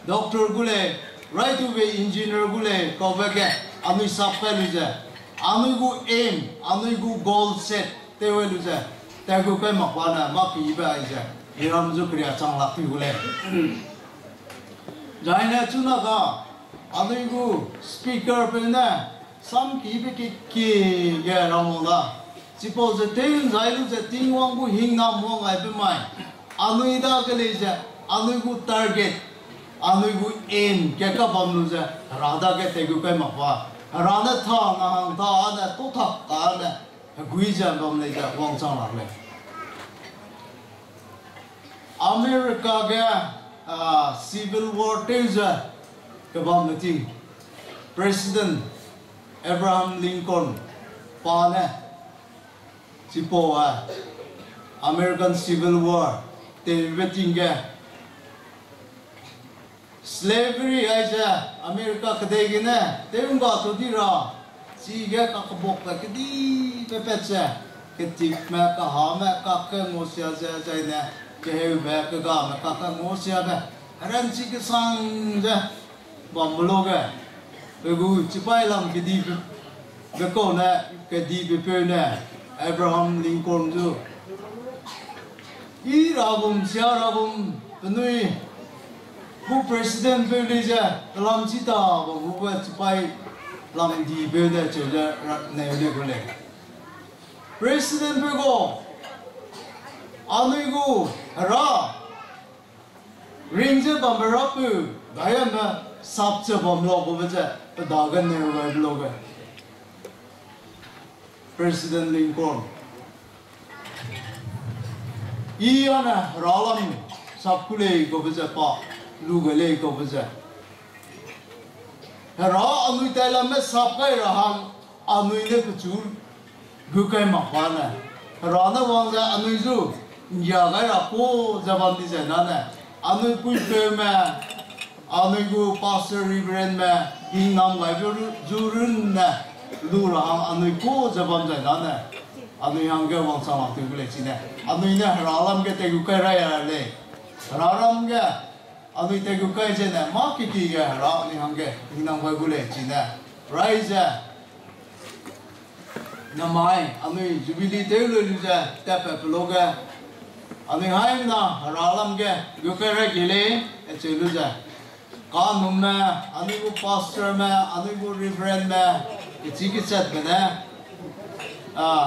doctor gule right away engineer gule koveke ami sappa luja ami gu aim ami gu goal set te we luja ta gu kai makwana ma pi ba ija hiram ju kriya chang la pi gule jaina chuna ga ami gu speaker pe na sam ki be ki ge ramola suppose te zai lu je ting wang gu hing na mo ngai pe mai ami da ke le ja ami gu target आलू को एम क्या का बंदू से राधा के तेगु के मफ़ा राधा था ना हम था आने तो था आने गुइजा बंदे जा वांग चांग लाले अमेरिका के civil war तेज़ cái bao nhiêu tiếng President Abraham Lincoln pa nè chỉ po American Civil War te về tiếng cái slavery ai cha America cái đấy cái nè te ông bảo tôi đi ra chỉ cái các bọc cái đi pe pe cha cái tip mà cái hàm mà cái ngô xia cha nè cái heo bè cái gà mà cái ngô xia bè anh chỉ cái sang cha bom lô cái gu chỉ phải làm cái đi cái con nè cái đi pe nè Abraham Lincoln tu i ra bom xia ra bom nuôi bu president pe đi cha làm chỉ ta bu bu chỉ phải làm đi pe nè chỗ cha này này cái này president pe go anh go ra ring cha bom ra pu gaya mà sắp cha bom lo bu cha da gan ne wa lo ga President Lincoln iana ralam sapkule ko bza pa lugale ko bza ra anui tala me sapai rahan anui le pchur gukai ma khana ra na wang ja anui zu ya ga ra ko jaban di na na anui pui pe ma anui gu pastor reverend ma in nam ga jurun na lu ra anui ko jaban ja na na anui hang ga wang sa ma tu le chi na anui na ralam ke te gu kai ra ya le raram ga anui te gu kai je na ma ki ki ga ra ni hang ga in nam ga gu le chi na rise na mai anui jubilee te lu lu ja ta pa lo ga anui hai na ralam ga gu kai ra ge le e che lu ja ka num ma anui gu pastor ma anui gu reverend ma e chi ki chat ba na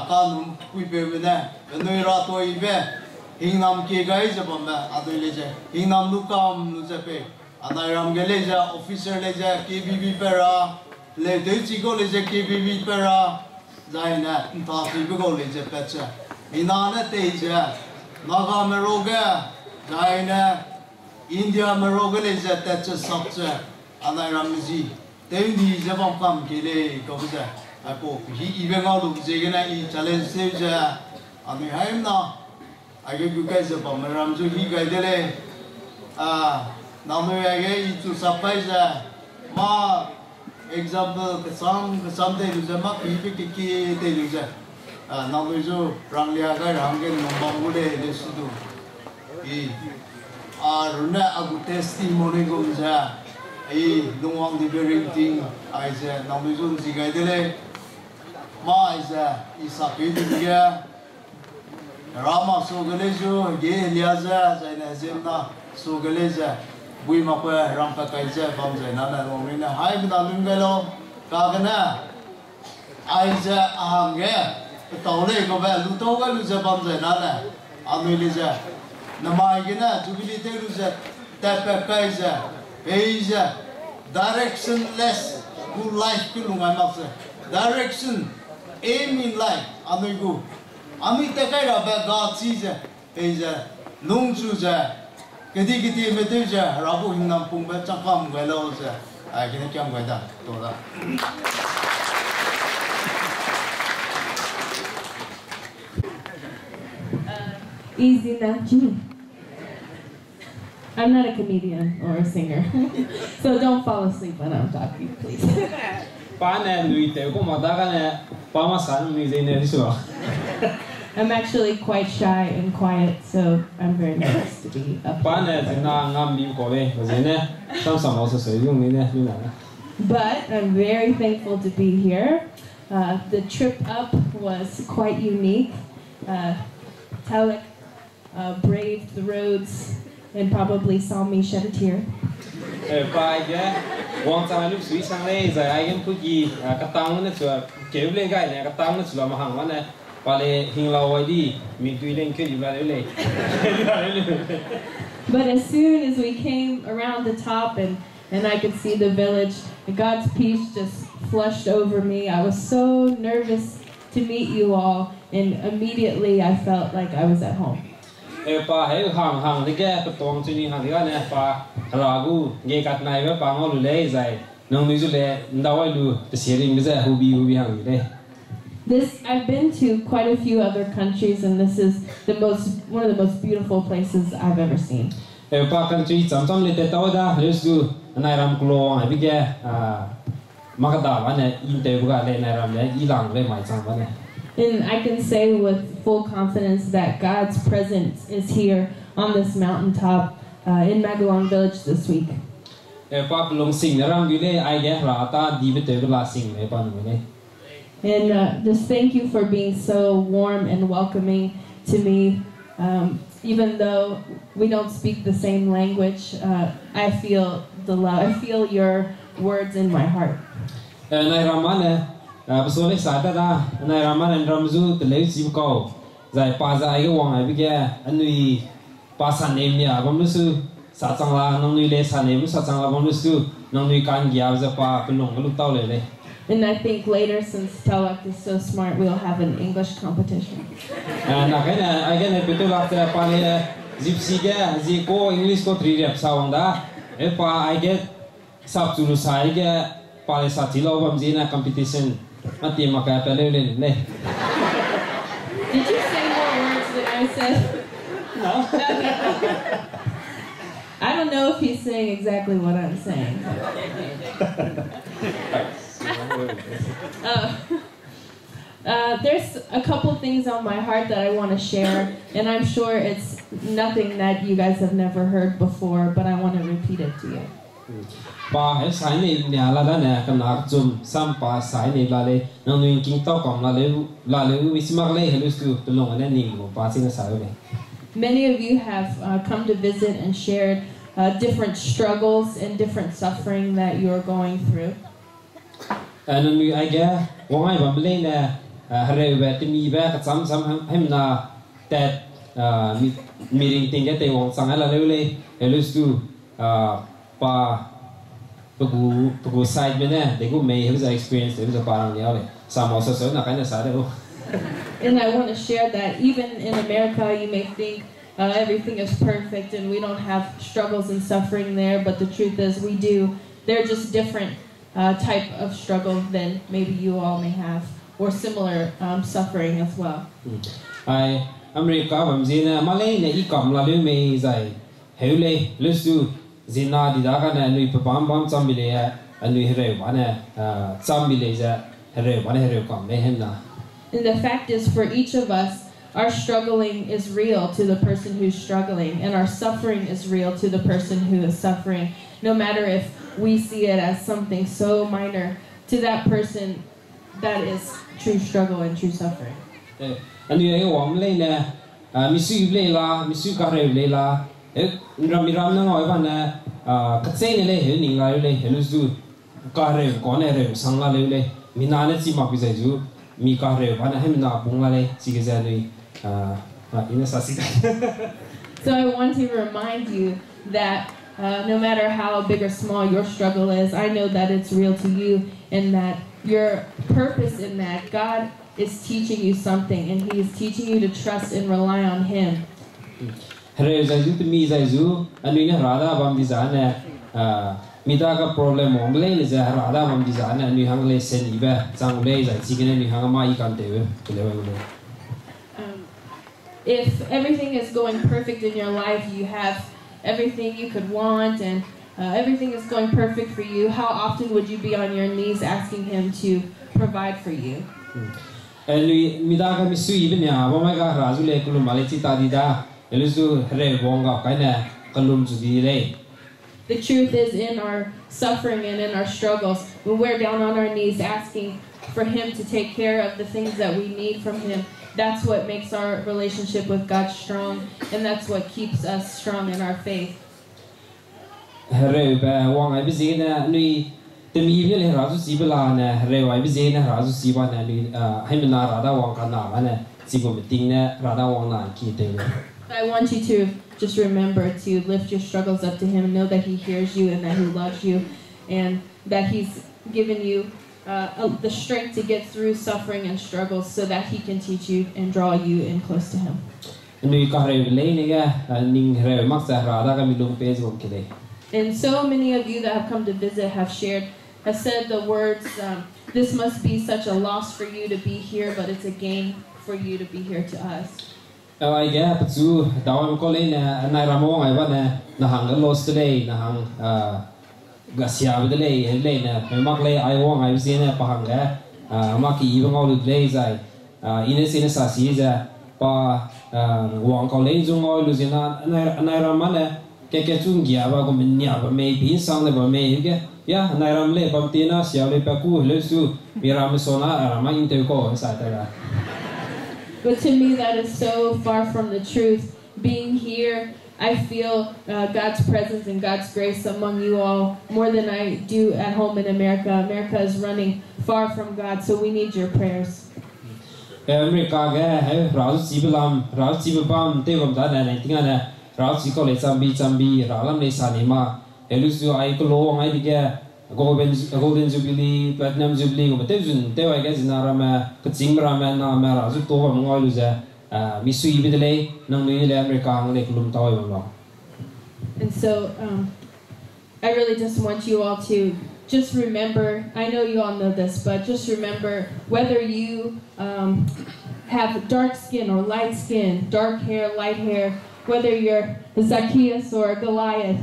kanun kuipe bene noi ra to ibe hingnam ke gai jabam na adoi le je hingnam lu kam nu jape anairam gele ja officer le ja KBB pera le de chi go le je KBB pera zaina ta ti go le je pecha inana te je naga meroga zaina India meroga le je techa sabcha anairam ji tendi jabam kam kele ko ja ako hi ibeng out of jegena I challenge se ja ami haim na age gu kai se bam ram ju hi gai dele namu age I tu sapai ja ma example ke sam de lu ja ma ki pe ki de lu ja namu ju rang lia ga rang ge no bang gu de le su du I runa agu testimony go ja I luang di bering ting ai ja namu ju ji gai dele ma isa isapi dia rama sogalejo ge liaza zaina zemna sogaleja bui ma ko ram pa kaija bam zaina na momina hai na lungalo kagana aija ahange tawle ko ba lu to ga lu ja bam zaina na amilija namai gina jubilee te lu ja ta pa kaija eija directionless good life ki lunga ma direction aim in life amigu ami te kai ra ba ga chi ja e ja nung chu ja kedi kedi me te ja ra bu hin nam pung ba chang kam ga lo ja ai ki ne kyam ga da to da easy na I'm not a comedian or a singer so don't fall asleep when I'm talking please I'm actually quite shy and quiet, so I'm very nervous to be up here. But I'm very thankful to be here. The trip up was quite unique. Talek braved the roads and probably saw me shed a tear. But as soon as we came around the top and I could see the village, God's peace just flushed over me. I was so nervous to meet you all, and immediately I felt like I was at home. pa hai hang ni ke patong chu ni hang ga ne pa ragu ge kat nai ba pa ngol le zai nong ni zu le ndawai lu te sharing ze hubi hang le. I've been to quite a few other countries, and this is one of the most beautiful places I've ever seen. Pa country cham le te taw da le su nai ram klo ai bi ke makada ba ne in te bu ga le nai ram le I lang le mai chang ba ne. And I can say with full confidence that God's presence is here on this mountaintop in Magalong Village this week. Pa long sing ram bi le ai ge ra ta di be te la sing le pa no le. And just thank you for being so warm and welcoming to me. Even though we don't speak the same language, I feel the love. I feel your words in my heart. Nai ramane pasole sa ta da nai ramane ramzu te le sim ko zai pa zai ge wang ai bi ge anui pa san nem nia bom lu su sa chang la nong nui le sa nem sa chang la bom lu su nong nui kan gya za pa pelong lu tau le le. And I think later, since Talak is so smart, we'll have an English competition. Na cái này ai cái này betul lah saya paling gypsy ke ziko English ko 3 rep sawang da. Pa ai get sab tulu sai ke paling sati lo bam zina competition mati maka pele le. Did you say more words than I said? No. I don't know if he's saying exactly what I'm saying. There's a couple things on my heart that I want to share, and I'm sure it's nothing that you guys have never heard before, but I want to repeat it to you. Pa hai sai ni nya la da ne kan nak zum sam pa sai ni la le nang nuing king tau kom la le wi smak le helu stu to long ne ning mo pa sin sa le. Many of you have come to visit and shared different struggles and different suffering that you're going through. Nang nuing ai ga wong ai bam le ne hare we ti mi ba ka sam hem na that meeting ting ke te wong sang la le helu stu pa pagu side bene they go may have experience there was a parang niao le some also so na kind of side oh. And I want to share that even in America you may think everything is perfect and we don't have struggles and suffering there, but the truth is we do. They're just different type of struggle than maybe you all may have, or similar suffering as well. Ai America bam zina malay ne I kam la le me zai heule lesu zina di da ka na nui pa bam cham bile ya anui here wa na cham bile ja here wa na here kam le hen na. And the fact is, for each of us, our struggling is real to the person who's struggling, and our suffering is real to the person who is suffering. No matter if we see it as something so minor, to that person, that is true struggle and true suffering. Anui ai wam le na misu le la misu ka re le la ram na ngoi ba na ka che ne le he ning la le he lu su ka re ko ne re sang la le mi na ne chi ma pi sai ju mi ka re ba na he na bung la le chi ge za ni ina sa si. So I want to remind you that no matter how big or small your struggle is, I know that it's real to you, and that your purpose in that, God is teaching you something, and He is teaching you to trust and rely on Him. Here zai ju mi zai ju anui ne rada bam di za ne mi da ka problem om le le za rada bam di za ne anui hang le sen I ba chang le zai chi ne ni hang ma I kan te we le we. If everything is going perfect in your life, you have everything you could want, and everything is going perfect for you, how often would you be on your knees asking Him to provide for you? Anui mi da ka mi su I ben ya ba mai ka ra ju le kulum ma le chi ta di da le su re bong ga kai ne kalum ju di le. The truth is, in our suffering and in our struggles, when we're down on our knees asking for Him to take care of the things that we need from Him, that's what makes our relationship with God strong, and that's what keeps us strong in our faith. Here ba wang ai bi zi na nui te mi bi le ra ju si ba la na here wai bi zi na ra ju si ba na ni hai na ra da wang ka na ba na si go meeting na ra da wang na ki te. I want you to just remember to lift your struggles up to Him, know that He hears you and that He loves you, and that He's given you the strength to get through suffering and struggles so that He can teach you and draw you in close to Him. nui ka re le ni ga ning re mak sa ra da ka mi lung pe zo ke le. And so many of you that have come to visit have said the words, this must be such a loss for you to be here, but it's a gain for you to be here to us. Ai ga pa chu daw ko le na nai ra mo ngai ba na hang ga los le na hang ga sia ba le na mak le ai wo ngai si na pa hang ga ma ki ba ngau le zai ine sin sa si za pa wang ko le zu ngoi lu zina nai ra ma ne ke chung gia ba ko min nya ba me bin sang le ba me ke ya nai ram le pam tina sia le pa ku le su mi ram so na ra ma in te ko sa ta ga. But to me, that is so far from the truth. Being here, I feel God's presence and God's grace among you all more than I do at home in America. America is running far from God, so we need your prayers. America ga ra si bam te bam da na tinga na ra si ko le chambi ra lam le sa ni ma elusu ai ko lo ngai ga golden jubilee platinum jubilee ko te jun te wa ga zina ra ma ka ching ra ma na ma ra zu to ba ngoi lu za mi sui bi de le nang ni le America ang le klum taw ba. And so I really just want you all to just remember, I know you all know this, but just remember, whether you have dark skin or light skin, dark hair, light hair, whether you're Zacchaeus or Goliath,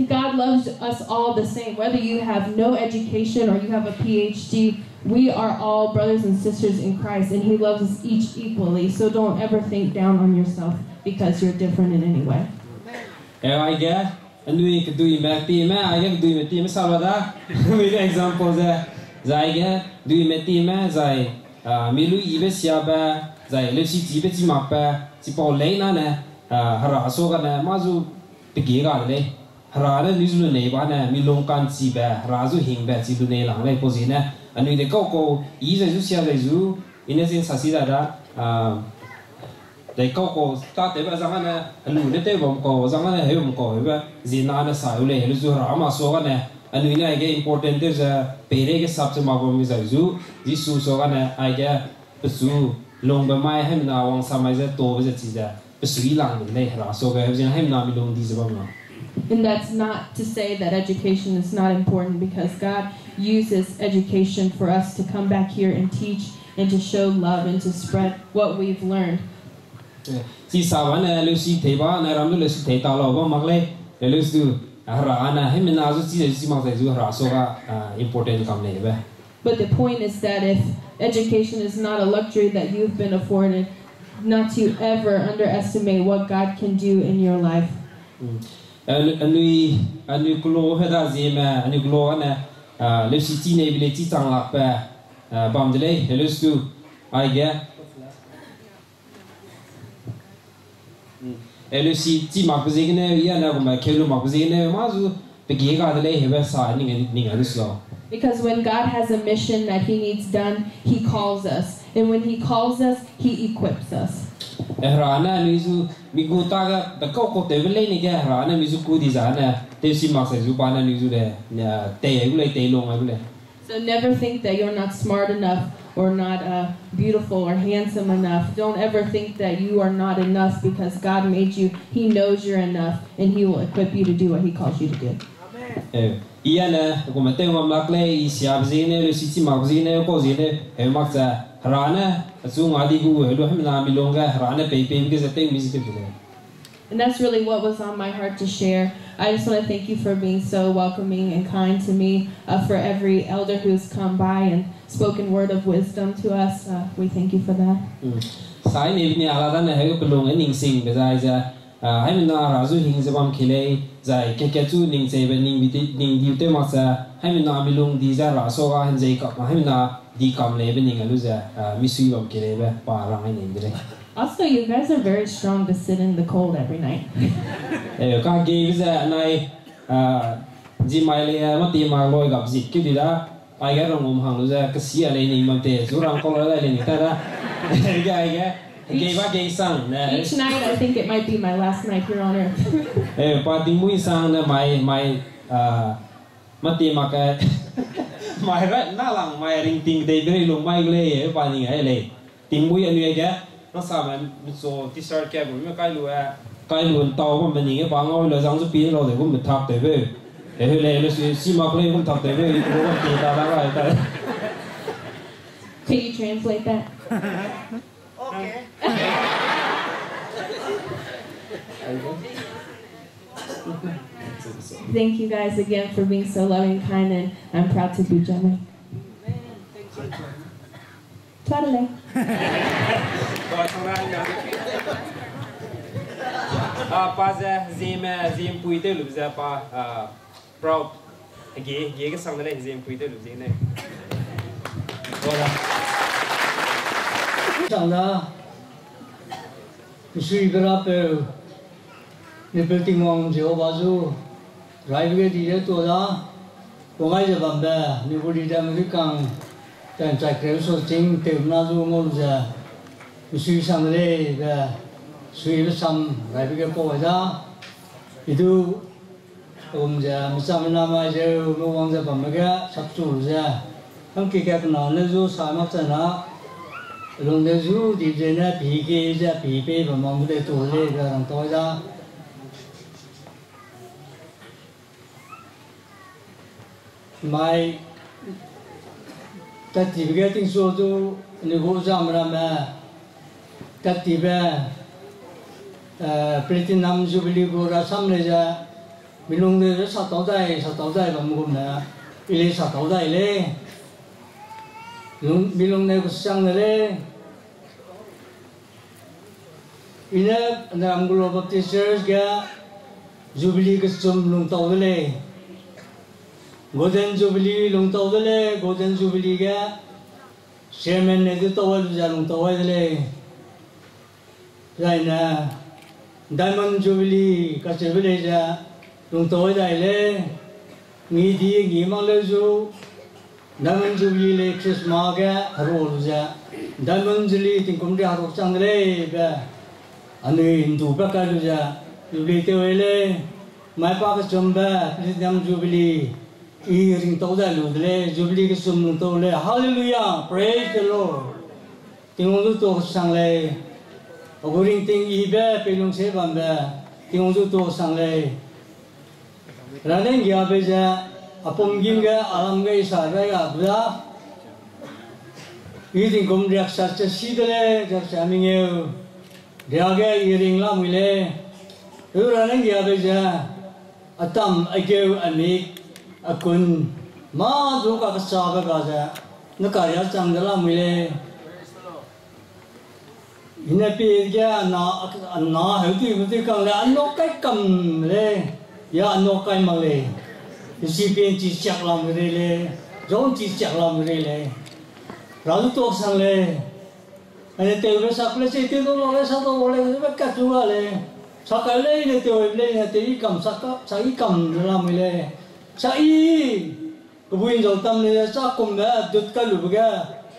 God loves us all the same. Whether you have no education or you have a PhD, we are all brothers and sisters in Christ, and He loves us each equally. So don't ever think down on yourself because you're different in any way. I get, and we could do it back team. I get do it team Salvador. With examples there, Zaiga, do it team Zai, Milu Ibes Yaba, Zai, Lucy Tibet Mappa, Sipo Lena, Harasoga, Mazu, Pigiga, Harada, Nizu Nebana, Milong Kan Siba, Razu Hingba, Sidune Lang, Posina, and with the Coco, Isa Zusia Zu, Innocent Sasida, they Coco started as a Lunate Bomco, Zamana Hemco, Zinana Saule, Luzurama Sogana, and we know again important there's a Perega Saptama Zoo, this Sogana, I get Pursue, Long by him now on some as a door visits there, Pursue Lang, Lehra, so I have seen him now belong these above. And that's not to say that education is not important, because God uses education for us to come back here and teach and to show love and to spread what we've learned. Si sawana Lucy Teba, Naram Lucy Teta Logo Magle, Lucy Rana, him and Azu Simazu important come neighbor. But the point is that if education is not a luxury that you've been afforded, not to ever underestimate what God can do in your life. And we glow Heda Zima, and you glow on Lucy Tina ability to unlock Bamdele, Lucy, I get. Lucy T. Marcosine, Yana, my Kelu Marcosine, Mazu, the Giga de Lay, signing anything this law. Because when God has a mission that He needs done, He calls us. And when He calls us, He equips us. Rana, Mizu, Migutaga, the Coco, the Vilani, Rana, Mizuku designer, Tesi Max, Zupana, Mizu, Taylor. So never think that you're not smart enough or not beautiful or handsome enough. Don't ever think that you are not enough, because God made you. He knows you're enough, and He will equip you to do what He calls you to do. Amen. Iana, como tengo Maclay, Siabzine, Lucity Magzine, Cosine, Hemaxa, Rana, Azum Adigu, Elohimna Milonga, Rana Pepe, because I think music. And that's really what was on my heart to share. I just want to thank you for being so welcoming and kind to me, for every elder who's come by and spoken word of wisdom to us. We thank you for that. Sai ni ala na he pelong ning sing be zai za hai min na ra zu hing zabam khile zai ke chu ning se be ning bi ning di te ma sa hai min na bilung di za ra so ga han zai ka hai min na di kam le be ning alu za mi sui bam khile be pa ra ngai ning dire. Also, you guys are very strong to sit in the cold every night. Ka ge za nai ji mai le ma ti ma loi gap ji ki di da ai ga rong hang lu za ka si ale ni ma te zu rang ko la le ni ta da Each night, I think it might be my last night here on earth. Party muy sang na my mati maka my right na lang my ring ting day very long my le pa ni ai le ting muy anu ga nó sao mà số t-shirt kia của mình cái luôn tàu của mình những cái bằng ngôi là giống như pin rồi thì cũng mình thọc tới về để hơi lẹ nó xí mọc lên cũng thọc tới về thì cũng tiền ta đã lại tới. Can you translate that? Okay. Thank you guys again for being so loving, kind, and I'm proud to be German. Totally. Pa ra zim pui te lu za pa proud ge cái sang này zim pui te lu zin này. Sang đó suy cái đó về nếu bên tình hoàng diệu bao nhiêu rai cái gì đó tôi đó có ngay giờ bằng bè nếu có đi ra mấy càng càng chạy kéo số chính tìm na du ngôn giờ suy sang đây về suy nó sang rai cái bộ ra itu giờ mình sang năm nay giờ nó hoàng giờ bằng mấy cái sắp sửa ra không kể cả nó nếu du sai mất rồi nó luôn nếu du đi đến là bị cái ra bị bê và mong để tuổi lên rồi thằng tôi ra mai ta chỉ biết tiếng số tu nếu có ra mà ta chỉ biết platinum jubilee của ra xăm này ra mình luôn để sát tàu dài và một là ile sát tàu dài lên mình luôn để có sang này ina nam global baptist ga jubilee cái sum luôn tàu lên Golden Jubilee long tàu đấy, Golden Jubilee cái chairman này cứ tàu ra long tàu đấy, rồi nè Diamond Jubilee cái Jubilee ra long tàu đấy, nghỉ đi nghỉ mang lên du Diamond Jubilee lấy Christmas cái harol ra Diamond Jubilee thì cũng đi harol sang đấy, cái anh ấy Hindu bác cái ra Jubilee tàu đấy, mai pa cái chum ba Diamond Jubilee ring tàu ra luôn đấy, Jubilee cái sum luôn tàu đấy, Hallelujah, praise the Lord. Tiếng ông tu sang lệ, ông ring tiếng ibe, pelong se ban be, tiếng ông tu sang lệ. Ra đến giờ bây giờ, apom gim cái alam cái sa cái abda, tiếng cũng riak sa si đấy, riak sa mình yêu, riak cái ring la mule. Rồi ra đến giờ bây giờ, atam ageu anik akun ma du ka sa ka ga na ka ya chang da la mi le ina pi ya na he ti ka la no kai kam le ya no kai ma le si pi chi chak la mi le ron chi chak la mi le ra lu to sang le ane te ve sa ple se ti do lo le sa do le ve ka tu le sa ka le ne te le ne te kam sa i kam la mi le sai cái buổi đầu tâm này chắc cùng đã đứt cái lụa cái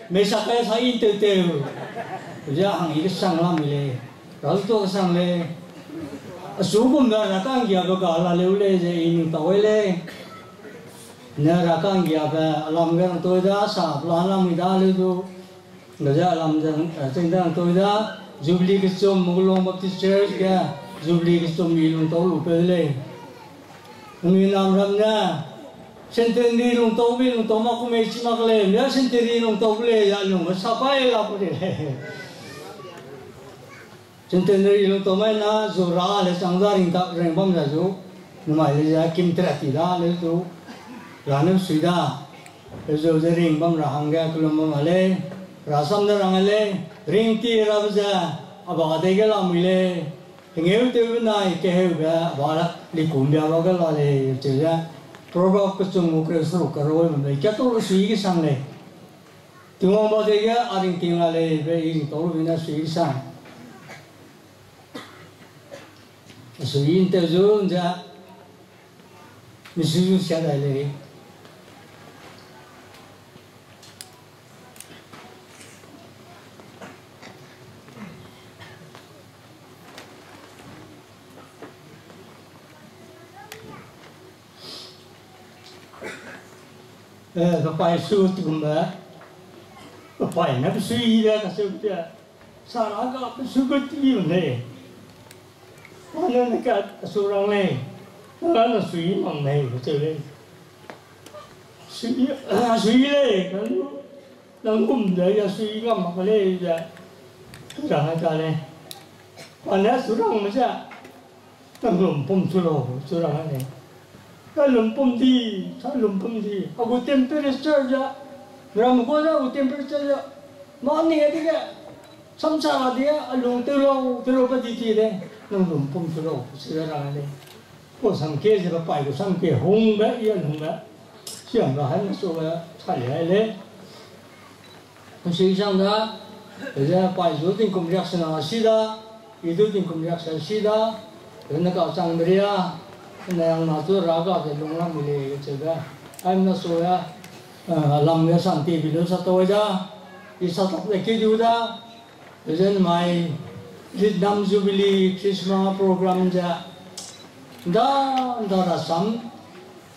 mấy sắc cái sai từ từ giờ hàng cái sang làm gì rồi tôi sang lên số cùng đã ra càng kia cái là lưu lên rồi in tàu lên nè ra càng kia cái làm cái tôi đã sạp làm người ta lưu tu rồi giờ làm trên đó tôi đã Jubilee cái chôm một lồng Baptist Church cái Jubilee cái chôm mi lồng tàu lụa lên người làm rầm nha, senten đi lung tàu mà cũng mấy chi mắc lên, nhớ senten đi lung tàu lên, ya lung cái sao phải là cái đấy, senten đi lung tàu mà na dù ra là sang ra ring bom ra dù, nhưng mà bây giờ kim tre thì ra lấy dù, ra nó suy ra, bây giờ ring bom ra hàng cái lum mà lên, ra xong ra hàng lên, ring ti ra bây giờ, à bảo đây cái làm gì lên. Nếu tôi này cái hiểu cái bảo là đi cùng nhau vào cái loại này chỉ ra program cái chung một cái số cái rồi mà mấy cái tôi suy cái sang này tiếng ông bảo thế cái anh tiếng là này về tôi bên đó suy sang suy tới rồi ra mình suy sẽ lại này cái phải suy tụm đó cái phải nó suy ra cái suy ra saraga sugut yun ne ano nakat surang ne ano sui mang ne chơi sui le kan đang cùng đấy là sui ngắm mà le ja surang hai cái này mana surang macam đang lumpum surang này cái lumpum đi aku temperature ja ram ko ja temperature ja morning cái samsara dia alung telo pati ti de nang lumpum telo surang này ko samke je ba pai ko samke hong ba ya hong ba xiang ra han so ba chai lai le实际上呢，人家把有点工作是哪些的，有点工作是些的，人家搞长的呀，那样拿做哪个的弄了没嘞？这个，俺们说呀，làm cái sản phẩm bilo sa tôi ra, đi sa tập lại cái điều đó, rồi mai Vietnam Jubilee Christmas program ra, đó là sắm,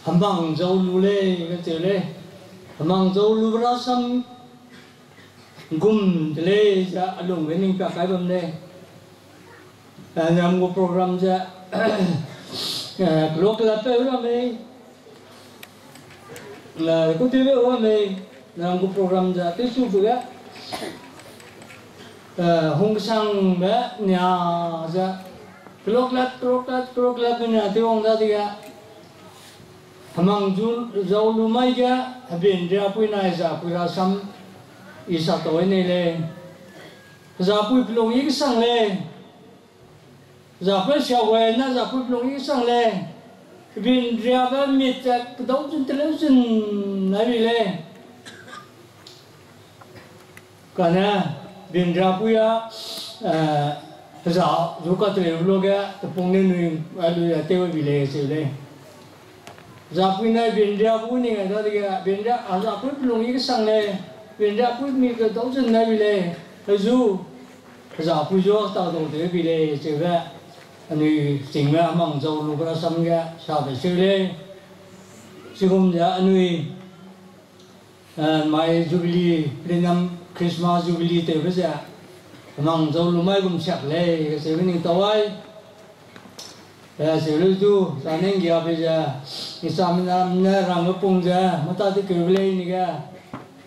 hầm bằng dầu lúa lê cái gì lê, hầm bằng dầu lúa ra sắm gum le ja alung wening ka kai bam le nam go program ja local pe ra me la ko te wa me nam go program ja te su bu ga hong sang ba nya ja local nya te ong da dia hamang ju zau lu mai ga habin ja pui nai ja pui ra sam isa toy này le za pui plong yi sang le za pui xiao we na za pui plong yi sang le bin ria ba mi ta dau jun television na bi le kana bin ria pui ya za ju ka te lo ga te pong ne nu alu ya te bi le se le za pui na bin ria pui ni ga da ga bin ria a za pui plong yi sang le bên ra pui mi cái đấu chân này bị lệ, dù giả pui gió tao đồng thế bị lệ chơi vậy, anh ấy chính là mong dầu lúc đó xong ra sao phải chơi lệ, chứ không giờ anh ấy mai Jubilee đến năm Christmas Jubilee tới bây giờ mong dầu lúc mai cũng sạc lệ cái chơi bên những tàu ấy, là chơi lúc dù sáng nay kia bây giờ cái sáng năm nay làm cái phong giờ mà ta thì kêu lệ này cái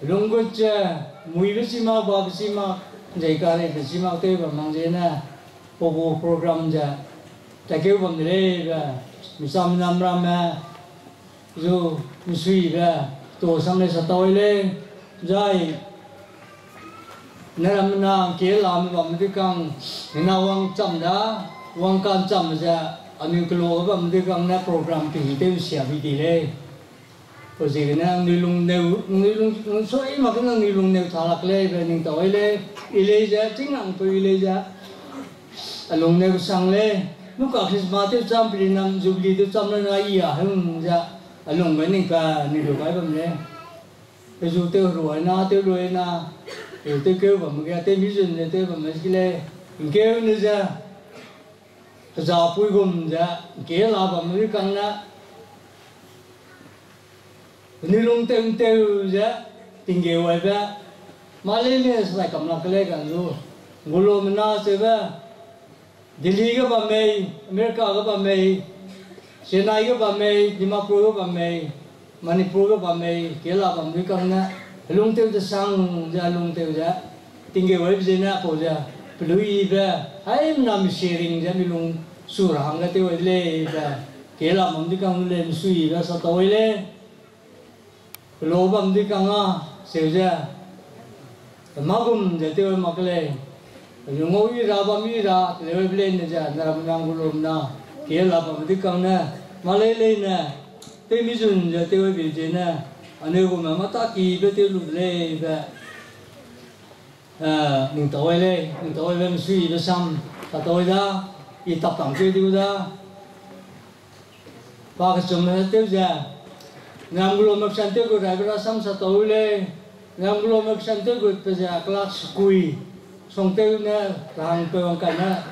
lunggut mui bersima ba bersima jaga le bersima te ba mangjena pogo program ja takeu bam le ba misam nam ram zo misui ba to sam le sa toi le jai naram na ke lam bam ti kang na wang cham da wang kan cham ja anu klo bam ti kang na program ti te sia bi ti le rồi gì cái này người lùng soi mà cái người lùng nêu thà lạc lê về những tỏi lê lê ra chính hằng tôi lê ra lùng nêu sang lê lúc cả Christmas tiêu trăm bị năm Jubilee tiêu trăm nó ai à hưng ra lùng với những cái nhiều cái bầm lê bây giờ tiêu rồi na rồi tiêu kêu bầm cái tiêu vision này tiêu bầm cái lê kêu nữa ra ra pui gum ra kia là bầm cái căng na nilung teu ja tinggi wa ba Malaysia sai kam la kale kan lu gulo mena se ba Delhi ga ba mai America ga ba mai Chennai ga ba mai Dimapur ga ba mai Manipur ga ba mai kela ba mi kan na lung teu ja sang ja lung teu ja tinggi wa bi na ko ja plui ba ai nam sharing ja mi lung surang ga teu le ba kela mam di kan le sui ba sa toi le lô bầm đi căng á, xíu ra, mà cũng để tiêu mà cái này, dùng ngô y ra bầm y ra, lấy lên này ra, làm nang gulom na, kia là bầm đi căng nè, mà lấy lên nè, tiêu mi dùng để tiêu bị gì nè, anh ấy cũng mà ta kỳ để tiêu lụt lên về, mình tối lên suy về xong, ta tối ra, đi tập tạm tiêu ra, và cái chừng này tiêu ra. Ngam gulo maksanto ko ra sam sa toile ngam gulo maksanto ko peja class kui song te na rang pe wang kana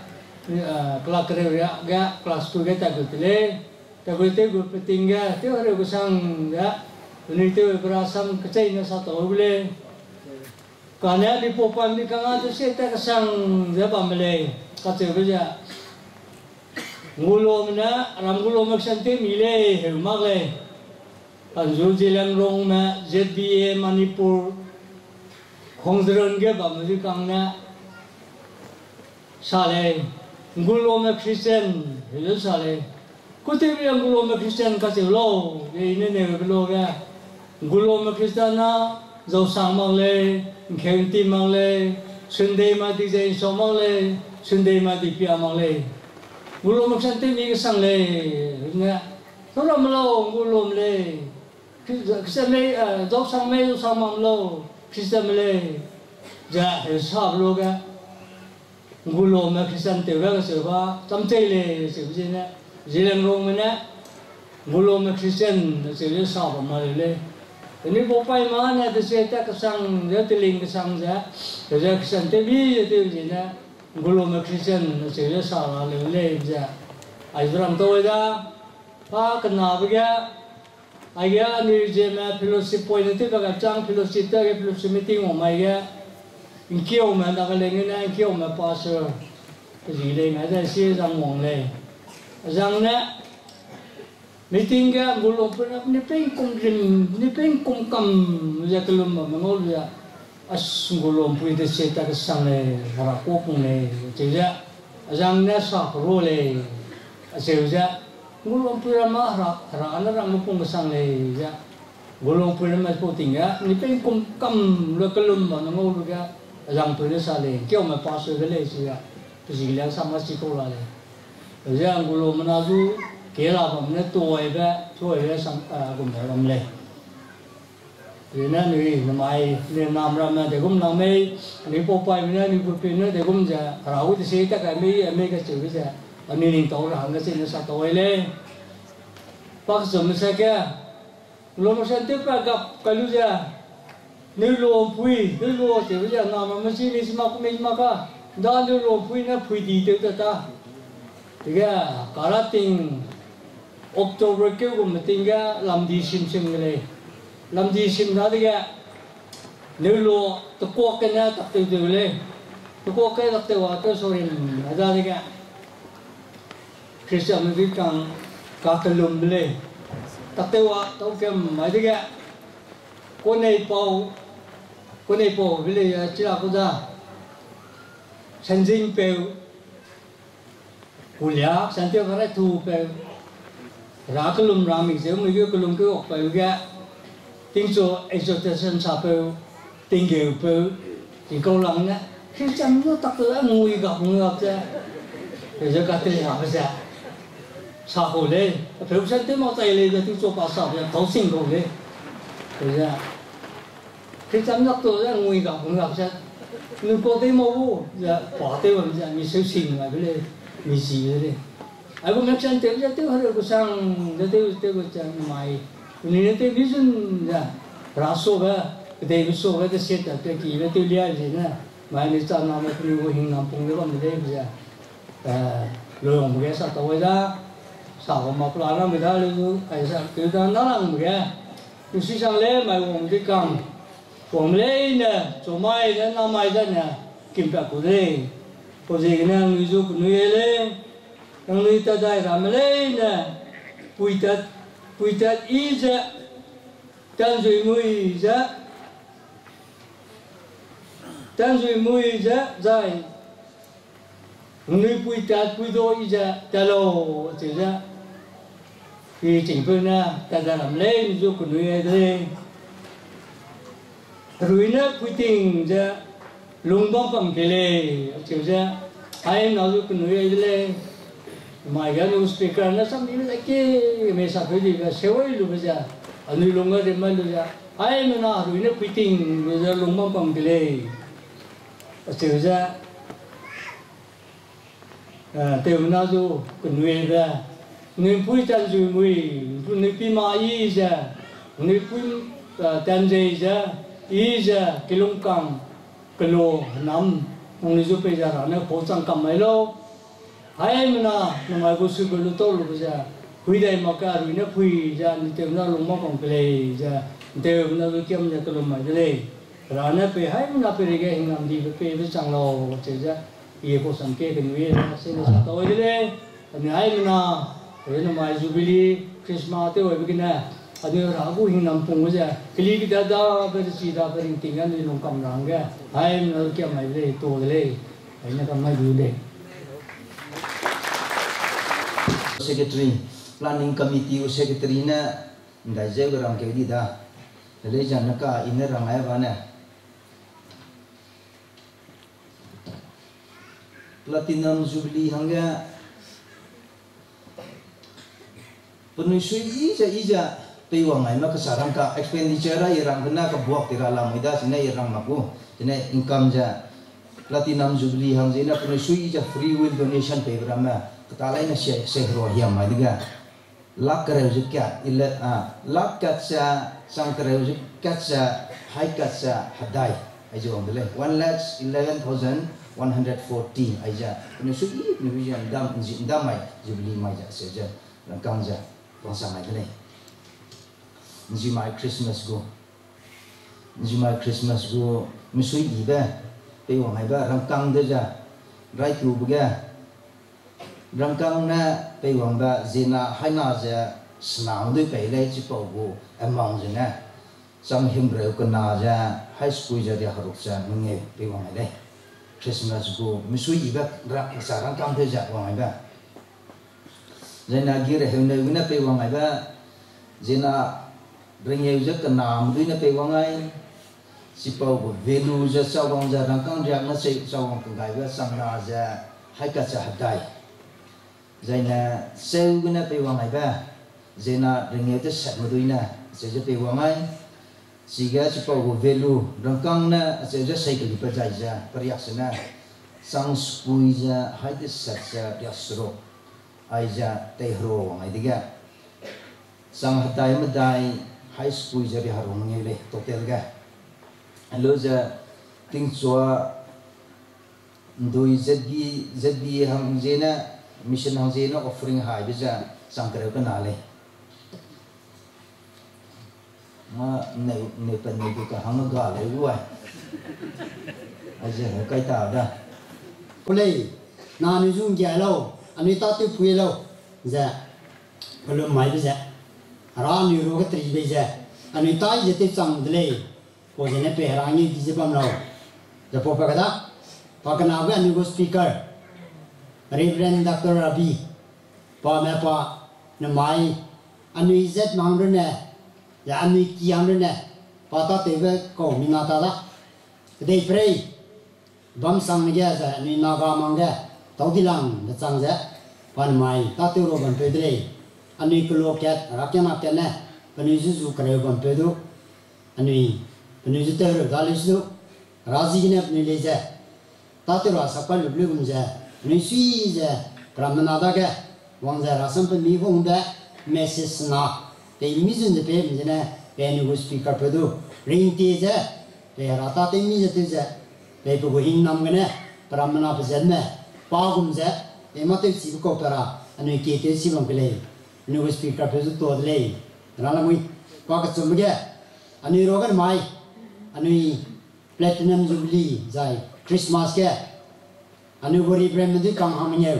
class kre ya ga class tu ga ta gutile ta gute gu petinga te ore go sang ya ni te ra sam kachai na sa toile karena di popan di kanga tu saya tak kesang dia pamle kata beja ngulo mana ram ngulo maksante mile magle anjul jilang rong ma ZBA Manipur khongdron ge bamri kangna sale ngulo ma Christian hele sale kote bi ngulo ma Christian kate lo ini ne lo ga ngulo ma Christiana dâu sang mang lê khen tim mang lê xuân đêm mà đi dậy sớm mang lê xuân đêm mà đi pia mang lê ngulom mặc sang tim đi cái sang lê nghe nó làm lâu ngulom lê cái sang lê dâu sang mang lâu cái sang lê dạ hiểu sao luôn cái ngulom mà cái sang tiêu ra cái sự ba chăm chơi lê sự gì nè gì làm rong mà nè ngulom mà cái sang sự sao mà lê ini popai mana tu saya tak kesang dia teling kesang saya, dia kesang tebi tu je na, gulung Kristen saya salah lele je, ayam tu ada, kenapa dia, ayah ni je na filosofi point itu bagai cang filosofi tu ke filosofi meeting omai dia, inkiau mana tak lengin na inkiau mana pasal, jadi ada sih jang wong le, jang na. Meeting ga gulong pernah ni peng kum kam ya kelum mengol ya as gulong pun itu saya tak kesang le harak pun le jadi ajang ni sah role saya gulong pernah mah harak anak orang pun kesang le ya gulong pernah mah puting ya ni peng kum kam le kelum mengol ya ajang pernah sale kau mah pasal le saya jadi sama si pola le ajang gulong menazu kia làผมเนี่ยตัวไอ้แบบสังกุมภาพันธ์เลยทีนั้นนี่ทำไมเนี่ยนำรำเนี่ยแต่กุมนำไม่นี่พอไปเนี่ยนี่พอเป็นเนี่ยแต่กุมจะเราจะเสียแต่กันไม่ก็เจอก็จะอันนี้นิ่งตัวเราก็เสียเนี่ยสัตว์ตัวเลยพักสมใช่แก่ลมเส้นเทียบกับกันรู้จะนี่ลมพุยนี่ลมเสียจะนำมันไม่ใช่นี่สมัครไม่สมัครด้านนี่ลมพุยเนี่ยพุยดีเท่าตาทีนี้การติงOctober kêu của mình tính cái làm gì sim cái này làm gì sim đó thì cái nếu lo tôi qua cái này tập từ từ lên tôi qua cái tập từ vào tôi sorry ra thì cái Christian mình càng cả cái lùm lên tập từ vào tôi cái mấy thì cái con này bao cái này chỉ là cái gì chân chính bèo kuliah santai orang tu bèo rakelum raming saya mungkin kelum ke apa juga tingso exhortation siapa tinggal pe tinggal lang na Christian tu tak terlalu ngui gap je jadi kata apa saja sahul le perusahaan tu mau tay le jadi tingso pasal yang tahu singgung le jadi Christian tak terlalu ngui gap je ni kau tu mau ya parti macam ni sesing lah boleh misi le aku macam tu je tu hari aku sang tu macam mai ini tu vision ya raso ba kita vision ba tu set tu kira tu lihat je na mai ni tak nama perlu hing nampung tu kan dia bisa lo mungkin satu aja satu maklum orang muda lu kaisa kita narang mungkin usi sang le mai wong di kang wong le ni cuma ini nama aja ni kimpak kule posisi ni ang isu kuno le yang kita dah ramai na puitat ija tan zui mui ija zai nui puitat puido ija talo cija khi chỉnh phương na ta dah ramai ni jo kunui ada ruina puiting ja lungbang pangkele cija ayam nazu kunui ada mai cái new speaker nó sắm đi lại cái mấy sao cái gì cái xéo luôn bây giờ anh đi luôn cái mà luôn giờ ai mà nó rồi nó quy trình bây giờ luôn mong bằng cái này xử ra tiêu nó dù còn nuôi ra nuôi pui chân rồi nuôi pi ma y ra nuôi pui chân dây ra y ra cái lông còng cái lô nắm nuôi giúp bây giờ nó cố gắng cầm mấy lô ai mà nó có sự bận rộn lúc bây giờ huy đại mà cả rồi nó huy ra tiêu nó lùng mọc còn cái này ra tiêu nó kiếm ra cái lùng mà cái này rana pe hai na pe rege hingam di pe be changlo che ja ye ko sam ke kan we se na sa to ile ani hai na re na mai jubilee Christmas te oi bigina adu ragu hingam pung ja kli ki da be chi da pe ring tingan ni long kam rang ga hai na ke mai le to le ai na kam mai du le Secretary Planning Committee o Secretary na dai je ga rang ke di da le jan ka in rang ai ba na Platinum Jubilee hanga penusui ija pe wang ai ma ka sarang ka expenditure ai rang na ka buak tira la mai da sine rang ma ku sine income ja Platinum Jubilee hang je na penusui ija free will donation pe brama ta lai na se ro hiam mai diga lak kare ju kya illa lak kat sa sang kare ju kat sa hai kat sa hadai ai jo ngale 1,11,114 ai ja penusui ni jan dam mai Jubilee mai ja se ja rang kang ja Bangsa mai kene, Njimai Christmas go, misui iba, pe wang iba rangkang deja, rai tu buga, rangkang na pe wang ba zina hai na ja senang doi pe le ci pau go, among zina, sam himbreu kena ja high school ja dia haruk ja nge pe wang ile, Christmas go, misui iba rangkang deja wang iba. Zena gira hewna wina pe wangai ba zena ringeu ja kanam duina pe wangai sipau go velu ja sawang ja rangkang ja na se sawang kangai ba samna ja haika cha hadai zena seu wina pe wangai ba zena ringeu ja sat duina se ja pe wangai siga sipau go velu rangkang na se ja sai ka pa jai ja pariaksana sang skui ja haide sat ja piasro Aja tehro ngai diga sang hatai madai high school jari harung ngai le total ga alo ja ting chua ndoi zbi ham jena mission ham jena offering hai bija sang kare ka na le ma ne pan ne ka hang ga le wa aja kai ta da play na ni jung ja lo ani ta tu pui lo ja kalau mai be ja ra ni ro ka tri be ja ani ta je te chang de le ko je ne pe ra ni di je bam lo ja po pa ka da pa ka na ga ni go speaker Reverend Dr. Rabi pa me pa na mai ani zet mang re ne ya ani ki am re ne pa ta te be ko mi na ta da de pray bam sang ni ja ja ni na ga mang ga tàu đi lang đã sang ra, phần mai ta tiêu rồi phần phê đây, anh ấy cứ lột chặt, rắc cho nạp chặt nè, phần này giúp cái phần phê đó, anh ấy giúp tiêu rồi ta lấy số, razi này phần này lấy ra, ta tiêu rồi sắp phải lục lục ra, anh ấy suy ra, Brahmana cái, vang ra rasam phần mi phong đã, message na, cái mi dân để phê mình nè, cái này speaker phê đó, ring tê ra, cái rata tê mi ra ra, cái bố hình nam cái nè, Brahmana phê dân nè. Pagum za, emate si ko pera, anu kete si bang pele, anu speaker pesu to le, rala mui, pakat sumge, anu rogan mai, anu Platinum Jubilee zai, Christmas ke, anu gori bremedi kang hamnyew,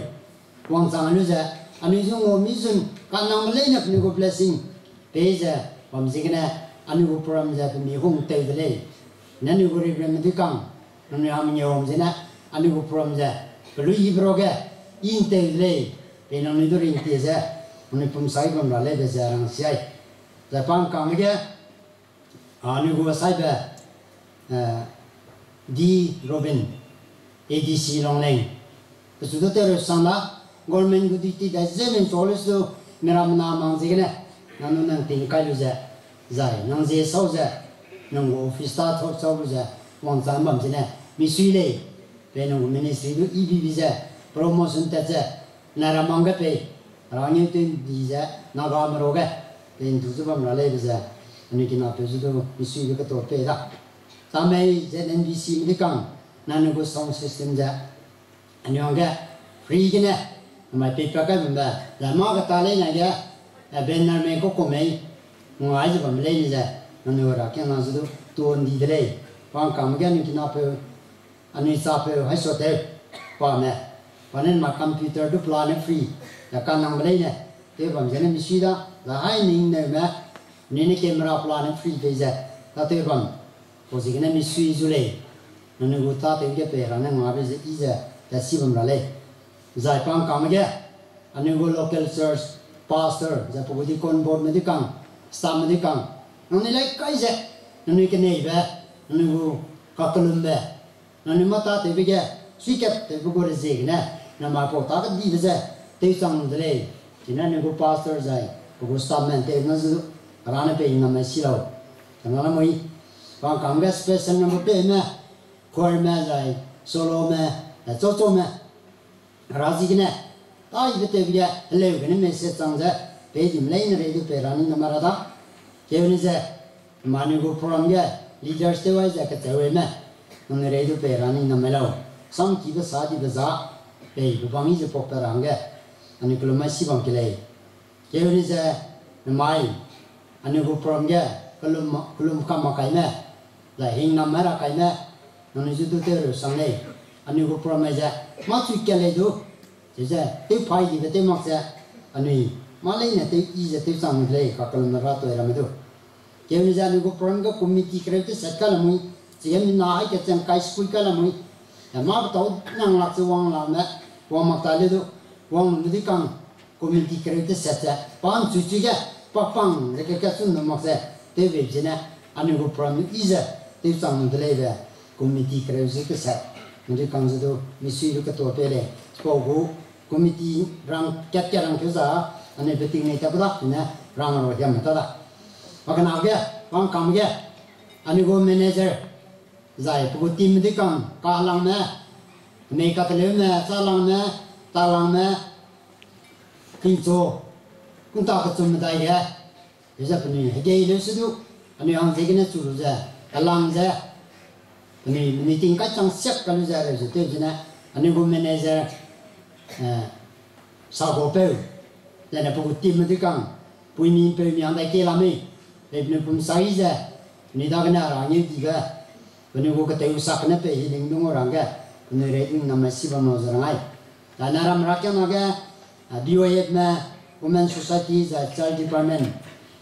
wang sang anu za, anu zung mizun kanang le nak anu go blessing, peza, pamzigna, anu go program za mi hung te le, nanu gori bremedi kang, anu hamnyew zina, anu go program za. Kalau ibu roga, inte le, penang itu inte je, uni pumsai pun rale bejarang siai. Jepang kami ke, anu gua sai be, di Robin, ADC Longleng. Besudah terus sana, government gudi tidak zaman solis tu, meram nama angziknya, nanu nang tingkai lu je, zai, nang je sau je, nang office start hot sau je, wang zambam je ne, misui le. Penang ministry itu ibi bisa promotion taja naramangga pe rangnya tu bisa naga meroga pen tu sebab nalai bisa ini kita pesu tu isu itu ketua pe dah sampai ZNBC mereka nanu go sound system ja ini angga free kena nama paper kan benda lama kata lain aja benar mereka komai mengaji pemilih je nanu rakyat nasu tu tuan di dere Pang kam gen ki na pe ani sa pe hai so te pa ne panen ma computer du plan free ya kan nang le ne te bam jene mi si da la hai ning ne ma ni ne camera plan free pe ja ta te bam ko si ne mi sui zu le no ne go ta te ge pe ra ne ma be ze i ja ta si bam ra le zai pang kam ge ani go local church pastor ja po di kon board me di kang stam me di kang no ne lai kai ja no ne ke nei ba no ne go ka kolum ba no ne ma ta te be ge suy kẹp te bu go re ze ne na ma po ta ka di de ja te sang de le chỉ nên người pastor dạy, người staff man thế nó giúp ra này về nằm ở xí lâu, cho nên là mấy, còn cảm giác special nằm ở bên mà, choir mà dạy, solo mà, cho mà, ra gì cái này, ta chỉ biết bây giờ leo cái này mình sẽ sang ra, về tìm lấy nó để được về ra này nằm ở đó, cái này sẽ, mà người program cái leaders thế vậy cái thế mà, nó để được về ra này nằm ở đâu, xong chỉ biết sao chỉ biết sao, về cái bằng gì phục về ra cái anh ấy cũng mới xí bằng cái này, cái này sẽ mai anh ấy cũng prom cái cũng cầm cái này, là hình nằm ở cái này, anh ấy chỉ tôi rồi sang này, anh ấy cũng prom cái này, mà chui cái này đâu, chỉ là tiêu phải gì về tiêu mặc sẽ, anh ấy mà lấy này tiêu gì sẽ tiêu sang này, các cái nó ra tôi làm đâu, cái này anh ấy cũng prom cái committee cái này sẽ cái là mấy, chỉ là mình nói cái chân cái school cái là mấy, mà bắt đầu năng lực wang làm đấy, wang mặc tay đâu. Wang nudi kang community create set ya pan chuchi ga papang le ka sun no makse te ve jina ani go pram iza te sang de le ba community create ke set nudi kang zo mi sui lu ka to pe le ko go committee rang kat ka rang za ani beting ne ta ba na rang ro yam ta da makana ga wang kam ga ani go manager zai pu team di kang ka lang na me ka le na sa lang na ta lang na kinh cho cũng ta có chung đại cái bây giờ mình cái gì sự đâu anh em thấy cái này chủ rồi ta lang ra mình tính cách trong xếp cái này rồi rồi tôi nói anh em cũng manager sao có bao giờ là bộ team mới căng bùi mình bùi mình đại cái làm gì để mình cũng sai ra mình đã cái nào là như gì cả mình cũng có thể sắc nó phải hình dung orang cái mình để mình nằm xí vào nó rồi ngay là naram rakyat naga DOF na Women Society za Child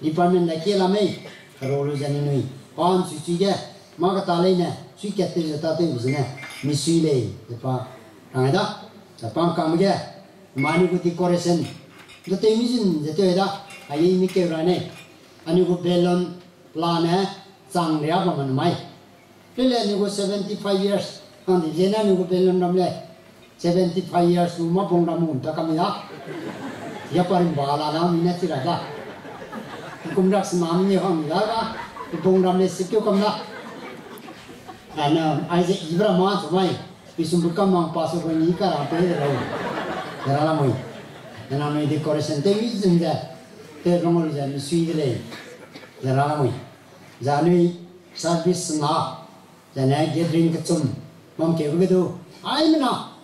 Department da kia lami rolo jani nui pan suci ga ma ka tale na sui kete za ta te uzna mi sui le de pa ada ta pan kam ga mani ku decoration do te mi jin je te da ai mi ke ra ne ani ku belon plana sang ria ba man mai le ni ku 75 years kan di jena ni ku belon ram le 75 years rumah pun ramun tak kami ya, ya paling bala nam ini tidak ada. Kumrak semam ni kami ada, pun ramai sikit kami ada. Karena aja Ibrahim mah cumai, bisum bukan mang pasuk ini kan apa ini tahu, jalan lama. Karena kami decoration temi juga, terlalu jadi sui deh, jalan lama. Jadi service na, jadi gathering kecum, mam kau begitu, ayo mana?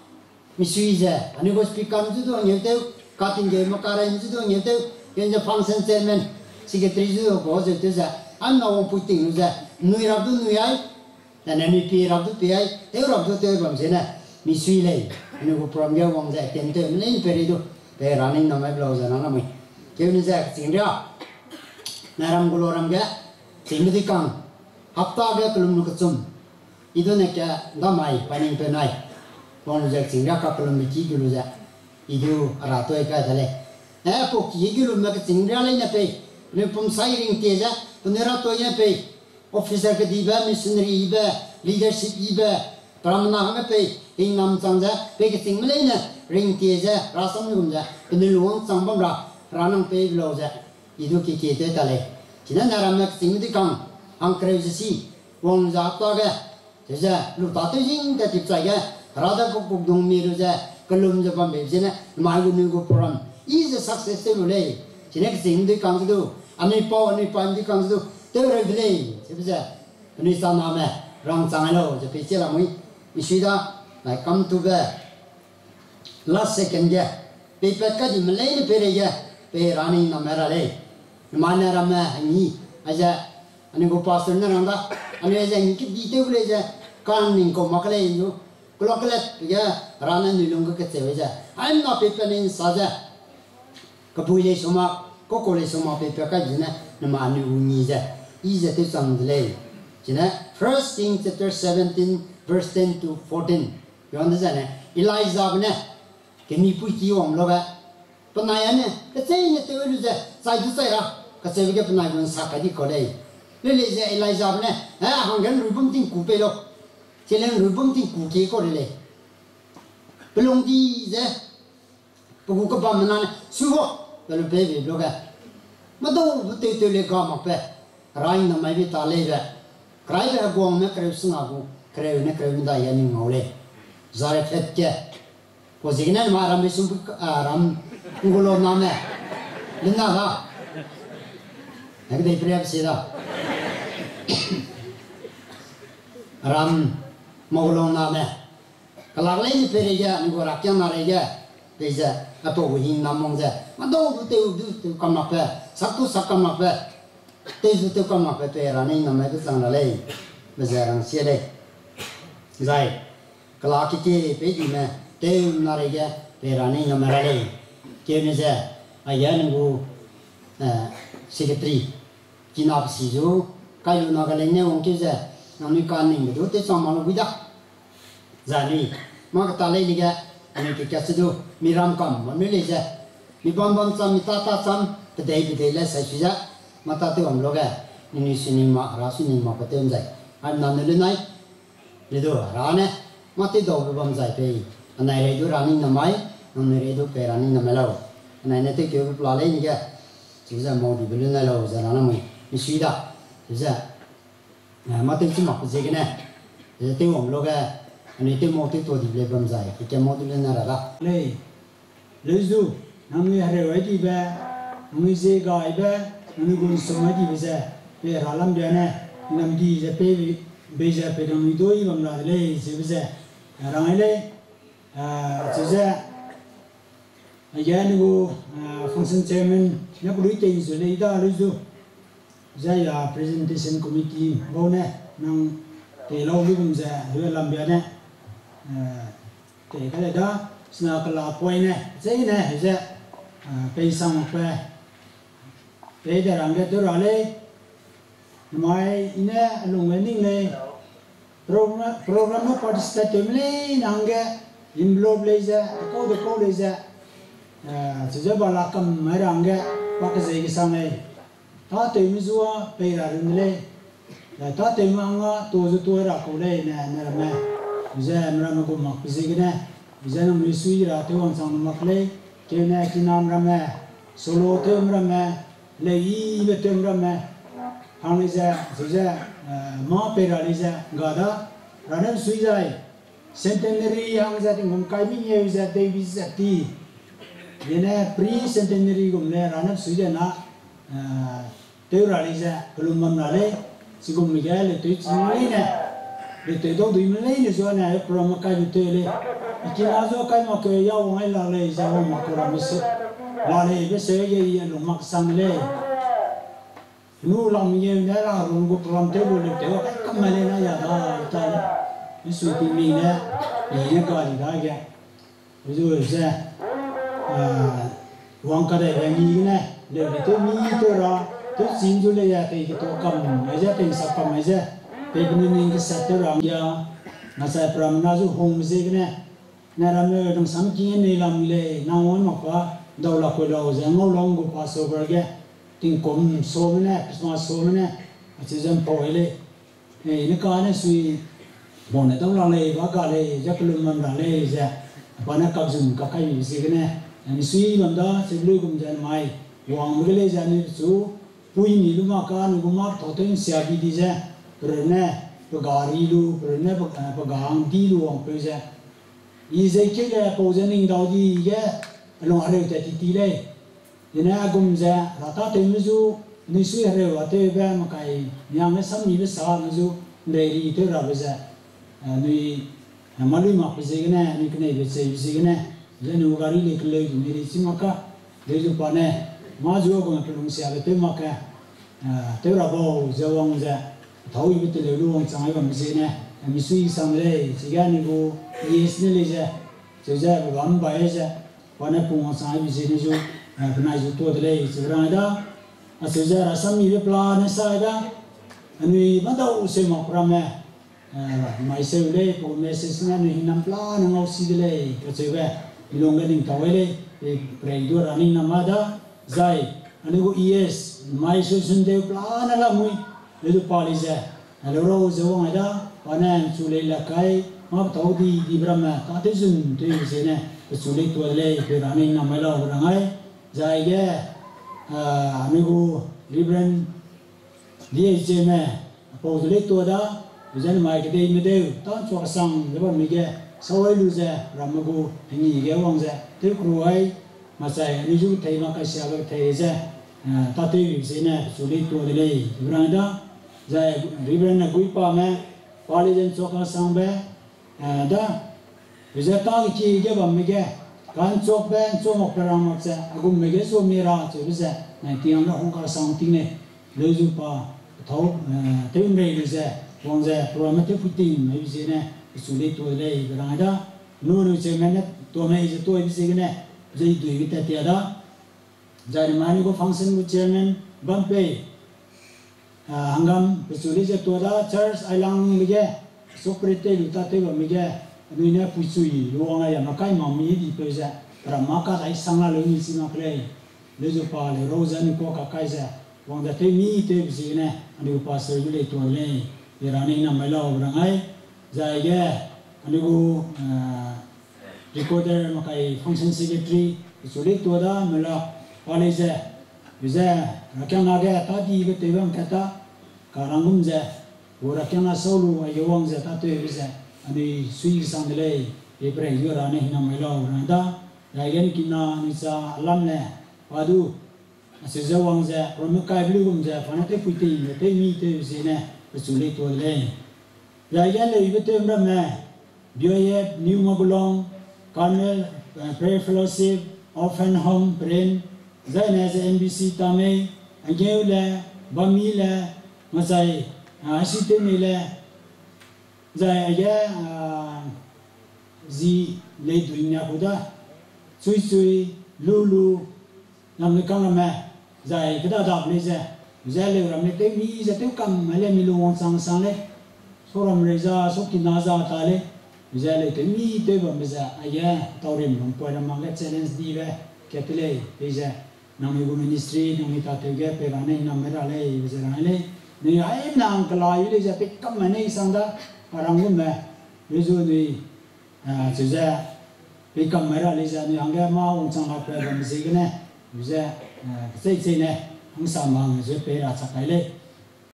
Misui je, ani go speaker tu tu nyete, kating je makaran tu tu nyete, yang je function chairman, secretary tu go je tu je, an nawa puting je, nui rabdu nui ay, dan ani pi rabdu pi ay, teu rabdu teu bam je na, misui le, ani go prom je wang je, tente melain peri tu, pe running nama blouse na nama, kau ni je singria, naram guloram je, singdi kang, hafta je kelum nukacum, itu nak ya damai paning penai. Pon jak singga ka pelum ki gulu ja idu arato e ka thale po ki gulu ma ka singra le na pe ne pum sai ring te ja punera to ya pe officer ka diba missionary iba leadership iba pramana ha pe ing nam chang ja pe ka sing le na ring te ja rasam gum ja ne luang chang bam ra ranang pe lo ja idu ki ke te tale china naram na sing di kang ang kre si wong ja to ga ja lu ta te jing ta tip sai ga Rada ko dong miru ja kalum ja pam be jena ma gu ni go program is a successful lay jena sing de kang du ani pa di kang du te re lay se ja ani sa na me rang chang lo ja pe che la moi isida I come to the last second ja pe pe ka di malay ne pe re ja pe rani na mera le ma na ra ma ni aja ani go pastor na randa anh ấy rằng cái đi tiêu lấy ra can mình có mặc lấy nhiều kalau kelet ya rana ni lung ke tewe ja I'm not people in saja kapuje soma kokole soma pepe ka jina nama anu ungi ja is the sang delay jina first king chapter 17 verse 10 to 14 you understand Elijah ne kemi puiti om loga panaya ne ke sei ne tewe lu ja sai du sai ra ka sei ke panaya gun sakadi kole le ja Elijah ne ha hangan rubum ting ku pe lo chỉ là người bơm thì cụ kế có đấy, bây giờ đi thế, bây giờ các bạn mình nói suy ho, bây giờ bé về rồi mà đâu tự tự lấy gạo mà bé, rai nằm mấy ta lấy về, rai về guông mấy cái sinh nào cũng cái này mình đã yên ngầu lấy, giờ phết chứ, có gì này mà làm mấy sum làm ngolo nam này, lên nào đó, cái đấy phải gì đó, làm Maulong name, kalau lain perija, ni gua rakyat nareja, perija, atau buhin namong je, madong tu kamapa, satu sakamapa, tu kamapa perani nama itu sang lalai, bejarang siapa, zai, kalau kita pergi me, tu nareja perani nama lalai, kini je, ayah ni gua sekretari, kinap sijo, kayu nagalenya ongkir je. Nami kaning betul, tu sama lu bidak. Jadi, mak talai ni ke, ani kita sedu miram kam, mana leja, mi bam sam, mi tata sam, bedai le saya suja, mata tu am loga, ini sini mak rasu ni mak betul jai. Am nama lu nai, ledo rane, mati dau bam jai pe, anai ledo rani namai, nama ledo pe rani nama lau, anai nanti kau pelalai ni ke, suja mau dibeli nai lau, jangan nama ni suida, suja. Mà tôi chỉ mặc gì cái này, tôi uống lúc cái, anh tôi mua tôi đi lấy bơm dài, cái mua tôi lên là đó. Lấy, lấy du, năm người hay rồi đi về, người gì gọi về, người cũng sống đi về, về hà làm gì này, làm đi giờ bây giờ người tôi bơm lại lấy gì về, rồi lấy, chỉ ra, giờ người function chairman, nhớ có đối tượng rồi lấy đó lấy du. Saya presentation committee bau ne nang telau ni pun saya dua lambian ne te kalau dah sena kalau poin ne saya ne saya peisang apa pe darang dia tu rale mai ina long wedding le program participative le nangge involve le saya kau le saya sejak balakam merangge pakai saya kisang le ta tới mới zua bây giờ đến đây là ta tới mà ngã tôi ra câu đây nè nè là mẹ bây giờ mình cũng mặc cái gì cái này bây giờ mình suy ra tôi còn sang mặc lấy cái này cái nam ra mẹ solo tôi ra mẹ lấy về tôi ra mẹ hàng bây giờ mà bây giờ bây giờ gà đó ra nên suy ra centenary hàng giờ thì mình cái mình nhiều giờ David giờ thì cái này pre centenary cũng là ra nên suy ra na tôi ra đi ra, belum mana le, si kum Miguel itu cini ni, itu tu dui mana ni so na, program kai itu le, ikhlas so kai mak ya orang la le, jauh mak orang mesti, la le, besar ye lu mak sang le, nu lam ye ni la, rungu program tu boleh tu, kamale na ya dah, itu ni suci ni ni, ni kali dah ke, itu je, uang kadai yang ni, le itu ni tu ra. Tôi xin chú lấy cái tôi cầm mấy giờ tiền sắp cầm mấy giờ, bây giờ mình cái sắp tới rồi giờ, mà sai pram na chú home gì cái này, nè làm người trong sáng kia này làm lệ nào muốn mặc quá, đầu là quay đầu giờ ngô long của Passover cái, tiền cúng số này, Christmas số này, chỉ dân phơi lệ, này nó cái này suy, bọn này tao làm lệ, và cả lệ, chắc luôn làm làm lệ giờ, bọn nó cặp dùng cặp cái gì cái này, này suy làm đó, sẽ lưu cùng dân mai, hoàng cái lệ giờ này chú Pui ni lu makan, lu mak thotin siapa di je, pernah pegari lu, pernah pegang di lu orang perja. Iza kira posaning dau di je, long hari udah titi le. Jadi agam je, rata temuzu, ni sui hari waktu be makai, yang mesam ni besar muzu, dari itu rabe je. Ni malu mak pergi kena, ni kena pergi kena. Jadi ugari le kelai tu meri si maka, dari tu pane. Maju aku nak pelung siapa tu maka, tu rabo jawang je, thấu biết từ lâu luôn chẳng ai bằng gì nè mình suy sang đây chỉ cái này cô yes này lấy ra chỉ ra gắn bài ra quan hệ cùng sang ai biết gì này chú cái này chú tôi đây chỉ ra đó chỉ ra là sắm nhiều plan này sai đó anh ấy bắt đầu xem một ram này mai sau đây cô message này anh nắm plan anh ngồi xí đây cái gì vậy mình long cái đình thấu đây cái đồ running nằm đó dài anh ấy có yes mai sau xuân đây plan là mui lấy được pali ra Hello Rose wong ada panen chule la kai ma tau di brahma ta te jun te se ne chule to le pe rani na mai lo rangai jai ge amigo libran die je me po le to da jan mai ke dei me de ta cho sang le ba mi ge sawai lu je ramago ni ge wong je te kru ai ma sai ni ju thei ma ka sha ga thei je ta te yu se ne chule to le branda Jai Ribran na gui pa me pali jen choka sang be da bisa ta ki ge bam me ge kan chok ben chok perang mak sa agum me ge so mira che bisa na tiang na hong ka sang ting ne le ju pa thau te me le se wong je pro ma te putin me bi ne su le to le ga da no no che me ne to me je to bi se ne je du yi ta te da jai mani ko function ku chairman bam pe hangam pesuli je toda church ailang mige soprete luta te ba mige nuina puisui luanga ya makai mami di peza para maka dai sanga le ni sima kle le jo pa le rozan ko ka kai za wang da te mi te bisi ne ani pa ser le to le irani na mala obrangai jai ge ani go recorder makai function secretary pesuli toda mala pale je biza rakana ge ta di be te bang kata karangum je ora kena solo ayo wang je ta te biza ani sui sang le e pre yo ra ne hina mai lo ra da ya gen kina ni sa lam ne padu se je wang je prom kai blu gum je fa na te pu ti te mi te se ne su le to le ya gen le be te mra me bio ye new magulong Carmel prayer fellowship orphan home brain zai ne ze NBC tame angele bamile masai asite mile zai aya zi le dunya khuda chui chui lulu nam le kang ma zai kada da ble ze zai le ram ne te mi ze te kam male mi lu won sang sang le so ram re za so ki na za ta le zai le te mi te ba me za aya taurim non po na ma le challenge di ve ketele pe ze nam ego ministry nam ta te ge pe ra ne nam ra le ze ra le ni ai nang kala yu le ze pe kam ma ne sang da parang gum me le zo ni ze ze pe kam ma ra le ze ni ang ge ma wong chang ha pe ba me ze ge ne ze sei sei ne hang sa ma ze pe ra cha kai le